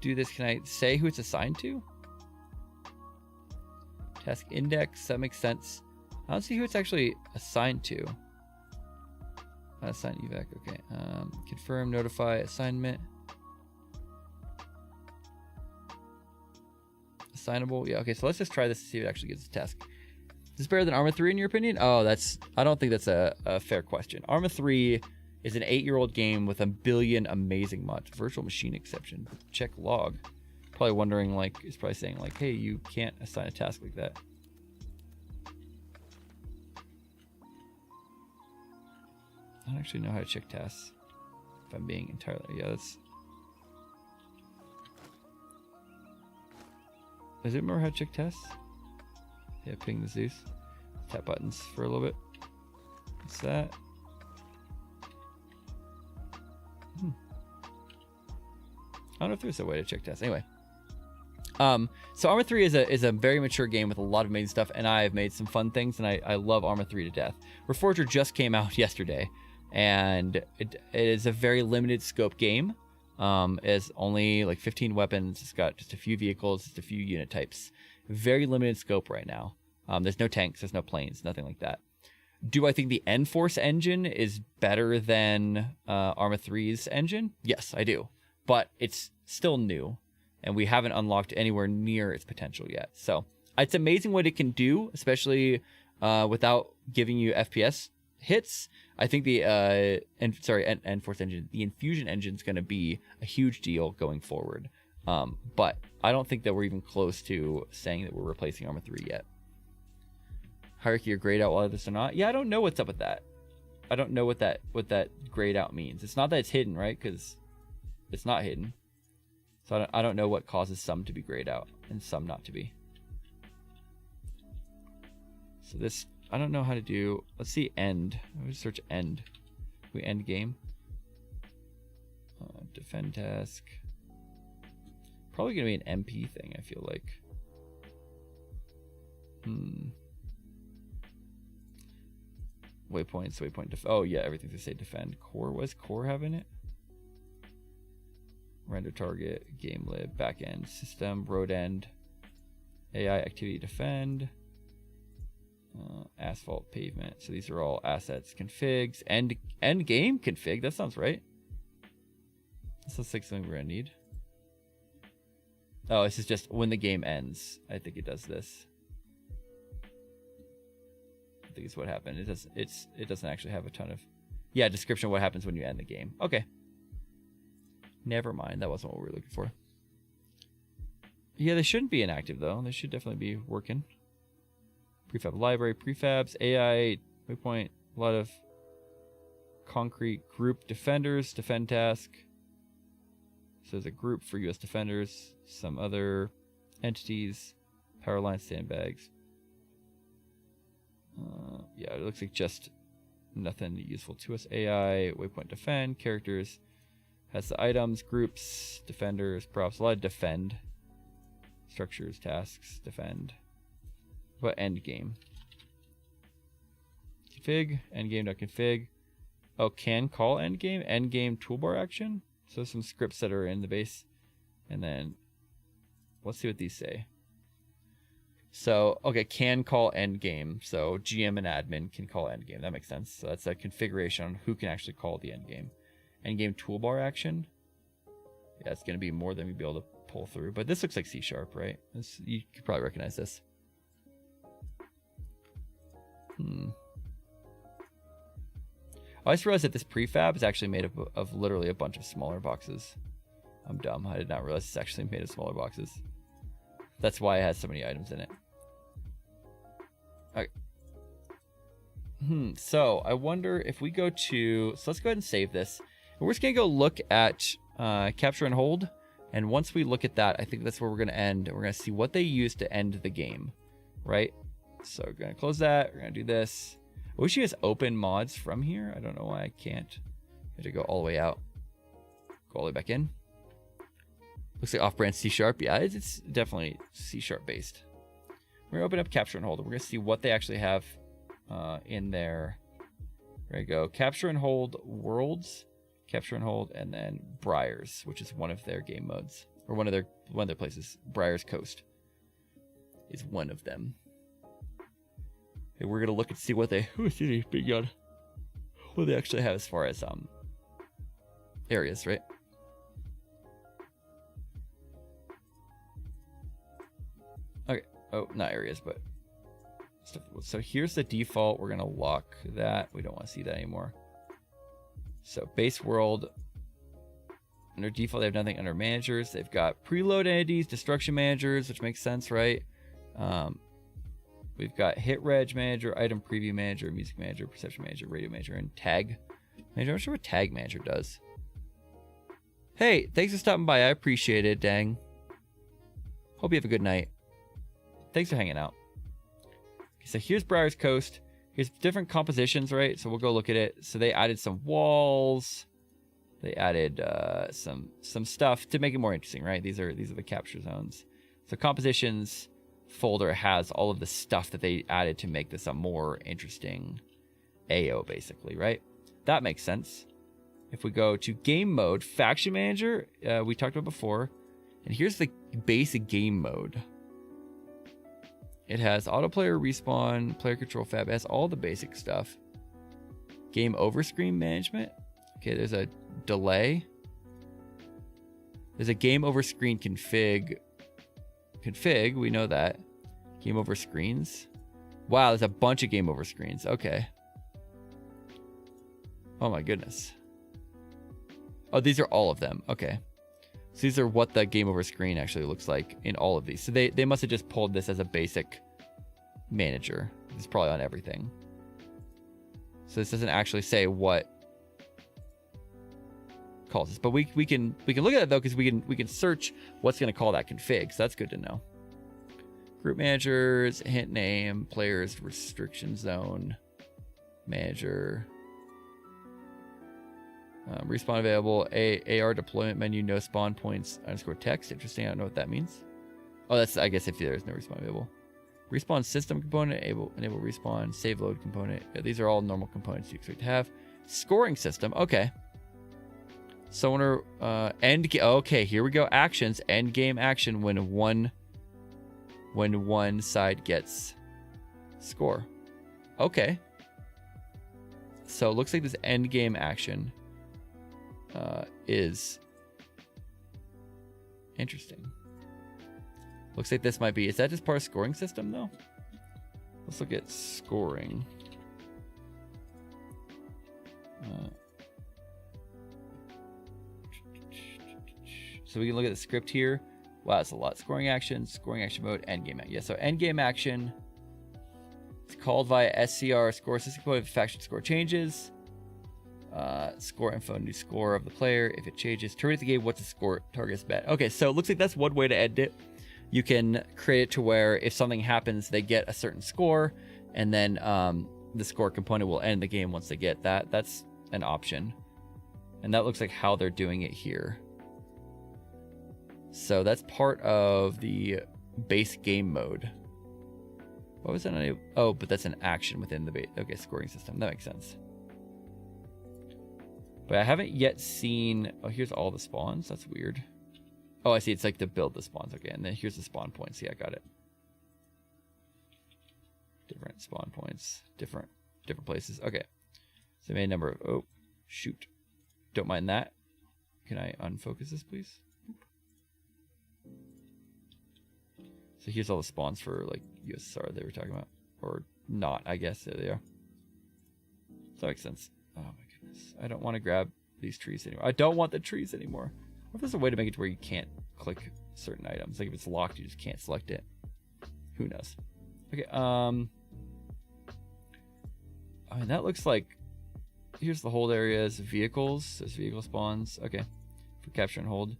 do this, can I say who it's assigned to? Task index, that makes sense. I don't see who it's actually assigned to. Assign evac, okay. Confirm, notify, assignment. Assignable, yeah, okay, so let's just try this to see if it actually gives a task. Is this better than Arma 3 in your opinion? Oh, I don't think that's a fair question. Arma 3 is an 8-year-old game with a billion amazing mods. Virtual machine exception. Check log. Probably wondering, like, it's probably saying, like, hey, you can't assign a task like that. I don't actually know how to check tasks. If I'm being entirely, yeah, that's. Does it remember how to check tasks? Yeah, ping the Zeus. Tap buttons for a little bit. What's that? I don't know if there's a way to check tasks. Anyway. So Arma 3 is a very mature game with a lot of amazing stuff, and I've made some fun things, and I love Arma 3 to death. Reforger just came out yesterday, and it is a very limited scope game. It's only like 15 weapons. It's got just a few vehicles, just a few unit types. Very limited scope right now. There's no tanks, there's no planes, nothing like that. Do I think the Enforce engine is better than Arma 3's engine? Yes, I do. But it's still new, and we haven't unlocked anywhere near its potential yet. So it's amazing what it can do, especially without giving you FPS hits. I think the Enforce engine, the Enfusion engine is going to be a huge deal going forward. But I don't think that we're even close to saying that we're replacing Arma 3 yet. Hierarchy or grayed out, whether this or not. Yeah, I don't know what's up with that. I don't know what that grayed out means. It's not that it's hidden, right? Because it's not hidden. So I don't know what causes some to be grayed out and some not to be. So this, I don't know how to do. Let's see end. Let's search end. We end game. Defend task. Probably gonna be an MP thing, I feel like. Waypoints, waypoint oh yeah, everything they say defend. Core, was core having it? Render target, game lib, backend, system, road end, AI activity defend, asphalt pavement. So these are all assets, configs, end game config. That sounds right. That sounds like something we're gonna need. Oh, this is just when the game ends. I think it does this. I think it's what happened. It doesn't actually have a ton of, yeah, description of what happens when you end the game. Okay. Never mind. That wasn't what we were looking for. Yeah, they shouldn't be inactive though. They should definitely be working. Prefab library, prefabs, AI, waypoint, a lot of concrete group defenders, defend task. So there's a group for US defenders, some other entities, power line sandbags. Yeah, it looks like just nothing useful to us. AI, waypoint defend, characters, has the items, groups, defenders, props, a lot of defend. Structures, tasks, defend. But end game. Config, end game.config. Oh, can call end game toolbar action. So some scripts that are in the base. And then let's see what these say. So, okay, can call end game. So GM and admin can call end game. That makes sense. So that's a configuration on who can actually call the end game. End game toolbar action. Yeah, it's going to be more than we'd be able to pull through. But this looks like C#, right? You could probably recognize this. I just realized that this prefab is actually made of literally a bunch of smaller boxes. I'm dumb. I did not realize it's actually made of smaller boxes. That's why it has so many items in it. Okay. So I wonder if we go to... So let's go ahead and save this. And we're just going to go look at capture and hold. And once we look at that, I think that's where we're going to end. We're going to see what they use to end the game. Right? So we're going to close that. We're going to do this. I wish you guys open mods from here. I don't know why I can't. I have to go all the way out. Go all the way back in. Looks like off-brand C#. Yeah, it's definitely C# based. We're going to open up capture and hold. We're going to see what they actually have in there. There you go. Capture and hold worlds. Capture and hold, and then Briar's, which is one of their game modes. Or one of their places. Briar's Coast is one of them. Okay, we're going to look and see what they... Oh, big God. What they actually have as far as areas, right? Okay. Oh, not areas, but stuff. So here's the default. We're going to lock that. We don't want to see that anymore. So base world. Under default, they have nothing under managers. They've got preload entities, destruction managers, which makes sense, right? We've got hit reg manager, item preview manager, music manager, perception manager, radio manager, and tag manager. I'm not sure what tag manager does. Hey, thanks for stopping by. I appreciate it, dang. Hope you have a good night. Thanks for hanging out. Okay, so here's Briar's Coast. Here's different compositions, right? So we'll go look at it. So they added some walls. They added some stuff to make it more interesting, right? These are the capture zones. So compositions folder has all of the stuff that they added to make this a more interesting AO, basically, right? That makes sense. If we go to game mode, faction manager, we talked about before, and here's the basic game mode. It has auto player respawn, player control fab. It has all the basic stuff. Game over screen management. Okay, there's a delay. There's a game over screen config. We know that. Game over screens. Wow, there's a bunch of game over screens. Okay. Oh my goodness. Oh, these are all of them. Okay. So these are what the game over screen actually looks like in all of these. So they must have just pulled this as a basic manager. It's probably on everything. So this doesn't actually say what calls this, but we can look at it though, because we can search what's going to call that config. So that's good to know. Group managers, hint name, players, restriction zone, manager, respawn available, AR deployment menu, no spawn points _ text. Interesting. I don't know what that means. Oh, that's, I guess, if there's no respawn available. Respawn system component, enable respawn, save load component. Yeah, these are all normal components you expect to have. Scoring system. Okay. So okay, here we go. Actions. End game action when one side gets score. Okay. So it looks like this end game action is interesting. Looks like this might be... Is that just part of scoring system though? Let's look at scoring. So we can look at the script here. Wow, it's a lot. Scoring action mode, end game. Yeah, so end game action. It's called via SCR score system code if faction score changes. Score info, new score of the player. If it changes, terminate the game. What's the score? Target's bet. Okay, so it looks like that's one way to end it. You can create it to where if something happens, they get a certain score, and then the score component will end the game once they get that. That's an option. And that looks like how they're doing it here. So that's part of the base game mode. What was that? Oh, but that's an action within the base. Okay, scoring system. That makes sense. But I haven't yet seen... Oh, here's all the spawns. That's weird. Oh, I see. It's like to build the spawns. Okay, and then here's the spawn points. Yeah, I got it. Different spawn points. Different places. Okay. So I made a number of... Oh, shoot. Don't mind that. Can I unfocus this, please? So here's all the spawns for like USSR they were talking about. or not, I guess. There they are. Does that make sense? Oh my goodness. I don't want to grab these trees anymore. I don't want the trees anymore. What if there's a way to make it to where you can't click certain items? Like if it's locked, you just can't select it. Who knows? Okay, I mean, that looks like, here's the hold areas, vehicles, there's vehicle spawns. Okay, for capture and hold.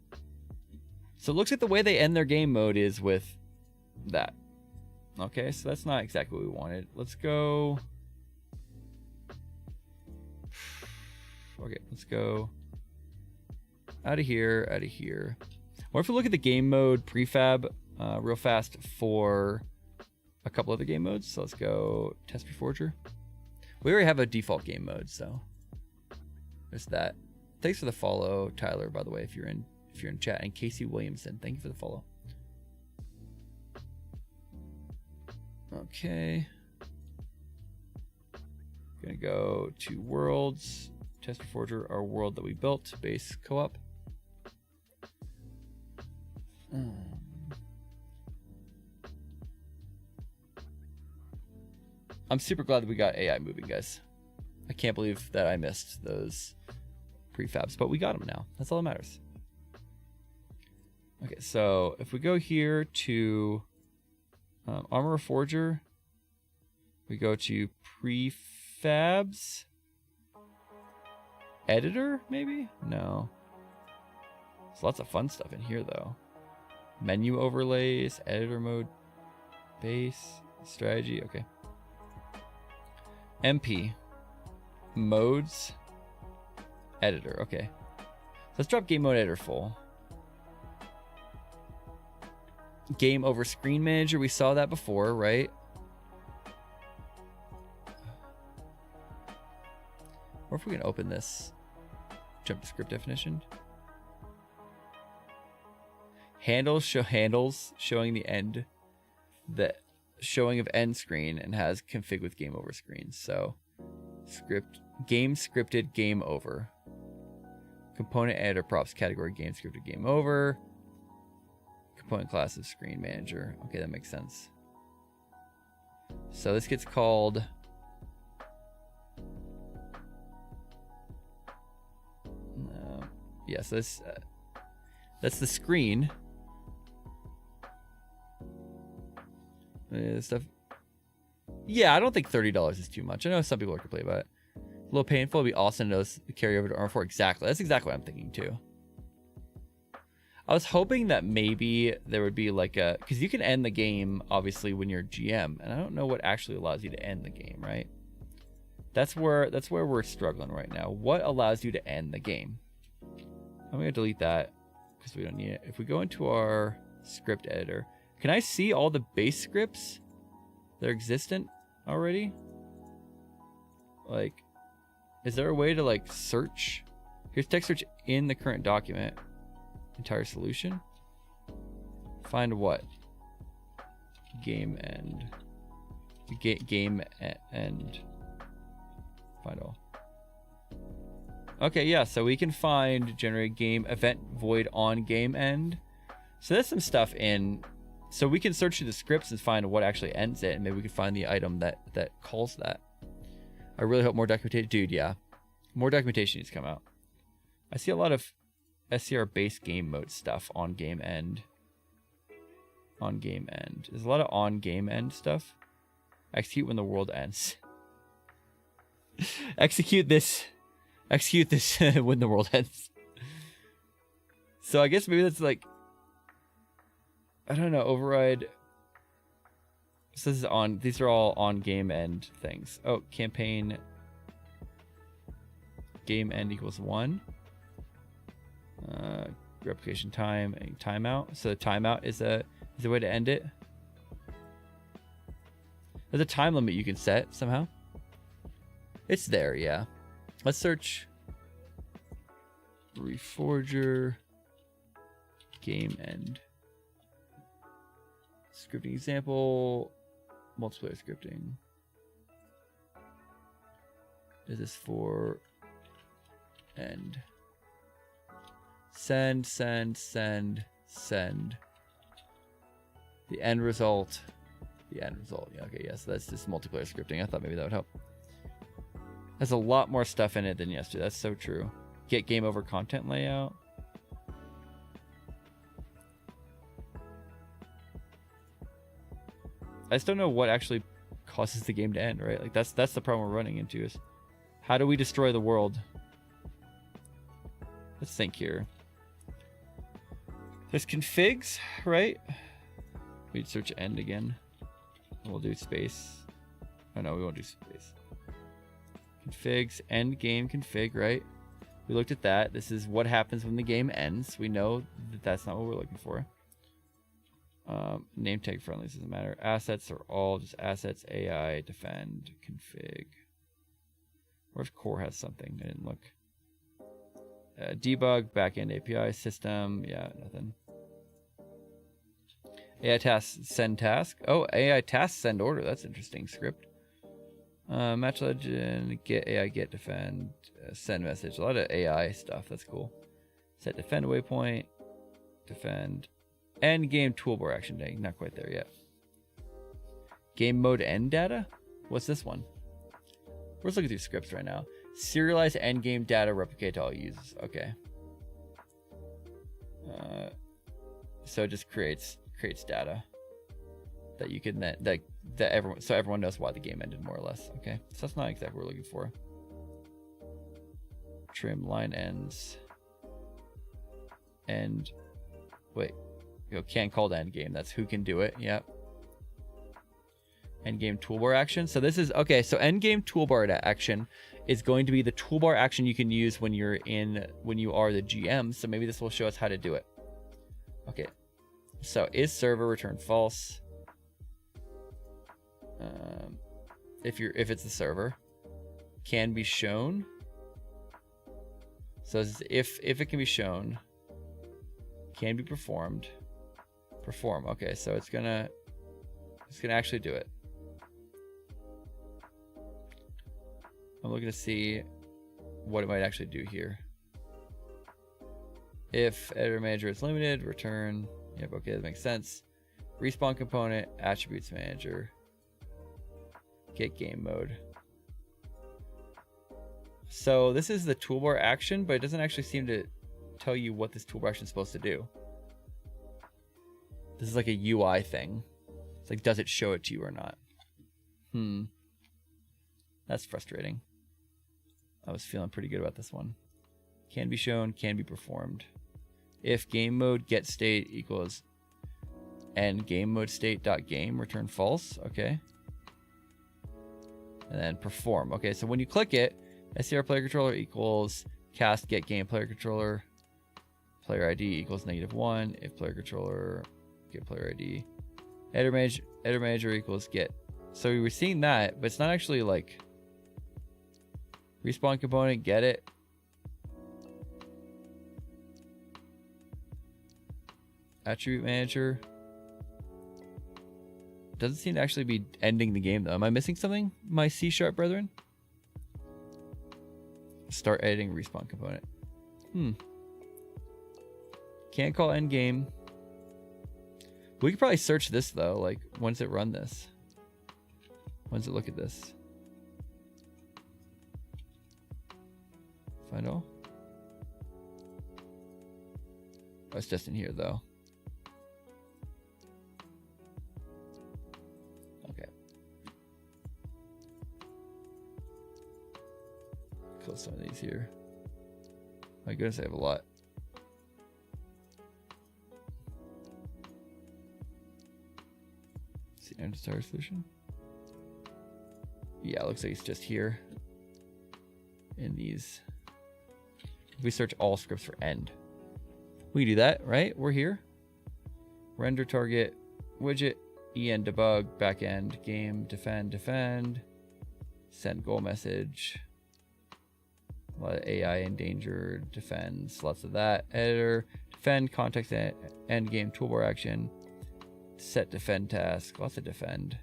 So it looks like the way they end their game mode is with that. Okay, so that's not exactly what we wanted. Let's go. Okay, let's go out of here, out of here. Or if we look at the game mode prefab real fast for a couple other game modes. So let's go Test Reforger. We already have a default game mode, so there's that. Thanks for the follow, Tyler, by the way, if you're in chat, and Casey Williamson, thank you for the follow. Okay. Gonna go to worlds, Test Reforger, our world that we built, base co-op. I'm super glad that we got AI moving, guys. I can't believe that I missed those prefabs, but we got them now. That's all that matters. Okay, so if we go here to Arma Reforger, we go to prefabs, editor, maybe? No. There's lots of fun stuff in here, though. Menu overlays, editor mode, base, strategy, okay. MP, modes, editor, okay. Let's drop game mode editor full. Game over screen manager, we saw that before, right? Or if we can open this, jump to script definition. Handles showing the end, the showing of end screen, and has config with game over screen. So script, game scripted, game over. Component editor props category, game scripted, game over. Component classes, screen manager. Okay, that makes sense. So this gets called yes, this that's the screen. Stuff. Yeah, I don't think $30 is too much. I know some people are complaining about it. A little painful. It'd be awesome to know this carry over to Arma 4. Exactly. That's exactly what I'm thinking too. I was hoping that maybe there would be like a, because you can end the game obviously when you're GM, and I don't know what actually allows you to end the game, right? That's where we're struggling right now. What allows you to end the game? I'm gonna delete that because we don't need it. If we go into our script editor, can I see all the base scripts that are existent already? Like, is there a way to like search? Here's text search in the current document. Entire solution. Find what? Game end. Game end. Find all. Okay, yeah, so we can find generate game event void on game end. So there's some stuff in. So we can search through the scripts and find what actually ends it, and maybe we can find the item that calls that. I really hope more documentation. Dude, yeah. More documentation needs to come out. I see a lot of SCR base game mode stuff on game end. On game end. There's a lot of on game end stuff. Execute when the world ends. Execute this when the world ends. So I guess maybe that's like, I don't know, override. So this is on, these are all on game end things. Oh, campaign game end equals 1. Replication time and timeout. So the timeout is a way to end it. There's a time limit you can set somehow. It's there, yeah. Let's search Reforger game end. Scripting example, multiplayer scripting. Is this for end? Send. The end result the end result. Yeah, okay, yes, that's just multiplayer scripting. I thought maybe that would help. There's a lot more stuff in it than yesterday. That's so true. Get game over content layout. I just don't know what actually causes the game to end, right? Like that's the problem we're running into is how do we destroy the world? Let's think here. There's configs, right? We'd search end again. We'll do space. Oh no, we won't do space. Configs, end game config, right? We looked at that. This is what happens when the game ends. We know that that's not what we're looking for. Name tag friendly doesn't matter. Assets are all just assets, AI, defend, config. What if core has something? I didn't look. Debug, backend API, system. Yeah, nothing. AI task, send task. Oh, AI task, send order. That's interesting script. Match legend, get AI, get defend, send message. A lot of AI stuff. That's cool. Set defend waypoint, defend. End game toolbar action. Dang, not quite there yet. Game mode end data? What's this one? We're just looking through scripts right now. Serialize end game data, replicate to all users. Okay. So it just creates data that you can then that everyone knows why the game ended more or less. Okay, so that's not exactly what we're looking for. Trim line ends. End. Wait. Can't call the end game. That's who can do it. Yep. End game toolbar action. So this is okay. So end game toolbar action is going to be the toolbar action you can use when you are the GM. So maybe this will show us how to do it. Okay. So is server return false? If it's the server, can be shown. So if it can be shown, can be performed. Perform. Okay, so it's gonna actually do it. I'm looking to see what it might actually do here. If editor manager is limited, return. Yep, okay, that makes sense. Respawn component, attributes manager, get game mode. So this is the toolbar action, but it doesn't actually seem to tell you what this toolbar action is supposed to do. This is like a UI thing. It's like, does it show it to you or not? That's frustrating. I was feeling pretty good about this one. Can be shown, can be performed. If game mode get state equals end game mode state dot game, return false. Okay. And then perform. Okay, so when you click it, SCR player controller equals cast get game player controller. Player ID equals -1. If player controller get player ID. Editor manager equals get. So we were seeing that, but it's not actually like respawn component, get it. Attribute manager. Doesn't seem to actually be ending the game though. Am I missing something, my C# brethren? Start editing respawn component. Can't call end game. We could probably search this though. Like, when does it run this? When does it look at this? Find all. Oh, it's just in here though. Okay. Close some of these here. My goodness, I have a lot. Entire solution. Yeah, it looks like it's just here in these. If we search all scripts for end, we can do that, right? We're here. Render target widget, en debug, backend game, defend, send goal message. A lot of AI endangered, defends, lots of that. Editor, defend, context, end game, toolbar action. Set defend task, lots of defend.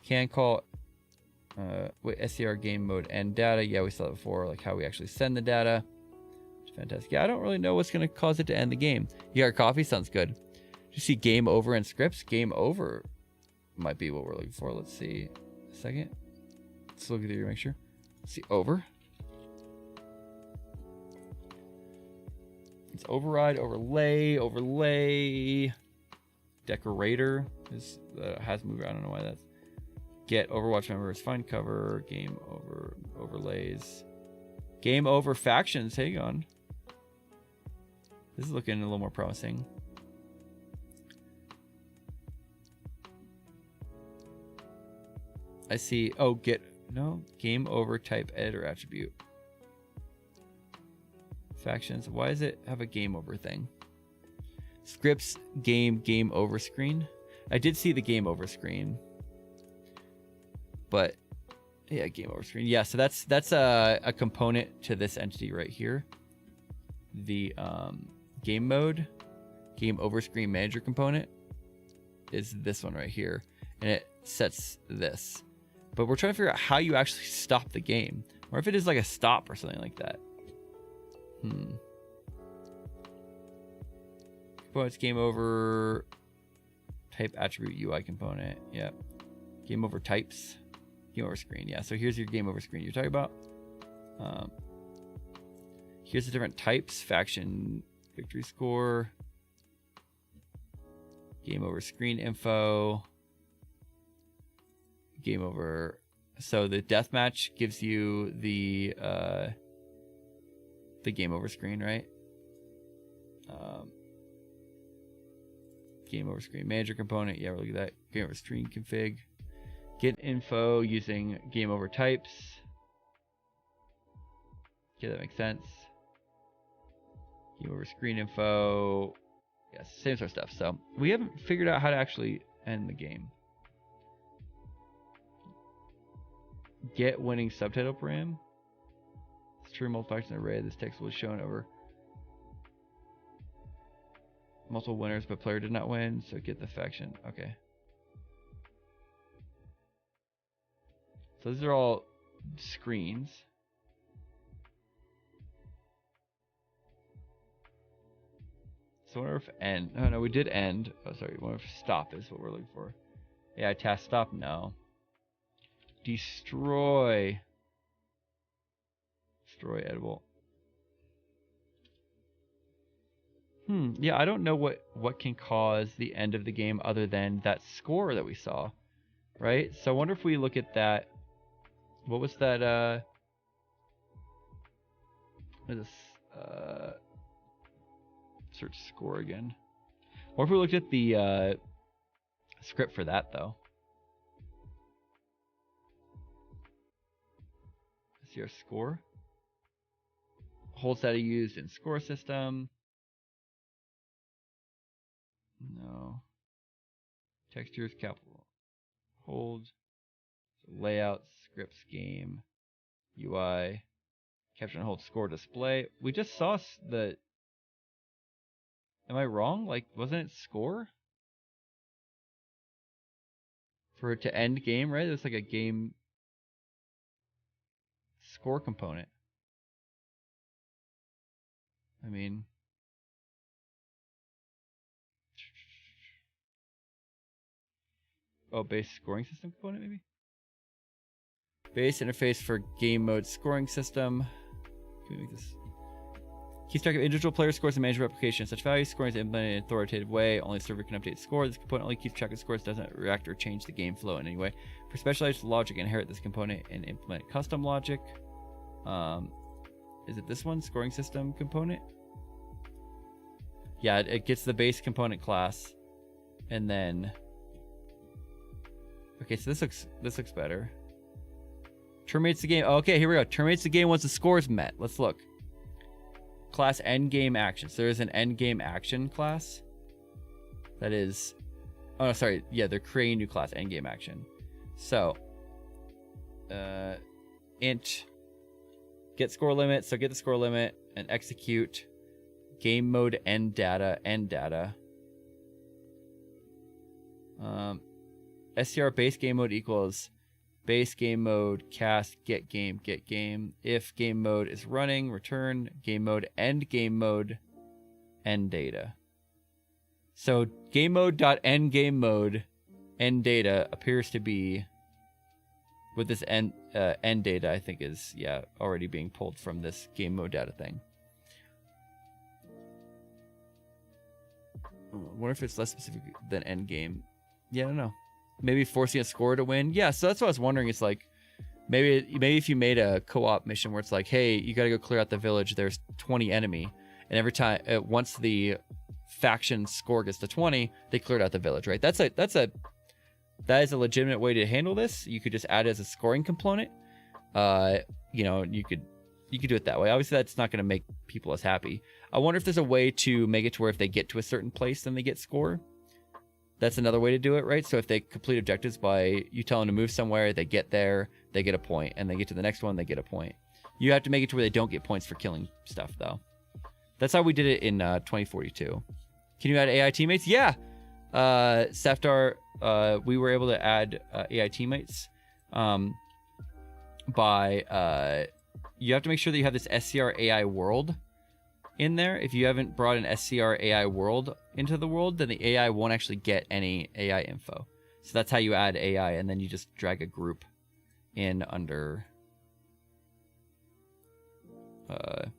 Can call SCR game mode end data. Yeah, we saw that before, like how we actually send the data. Defend task. Yeah, I don't really know what's going to cause it to end the game. You got coffee? Sounds good. Did you see game over in scripts? Game over. might be what we're looking for. Let's see. A second. Let's look at it to make sure. Let's see. Over. It's override, overlay. Decorator is has moved. I don't know why that's. Get Overwatch members. Find cover. Game over overlays. Game over factions. Hang on. This is looking a little more promising. I see. Oh, game over type editor attribute. Factions. Why does it have a game over thing? Scripts game over screen. I did see the game over screen, but yeah, game over screen. Yeah, so that's a component to this entity right here. The game mode, game over screen manager component is this one right here, and it sets this. But we're trying to figure out how you actually stop the game, or if it is like a stop or something like that. Components game over type attribute UI component. Yep. Game over types. Game over screen. Yeah. So here's your game over screen you're talking about. Here's the different types: faction, victory score, game over screen info, game over. So the deathmatch gives you the game over screen, right? Game over screen manager component. Yeah, we'll look at that. Game over screen config. Get info using game over types. Okay, that makes sense. Game over screen info. Yes, same sort of stuff. So we haven't figured out how to actually end the game. Get winning subtitle param. It's true multi-faction array. This text was shown over multiple winners, but player did not win, so get the faction. Okay. So these are all screens. So I wonder if end. Oh no, we did end. Oh sorry, I wonder if stop is what we're looking for. Yeah, task stop. No. Destroy. Destroy edible. Yeah, I don't know what can cause the end of the game other than that score that we saw, right? So I wonder if we look at that. What was that? What is this? Search score again. What if we looked at the script for that though? See our score. Holds that are used in score system. No. Textures, capital. Hold. Layout, scripts, game, UI. Capture and hold score display. We just saw the... Am I wrong? Like, wasn't it score? For it to end game, right? It's like a game score component. I mean... Oh, base scoring system component, maybe? Base interface for game mode scoring system. Can we make this? Keeps track of individual player scores and manage replication. Such values scoring is implemented in an authoritative way. Only the server can update score. This component only keeps track of scores, doesn't react or change the game flow in any way. For specialized logic, inherit this component and implement custom logic. Is it this one? Scoring system component? Yeah, it gets the base component class. And then... Okay, so this looks better. Terminates the game. Okay, here we go. Terminates the game once the score is met. Let's look. Class endgame action. So there's an endgame action class. That is... Oh, sorry. Yeah, they're creating a new class, endgame action. So, int get score limit. So get the score limit and execute game mode end data. STR base game mode equals base game mode cast get game. If game mode is running, return game mode end data. So game mode dot end game mode end data appears to be with this end data, I think is, yeah, already being pulled from this game mode data thing. I wonder if it's less specific than end game. Yeah, I don't know. Maybe forcing a score to win. Yeah, so that's what I was wondering. It's like maybe if you made a co-op mission where it's like, hey, you got to go clear out the village. There's 20 enemy, and every time once the faction score gets to 20, they cleared out the village, right? That is a legitimate way to handle this. You could just add it as a scoring component. You know, you could do it that way. Obviously, that's not going to make people as happy. I wonder if there's a way to make it to where if they get to a certain place, then they get score. That's another way to do it, right? So if they complete objectives by you tell them to move somewhere, they get there, they get a point, and they get to the next one, they get a point. You have to make it to where they don't get points for killing stuff, though. That's how we did it in 2042. Can you add AI teammates? Yeah. Saftar, we were able to add AI teammates by you have to make sure that you have this SCR AI world in there. If you haven't brought an SCR AI world into the world, then the AI won't actually get any AI info. So that's how you add AI, and then you just drag a group in under Arma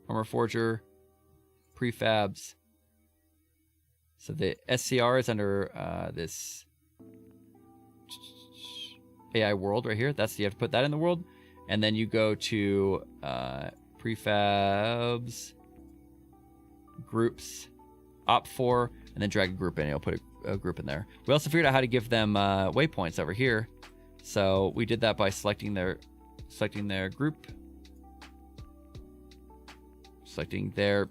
Reforger prefabs. So the SCR is under this AI world right here. You have to put that in the world, and then you go to prefabs, groups, op4, and then drag a group in. You'll put a group in there. We also figured out how to give them waypoints over here. So we did that by selecting their group, selecting the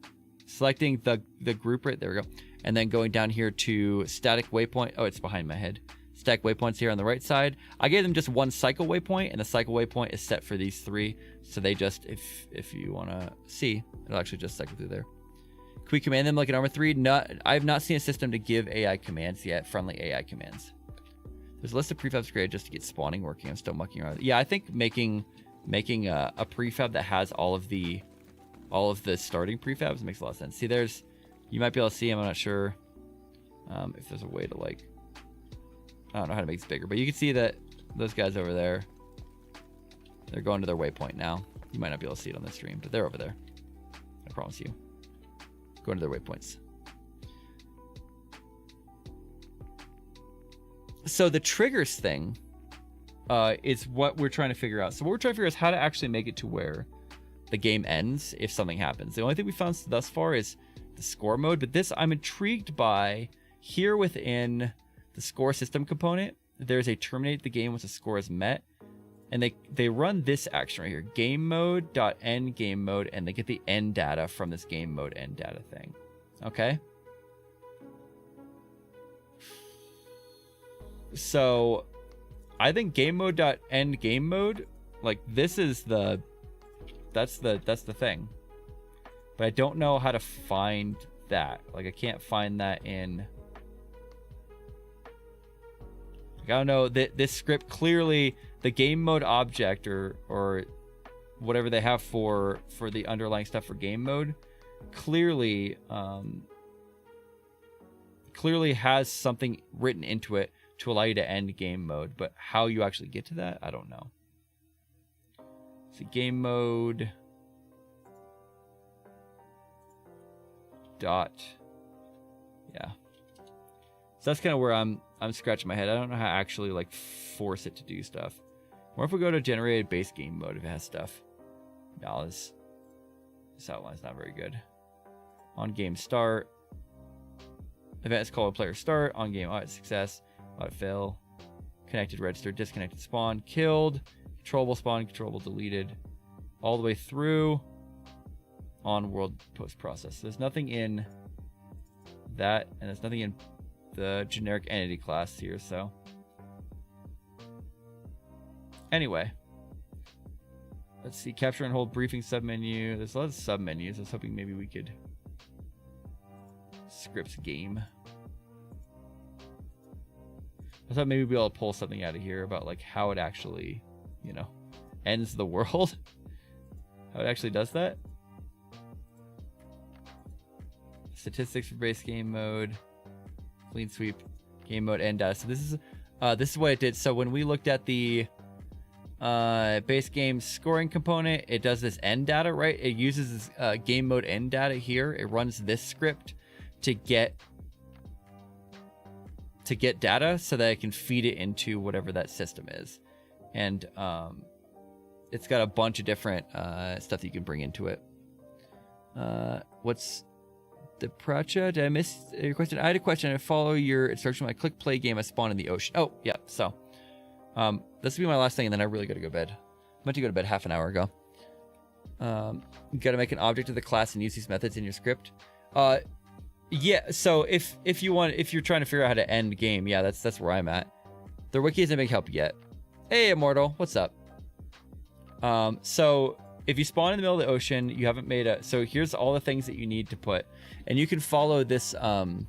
group right there. We go, and then going down here to static waypoint. Oh, it's behind my head. Stack waypoints here on the right side. I gave them just one cycle waypoint, and the cycle waypoint is set for these three. So they just, if you want to see, it'll actually just cycle through there. Can we command them like in Arma 3? I have not seen a system to give AI commands yet, friendly AI commands. There's a list of prefabs created just to get spawning working. I'm still mucking around. Yeah, I think making a prefab that has all of the starting prefabs makes a lot of sense. See, you might be able to see them. I'm not sure if there's a way to like. I don't know how to make this bigger, but you can see that those guys over there, they're going to their waypoint now. You might not be able to see it on the stream, but they're over there. I promise you. Going to their waypoints. So the triggers thing is what we're trying to figure out. So what we're trying to figure out is how to actually make it to where the game ends if something happens. The only thing we found thus far is the score mode, but this I'm intrigued by. Here within the score system component, there's a terminate the game once the score is met, and they run this action right here, game mode dot end game mode, and they get the end data from this game mode end data thing. Okay, so I think game mode dot end game mode, like this is that's the thing, but I don't know how to find that. Like I can't find that in. I don't know, this script clearly, the game mode object or whatever they have for the underlying stuff for game mode, clearly has something written into it to allow you to end game mode. But how you actually get to that, I don't know. So game mode dot, yeah. So that's kind of where I'm scratching my head. I don't know how to actually like force it to do stuff. Or if we go to generated base game mode if it has stuff. No, this outline's not very good. On game start. Event is called player start. On game audit success. Audit fail. Connected register. Disconnected spawn. Killed. Controllable spawn. Controllable deleted. All the way through. On world post process. There's nothing in that, and there's nothing in the generic entity class here, so anyway, let's see. Capture and hold briefing submenu. There's a lot of submenus. I was hoping maybe we could scripts game. I thought maybe we'd be able to pull something out of here about like how it actually, ends the world. How it actually does that. Statistics for base game mode. Clean sweep Game mode end data. So this is what it did. So when we looked at the base game scoring component, it does this end data, right? It uses this game mode end data here. It runs this script to get data so that it can feed it into whatever that system is. And it's got a bunch of different stuff that you can bring into it. What's the Pracha? Did I miss your question? I had a question. I follow your instruction. When I click play game, I spawn in the ocean. Oh, yeah. So this will be my last thing, and then I really got to go to bed. I meant to go to bed half an hour ago. You got to make an object of the class and use these methods in your script. Yeah. So if you're trying to figure out how to end game, yeah, that's where I'm at. The wiki isn't a big help yet. Hey, Immortal, what's up? So if you spawn in the middle of the ocean, you haven't made a... So here's all the things that you need to put. And you can follow this... let's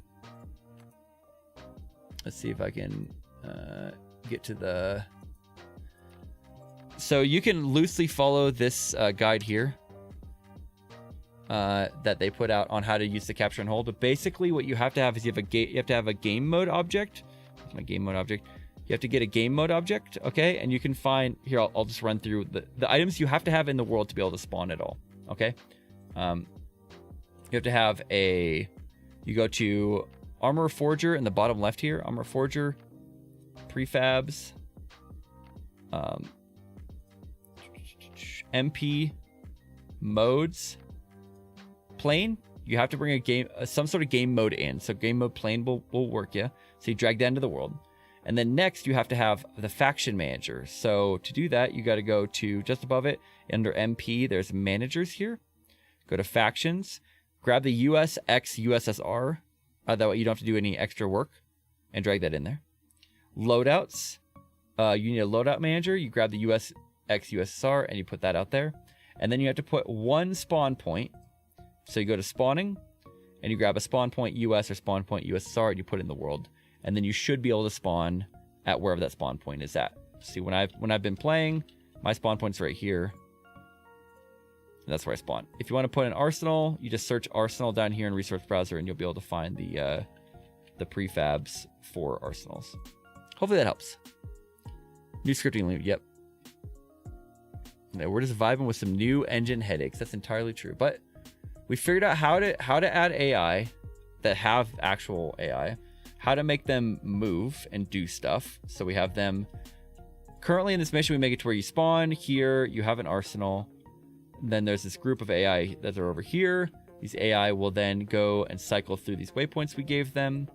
see if I can get to the... So you can loosely follow this guide here that they put out on how to use the capture and hold. But basically what you have to have is you have to have a game mode object. That's my game mode object. You have to get a game mode object, okay? And you can find... Here, I'll just run through the items you have to have in the world to be able to spawn it all, okay? You have to have a... You go to Arma Reforger in the bottom left here. Arma Reforger, prefabs, MP, modes, plane. You have to bring a game, some sort of game mode in. So game mode plane will work, yeah? So you drag that into the world. And then next, you have to have the faction manager. So to do that, you got to go to just above it. Under MP, there's managers here. Go to factions. Grab the US X USSR. That way you don't have to do any extra work. And drag that in there. Loadouts. You need a loadout manager. You grab the US X USSR and you put that out there. And then you have to put one spawn point. So you go to spawning. And you grab a spawn point US or spawn point USSR and you put it in the world. And then you should be able to spawn at wherever that spawn point is at. See, when I've been playing, my spawn point's right here. And that's where I spawn. If you want to put an arsenal, you just search arsenal down here in resource browser, and you'll be able to find the prefabs for arsenals. Hopefully that helps. New scripting link. Yep. Yeah, we're just vibing with some new engine headaches. That's entirely true. But we figured out how to add AI that have actual AI. How to make them move and do stuff. So we have them currently in this mission. We make it to where you spawn here. You have an arsenal. Then there's this group of AI that are over here. These AI will then go and cycle through these waypoints we gave them.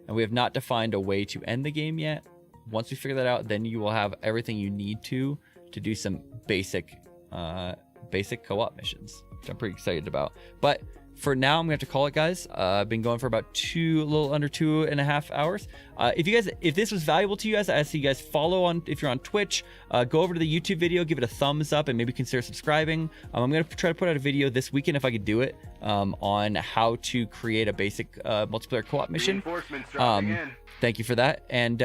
And we have not defined a way to end the game yet. Once we figure that out, then you will have everything you need to do some basic co-op missions, which I'm pretty excited about. But for now, I'm gonna have to call it, guys. I've been going for about a little under 2.5 hours. If this was valuable to you guys, I see you guys follow on. If you're on Twitch, go over to the YouTube video, give it a thumbs up, and maybe consider subscribing. I'm gonna try to put out a video this weekend if I could do it on how to create a basic multiplayer co-op mission. Reinforcements dropping in. Thank you for that. And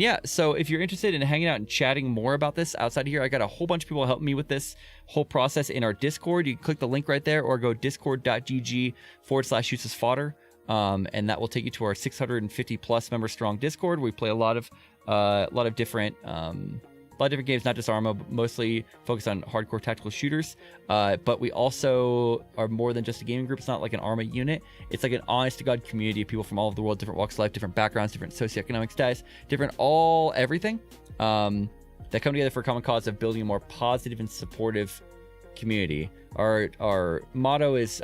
yeah, so if you're interested in hanging out and chatting more about this outside of here, I got a whole bunch of people helping me with this whole process in our Discord. You can click the link right there or go discord.gg/UselessFodder. And that will take you to our 650 plus member strong Discord. We play a lot of different games, not just Arma, but mostly focused on hardcore tactical shooters. But we also are more than just a gaming group. It's not like an Arma unit. It's like an honest to God community of people from all over the world, different walks of life, different backgrounds, different socioeconomic status, different everything that come together for a common cause of building a more positive and supportive community. Our motto is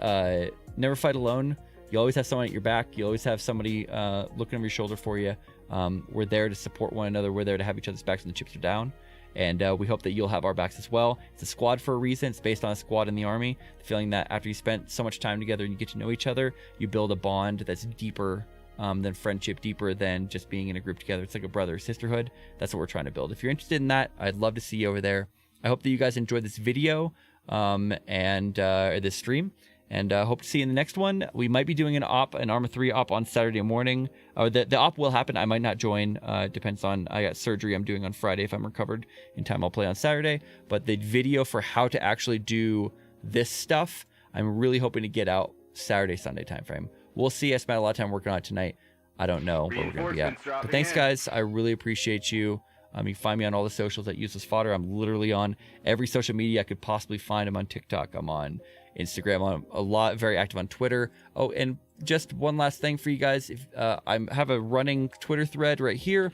never fight alone. You always have someone at your back. You always have somebody looking over your shoulder for you. We're there to support one another. We're there to have each other's backs when the chips are down. And we hope that you'll have our backs as well. It's a squad for a reason. It's based on a squad in the Army. The feeling that after you spent so much time together and you get to know each other, you build a bond that's deeper than friendship, deeper than just being in a group together. It's like a brother sisterhood. That's what we're trying to build. If you're interested in that, I'd love to see you over there. I hope that you guys enjoyed this video and this stream. And hope to see you in the next one. We might be doing an Arma 3 op on Saturday morning. The op will happen. I might not join. Depends on, I got surgery I'm doing on Friday. If I'm recovered in time, I'll play on Saturday. But the video for how to actually do this stuff, I'm really hoping to get out Saturday, Sunday timeframe. We'll see. I spent a lot of time working on it tonight. I don't know where we're going to be at. But thanks, guys. I really appreciate you. You can find me on all the socials at UselessFodder. I'm literally on every social media I could possibly find. I'm on TikTok. I'm on Instagram. I'm very active on Twitter. Oh, and just one last thing for you guys. If I have a running Twitter thread right here.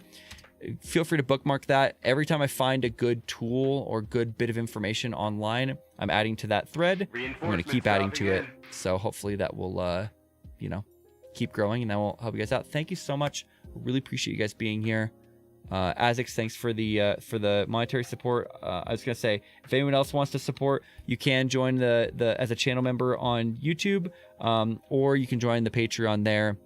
Feel free to bookmark that. Every time I find a good tool or good bit of information online, I'm adding to that thread. I'm going to keep adding to it. So hopefully that will, you know, keep growing, and that will help you guys out. Thank you so much. I really appreciate you guys being here. Azix, thanks for the monetary support. I was gonna say, if anyone else wants to support, you can join the as a channel member on YouTube, or you can join the Patreon there.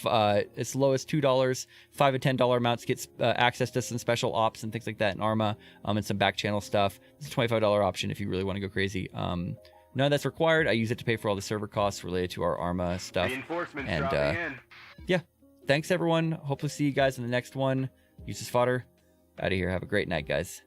As low as $2, $5 and $10 amounts gets access to some special ops and things like that in Arma, and some back channel stuff. It's a $25 option if you really want to go crazy. None of that's required. I use it to pay for all the server costs related to our Arma stuff. And yeah, thanks everyone. Hopefully see you guys in the next one. UselessFodder, out of here. Have a great night, guys.